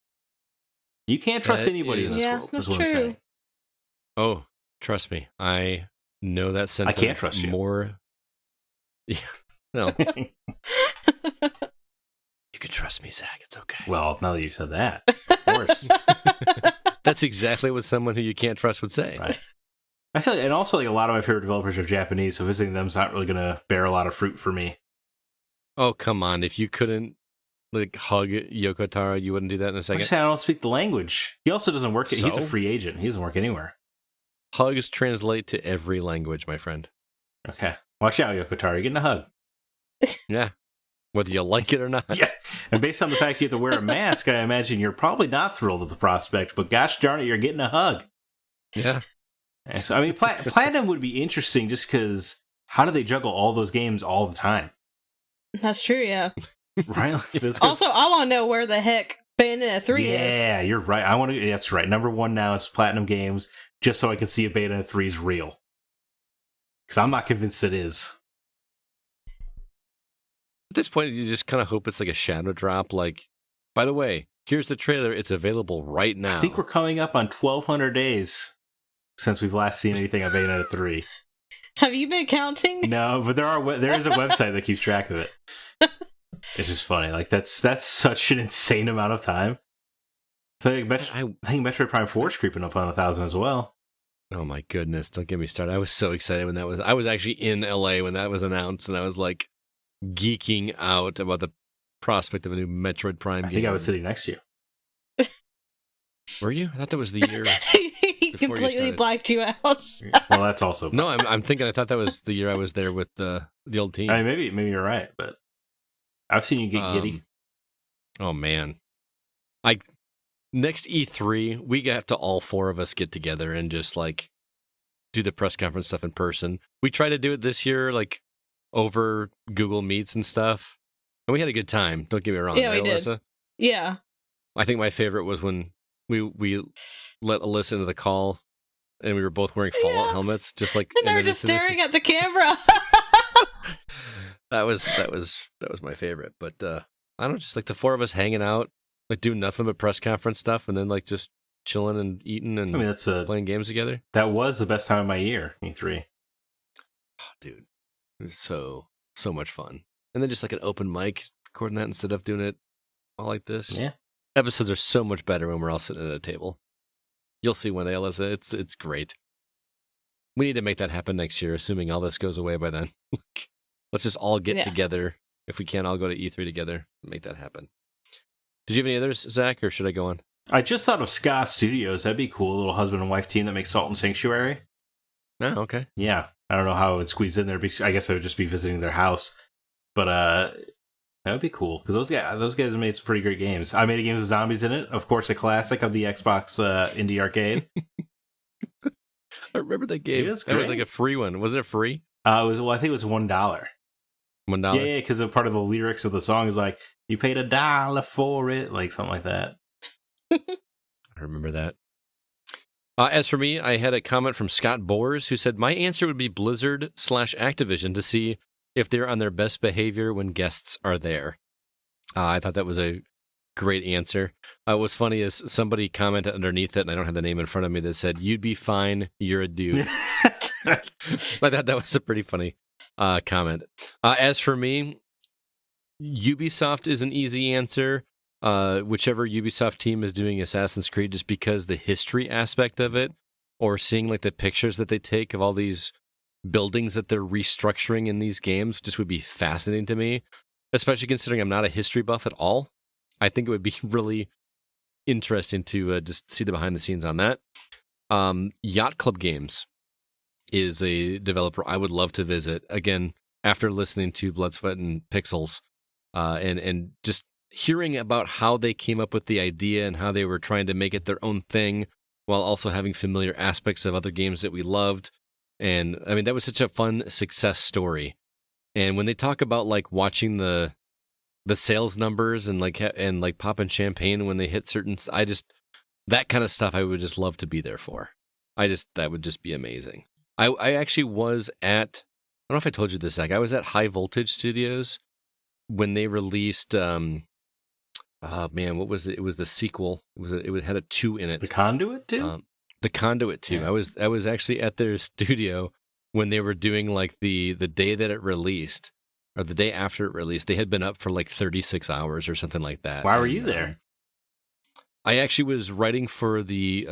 Speaker 2: You can't trust anybody in this world, is what I'm saying.
Speaker 1: Oh, trust me. I know that sentiment.
Speaker 2: I can't trust you.
Speaker 1: More. Yeah. No. You can trust me, Zach. It's okay.
Speaker 2: Well, now that you said that, of course.
Speaker 1: That's exactly what someone who you can't trust would say.
Speaker 2: Right. I feel like, and also, like, a lot of my favorite developers are Japanese, so visiting them is not really going to bear a lot of fruit for me.
Speaker 1: Oh, come on. If you couldn't hug Yoko Taro, you wouldn't do that in a second?
Speaker 2: I'm just saying I don't speak the language. He also doesn't work. So? He's a free agent. He doesn't work anywhere.
Speaker 1: Hugs translate to every language, my friend.
Speaker 2: Okay. Watch out, Yoko Taro. You're getting a hug.
Speaker 1: Yeah. Whether you like it or not.
Speaker 2: Yeah. And based on the fact you have to wear a mask, I imagine you're probably not thrilled at the prospect, but gosh darn it, you're getting a hug.
Speaker 1: Yeah.
Speaker 2: And so, I mean, Platinum would be interesting just because how do they juggle all those games all the time?
Speaker 3: That's true, yeah.
Speaker 2: Right?
Speaker 3: Also, I want to know where the heck Bayonetta 3 is.
Speaker 2: Yeah, you're right. That's right. Number one now is Platinum Games, just so I can see if Bayonetta 3 is real. Because I'm not convinced it is.
Speaker 1: At this point, you just kind of hope it's like a shadow drop. Like, by the way, here's the trailer. It's available right now.
Speaker 2: I think we're coming up on 1,200 days since we've last seen anything on Bayonetta 3.
Speaker 3: Have you been counting?
Speaker 2: No, but there is a website that keeps track of it. It's just funny. Like, that's such an insane amount of time. So I think Metroid Prime 4 is creeping up on 1,000 as well.
Speaker 1: Oh my goodness! Don't get me started. I was so excited when I was actually in LA when that was announced, and I was like geeking out about the prospect of a new Metroid Prime game.
Speaker 2: I think I was sitting next to you.
Speaker 1: Were you? I thought that was the year.
Speaker 3: He completely blacked you out.
Speaker 2: Well, that's also
Speaker 1: no. I'm thinking. I thought that was the year I was there with the old team.
Speaker 2: I mean, maybe you're right, but I've seen you get giddy.
Speaker 1: Oh man, next E3 we have to all four of us get together and just like do the press conference stuff in person. We tried to do it this year, like over Google Meets and stuff, and we had a good time. Don't get me wrong,
Speaker 3: Yeah,
Speaker 1: right,
Speaker 3: we did.
Speaker 1: Alyssa?
Speaker 3: Yeah.
Speaker 1: I think my favorite was when we let Alyssa into the call, and we were both wearing Fallout helmets, just like
Speaker 3: and they were just staring at the camera.
Speaker 1: that was my favorite. But I don't know, just like the four of us hanging out, like doing nothing but press conference stuff, and then like just chilling and eating and
Speaker 2: that's
Speaker 1: playing games together.
Speaker 2: That was the best time of my year, E3.
Speaker 1: Oh, dude, it was so much fun. And then just like an open mic, recording that instead of doing it all like this.
Speaker 2: Yeah,
Speaker 1: episodes are so much better when we're all sitting at a table. You'll see one day, Alyssa. It's great. We need to make that happen next year, assuming all this goes away by then. Let's just all get together. If we can, all go to E3 together and make that happen. Did you have any others, Zach, or should I go on?
Speaker 2: I just thought of Ska Studios. That'd be cool. A little husband and wife team that makes Salt and Sanctuary.
Speaker 1: Oh, okay.
Speaker 2: Yeah. I don't know how it would squeeze in there. I guess I would just be visiting their house. But that would be cool. Because those guys have made some pretty great games. I made a game with zombies in it. Of course, a classic of the Xbox Indie Arcade.
Speaker 1: I remember that game.
Speaker 2: It was
Speaker 1: that was like a free one. Was it free?
Speaker 2: I think it was $1.
Speaker 1: $1?
Speaker 2: Yeah, because part of the lyrics of the song is like, you paid $1 for it. Like, something like that.
Speaker 1: I remember that. As for me, I had a comment from Scott Boers who said, my answer would be Blizzard/Activision to see if they're on their best behavior when guests are there. I thought that was a great answer. What's funny is somebody commented underneath it, and I don't have the name in front of me, that said, you'd be fine, you're a dude. I thought that was a pretty funny comment. As for me, Ubisoft is an easy answer. Whichever Ubisoft team is doing Assassin's Creed, just because the history aspect of it, or seeing like the pictures that they take of all these buildings that they're restructuring in these games, just would be fascinating to me, especially considering I'm not a history buff at all. I think it would be really interesting to just see the behind the scenes on that. Yacht Club Games is a developer I would love to visit, again, after listening to Blood, Sweat, and Pixels, and just hearing about how they came up with the idea and how they were trying to make it their own thing while also having familiar aspects of other games that we loved. And I mean, that was such a fun success story. And when they talk about like watching the sales numbers and like popping champagne when they hit certain, that kind of stuff I would just love to be there for. That would just be amazing. I actually was at, I don't know if I told you this, Zach, I was at High Voltage Studios when they released, what was it? It was the sequel. It had a 2 in it.
Speaker 2: The Conduit 2?
Speaker 1: The Conduit 2. Yeah. I was actually at their studio when they were doing like the day that it released, or the day after it released. They had been up for like 36 hours or something like that.
Speaker 2: Why were you there?
Speaker 1: I actually was writing for the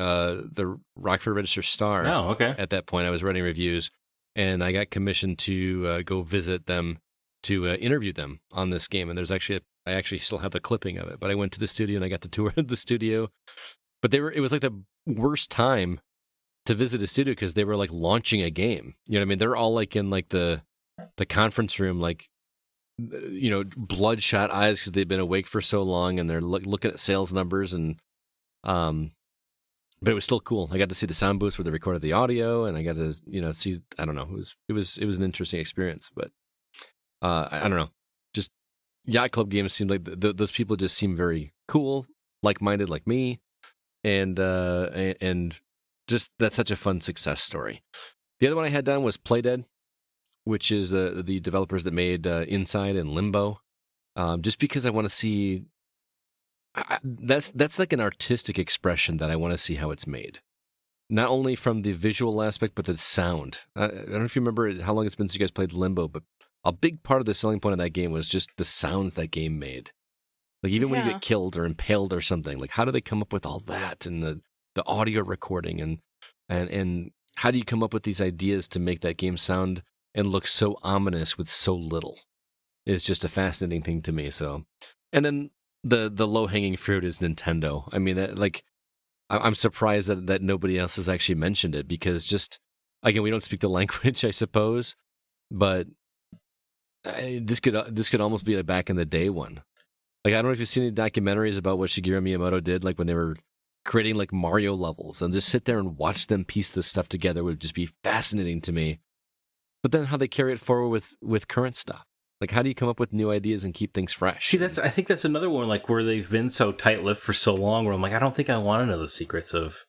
Speaker 1: Rockford Register Star.
Speaker 2: Oh, okay.
Speaker 1: At that point, I was writing reviews, and I got commissioned to go visit them to interview them on this game. And I actually still have the clipping of it, but I went to the studio and I got to tour the studio. But it was like the worst time to visit a studio because they were like launching a game. You know what I mean? They're all like in like the conference room, like, you know, bloodshot eyes because they've been awake for so long, and they're looking at sales numbers. And but it was still cool. I got to see the sound booths where they recorded the audio, and I got to, you know, see, I don't know, it was an interesting experience. But I don't know, just Yacht Club Games seemed like those people just seem very cool, like-minded like me, and just that's such a fun success story. The other one I had done was Playdead, which is the developers that made Inside and Limbo. Just because I want to see, that's like an artistic expression that I want to see how it's made. Not only from the visual aspect, but the sound. I don't know if you remember how long it's been since you guys played Limbo, but a big part of the selling point of that game was just the sounds that game made. Like even when you get killed or impaled or something, like how do they come up with all that, and the audio recording, and how do you come up with these ideas to make that game sound and look so ominous with so little? Is just a fascinating thing to me. So, and then the low hanging fruit is Nintendo. I mean, I'm surprised that nobody else has actually mentioned it, because just, again, we don't speak the language, I suppose, but this could almost be a back in the day one. Like, I don't know if you've seen any documentaries about what Shigeru Miyamoto did, like when they were creating like Mario levels and just sit there and watch them piece this stuff together would just be fascinating to me. But then how they carry it forward with current stuff. Like, how do you come up with new ideas and keep things fresh?
Speaker 2: See, I think that's another one, like, where they've been so tight-lipped for so long, where I'm like, I don't think I want to know the secrets of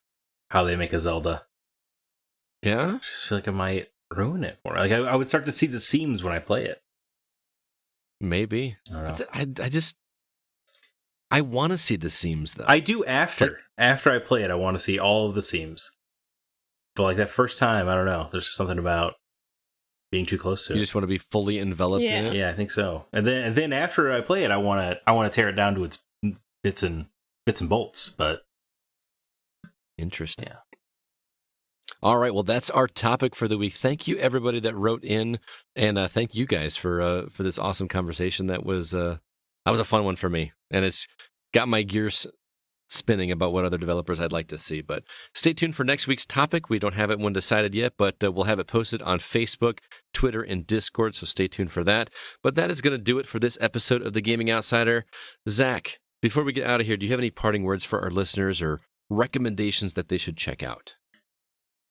Speaker 2: how they make a Zelda.
Speaker 1: Yeah?
Speaker 2: I just feel like I might ruin it for me. Like, I would start to see the seams when I play it.
Speaker 1: Maybe.
Speaker 2: I don't know.
Speaker 1: I want to see the seams, though.
Speaker 2: I do after. After I play it, I want to see all of the seams. But, like, that first time, I don't know. There's just something about being too close to it.
Speaker 1: You just want to be fully enveloped in it?
Speaker 2: Yeah, I think so. And then after I play it, I want to tear it down to its bits and bolts, but
Speaker 1: interesting.
Speaker 2: Yeah.
Speaker 1: All right, well, that's our topic for the week. Thank you, everybody that wrote in, and thank you guys for this awesome conversation. That was a fun one for me, and it's got my gears spinning about what other developers I'd like to see. But stay tuned for next week's topic. We don't have it one decided yet, but we'll have it posted on Facebook, Twitter, and Discord, so stay tuned for that. But that is going to do it for this episode of The Gaming Outsider. Zach, before we get out of here, do you have any parting words for our listeners or recommendations that they should check out?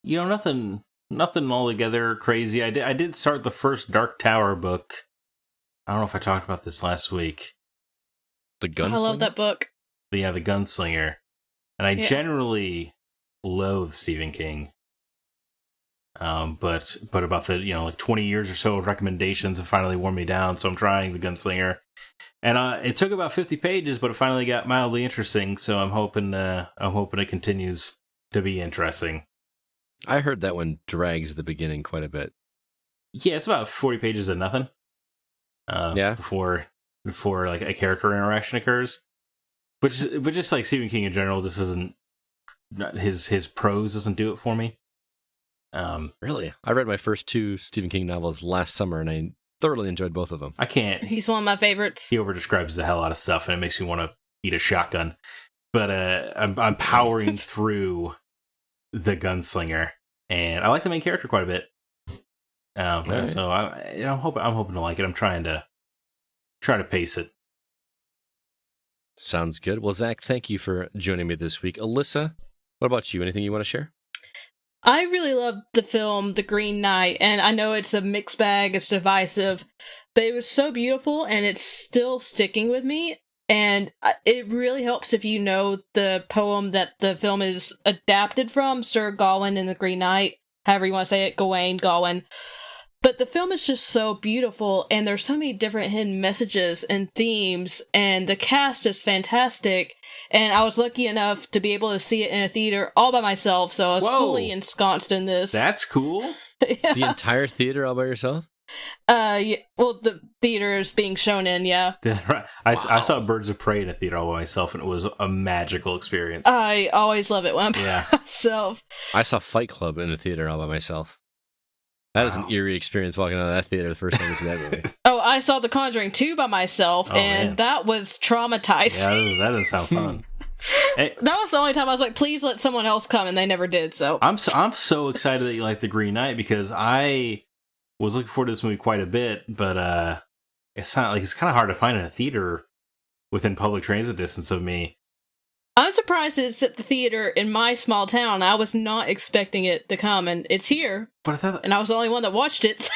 Speaker 2: You know, nothing altogether crazy. I did start the first Dark Tower book. I don't know if I talked about this last week.
Speaker 1: The Gunslinger?
Speaker 3: I love that book.
Speaker 2: Yeah, the Gunslinger. And I generally loathe Stephen King. But about the, like 20 years or so of recommendations have finally worn me down, so I'm trying the Gunslinger. And it took about 50 pages, but it finally got mildly interesting, so I'm hoping it continues to be interesting.
Speaker 1: I heard that one drags the beginning quite a bit.
Speaker 2: Yeah, it's about 40 pages of nothing. Before like a character interaction occurs. But just like Stephen King in general, this isn't his prose doesn't do it for me.
Speaker 1: Really? I read my first 2 Stephen King novels last summer, and I thoroughly enjoyed both of them.
Speaker 2: I can't.
Speaker 3: He's one of my favorites.
Speaker 2: He overdescribes the hell out of stuff, and it makes me want to eat a shotgun. But I'm powering through the Gunslinger, and I like the main character quite a bit. Right. So I'm hoping to like it. I'm trying to pace it.
Speaker 1: Sounds good. Well, Zach, thank you for joining me this week. Alyssa, what about you? Anything you want to share?
Speaker 3: I really loved the film The Green Knight, and I know it's a mixed bag, it's divisive, but it was so beautiful, and it's still sticking with me, and it really helps if you know the poem that the film is adapted from, Sir Gawain and the Green Knight, however you want to say it, Gawain. But the film is just so beautiful, and there's so many different hidden messages and themes, and the cast is fantastic, and I was lucky enough to be able to see it in a theater all by myself, so I was fully ensconced in this.
Speaker 2: That's cool.
Speaker 3: Yeah.
Speaker 1: The entire theater all by yourself?
Speaker 3: Yeah, well, the theater is being shown in, yeah.
Speaker 2: Right. I saw Birds of Prey in a theater all by myself, and it was a magical experience.
Speaker 3: I always love it when I'm by myself.
Speaker 1: I saw Fight Club in a theater all by myself. That is an eerie experience walking out of that theater the first time I saw that movie.
Speaker 3: Oh, I saw The Conjuring 2 by myself, and that was traumatizing.
Speaker 2: Yeah, that doesn't sound fun.
Speaker 3: That was the only time I was like, please let someone else come, and they never did, so.
Speaker 2: I'm so excited that you like The Green Knight, because I was looking forward to this movie quite a bit, but it's kind of hard to find in a theater within public transit distance of me.
Speaker 3: I'm surprised it's at the theater in my small town. I was not expecting it to come, and it's here.
Speaker 2: But I thought
Speaker 3: and I was the only one that watched it.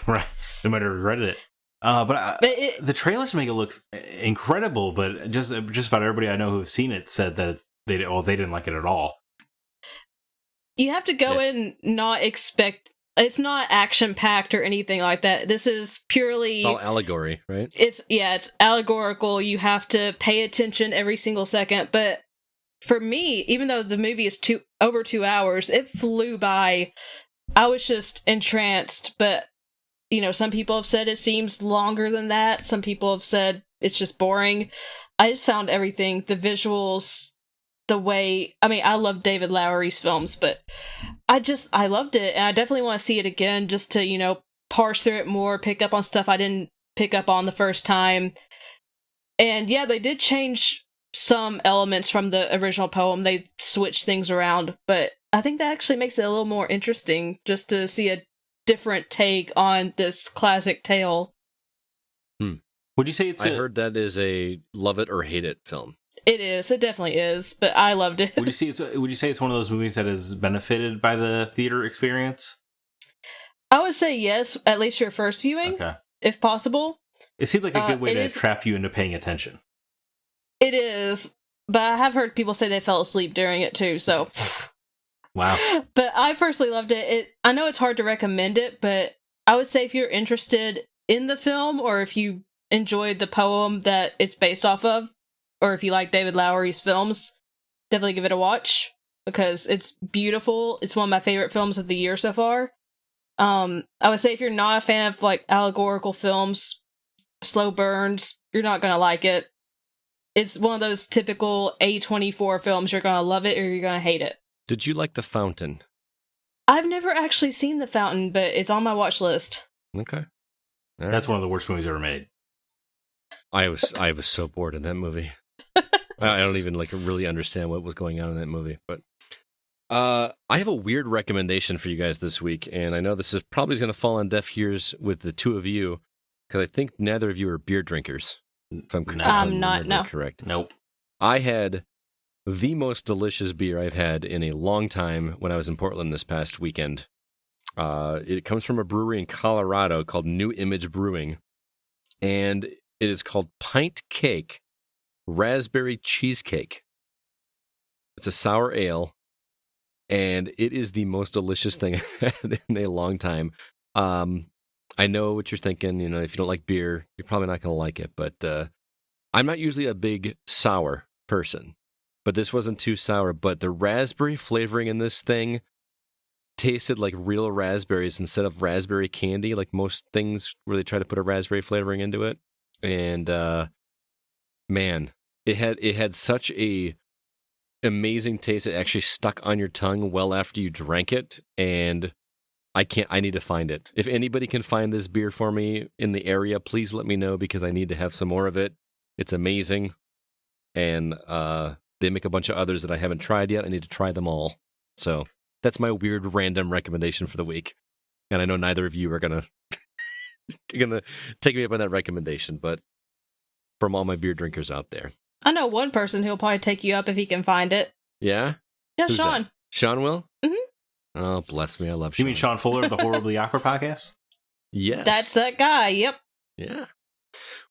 Speaker 2: Right. They might have regretted it. But the trailers make it look incredible, but just about everybody I know who've seen it said that they didn't like it at all.
Speaker 3: You have to go in not expect... It's not action-packed or anything like that. This is purely...
Speaker 1: It's all allegory, right?
Speaker 3: It's allegorical. You have to pay attention every single second. But for me, even though the movie is over 2 hours, it flew by. I was just entranced. But, some people have said it seems longer than that. Some people have said it's just boring. I just found everything, the visuals... the way, I love David Lowery's films, but I loved it, and I definitely want to see it again, just to, parse through it more, pick up on stuff I didn't pick up on the first time. And yeah, they did change some elements from the original poem. They switched things around, but I think that actually makes it a little more interesting, just to see a different take on this classic tale.
Speaker 2: Would you say it's
Speaker 1: I heard that is a love it or hate it film.
Speaker 3: It is. It definitely is. But I loved it.
Speaker 2: Would you say it's one of those movies that is benefited by the theater experience?
Speaker 3: I would say yes, at least your first viewing, if possible.
Speaker 2: It seemed like a good way to trap you into paying attention.
Speaker 3: It is, but I have heard people say they fell asleep during it too, so...
Speaker 2: Wow.
Speaker 3: But I personally loved it. I know it's hard to recommend it, but I would say if you're interested in the film, or if you enjoyed the poem that it's based off of, or if you like David Lowery's films, definitely give it a watch, because it's beautiful. It's one of my favorite films of the year so far. I would say if you're not a fan of like allegorical films, slow burns, you're not gonna like it. It's one of those typical A24 films. You're gonna love it or you're gonna hate it.
Speaker 1: Did you like The Fountain?
Speaker 3: I've never actually seen The Fountain, but it's on my watch list.
Speaker 1: Okay. Right.
Speaker 2: That's one of the worst movies ever made.
Speaker 1: I was so bored in that movie. I don't even like really understand what was going on in that movie. But I have a weird recommendation for you guys this week, and I know this is probably going to fall on deaf ears with the two of you, because I think neither of you are beer drinkers. If I'm
Speaker 3: not.
Speaker 1: Correct.
Speaker 2: Nope.
Speaker 1: I had the most delicious beer I've had in a long time when I was in Portland this past weekend. It comes from a brewery in Colorado called New Image Brewing, and it is called Pint Cake Raspberry Cheesecake. It's a sour ale, and it is the most delicious thing I've had in a long time. I know what you're thinking. You know, if you don't like beer, you're probably not going to like it, but I'm not usually a big sour person. But this wasn't too sour, but the raspberry flavoring in this thing tasted like real raspberries instead of raspberry candy, like most things where they try to put a raspberry flavoring into it. And man, it had such a amazing taste. It actually stuck on your tongue well after you drank it, and I need to find it. If anybody can find this beer for me in the area, please let me know, because I need to have some more of it. It's amazing. And they make a bunch of others that I haven't tried yet. I need to try them all. So that's my weird random recommendation for the week. And I know neither of you are gonna take me up on that recommendation, but from all my beer drinkers out there,
Speaker 3: I know one person who'll probably take you up if he can find it.
Speaker 1: Yeah?
Speaker 3: Yeah,
Speaker 1: Who's
Speaker 3: Sean.
Speaker 1: That? Sean will?
Speaker 3: Mm-hmm.
Speaker 1: Oh, bless me. I love Sean.
Speaker 2: You mean Sean Fuller of the Horribly Awkward podcast?
Speaker 1: Yes.
Speaker 3: That's that guy, yep.
Speaker 1: Yeah.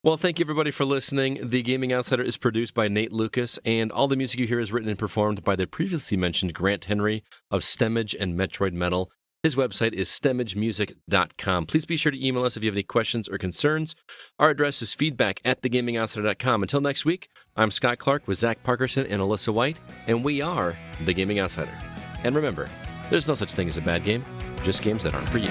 Speaker 1: Well, thank you everybody for listening. The Gaming Outsider is produced by Nate Lucas, and all the music you hear is written and performed by the previously mentioned Grant Henry of Stemmage and Metroid Metal. His website is stemmagemusic.com. Please be sure to email us if you have any questions or concerns. Our address is feedback@thegamingoutsider.com. Until next week, I'm Scott Clark with Zack Parkerson and Alyssa White, and we are The Gaming Outsider. And remember, there's no such thing as a bad game, just games that aren't for you.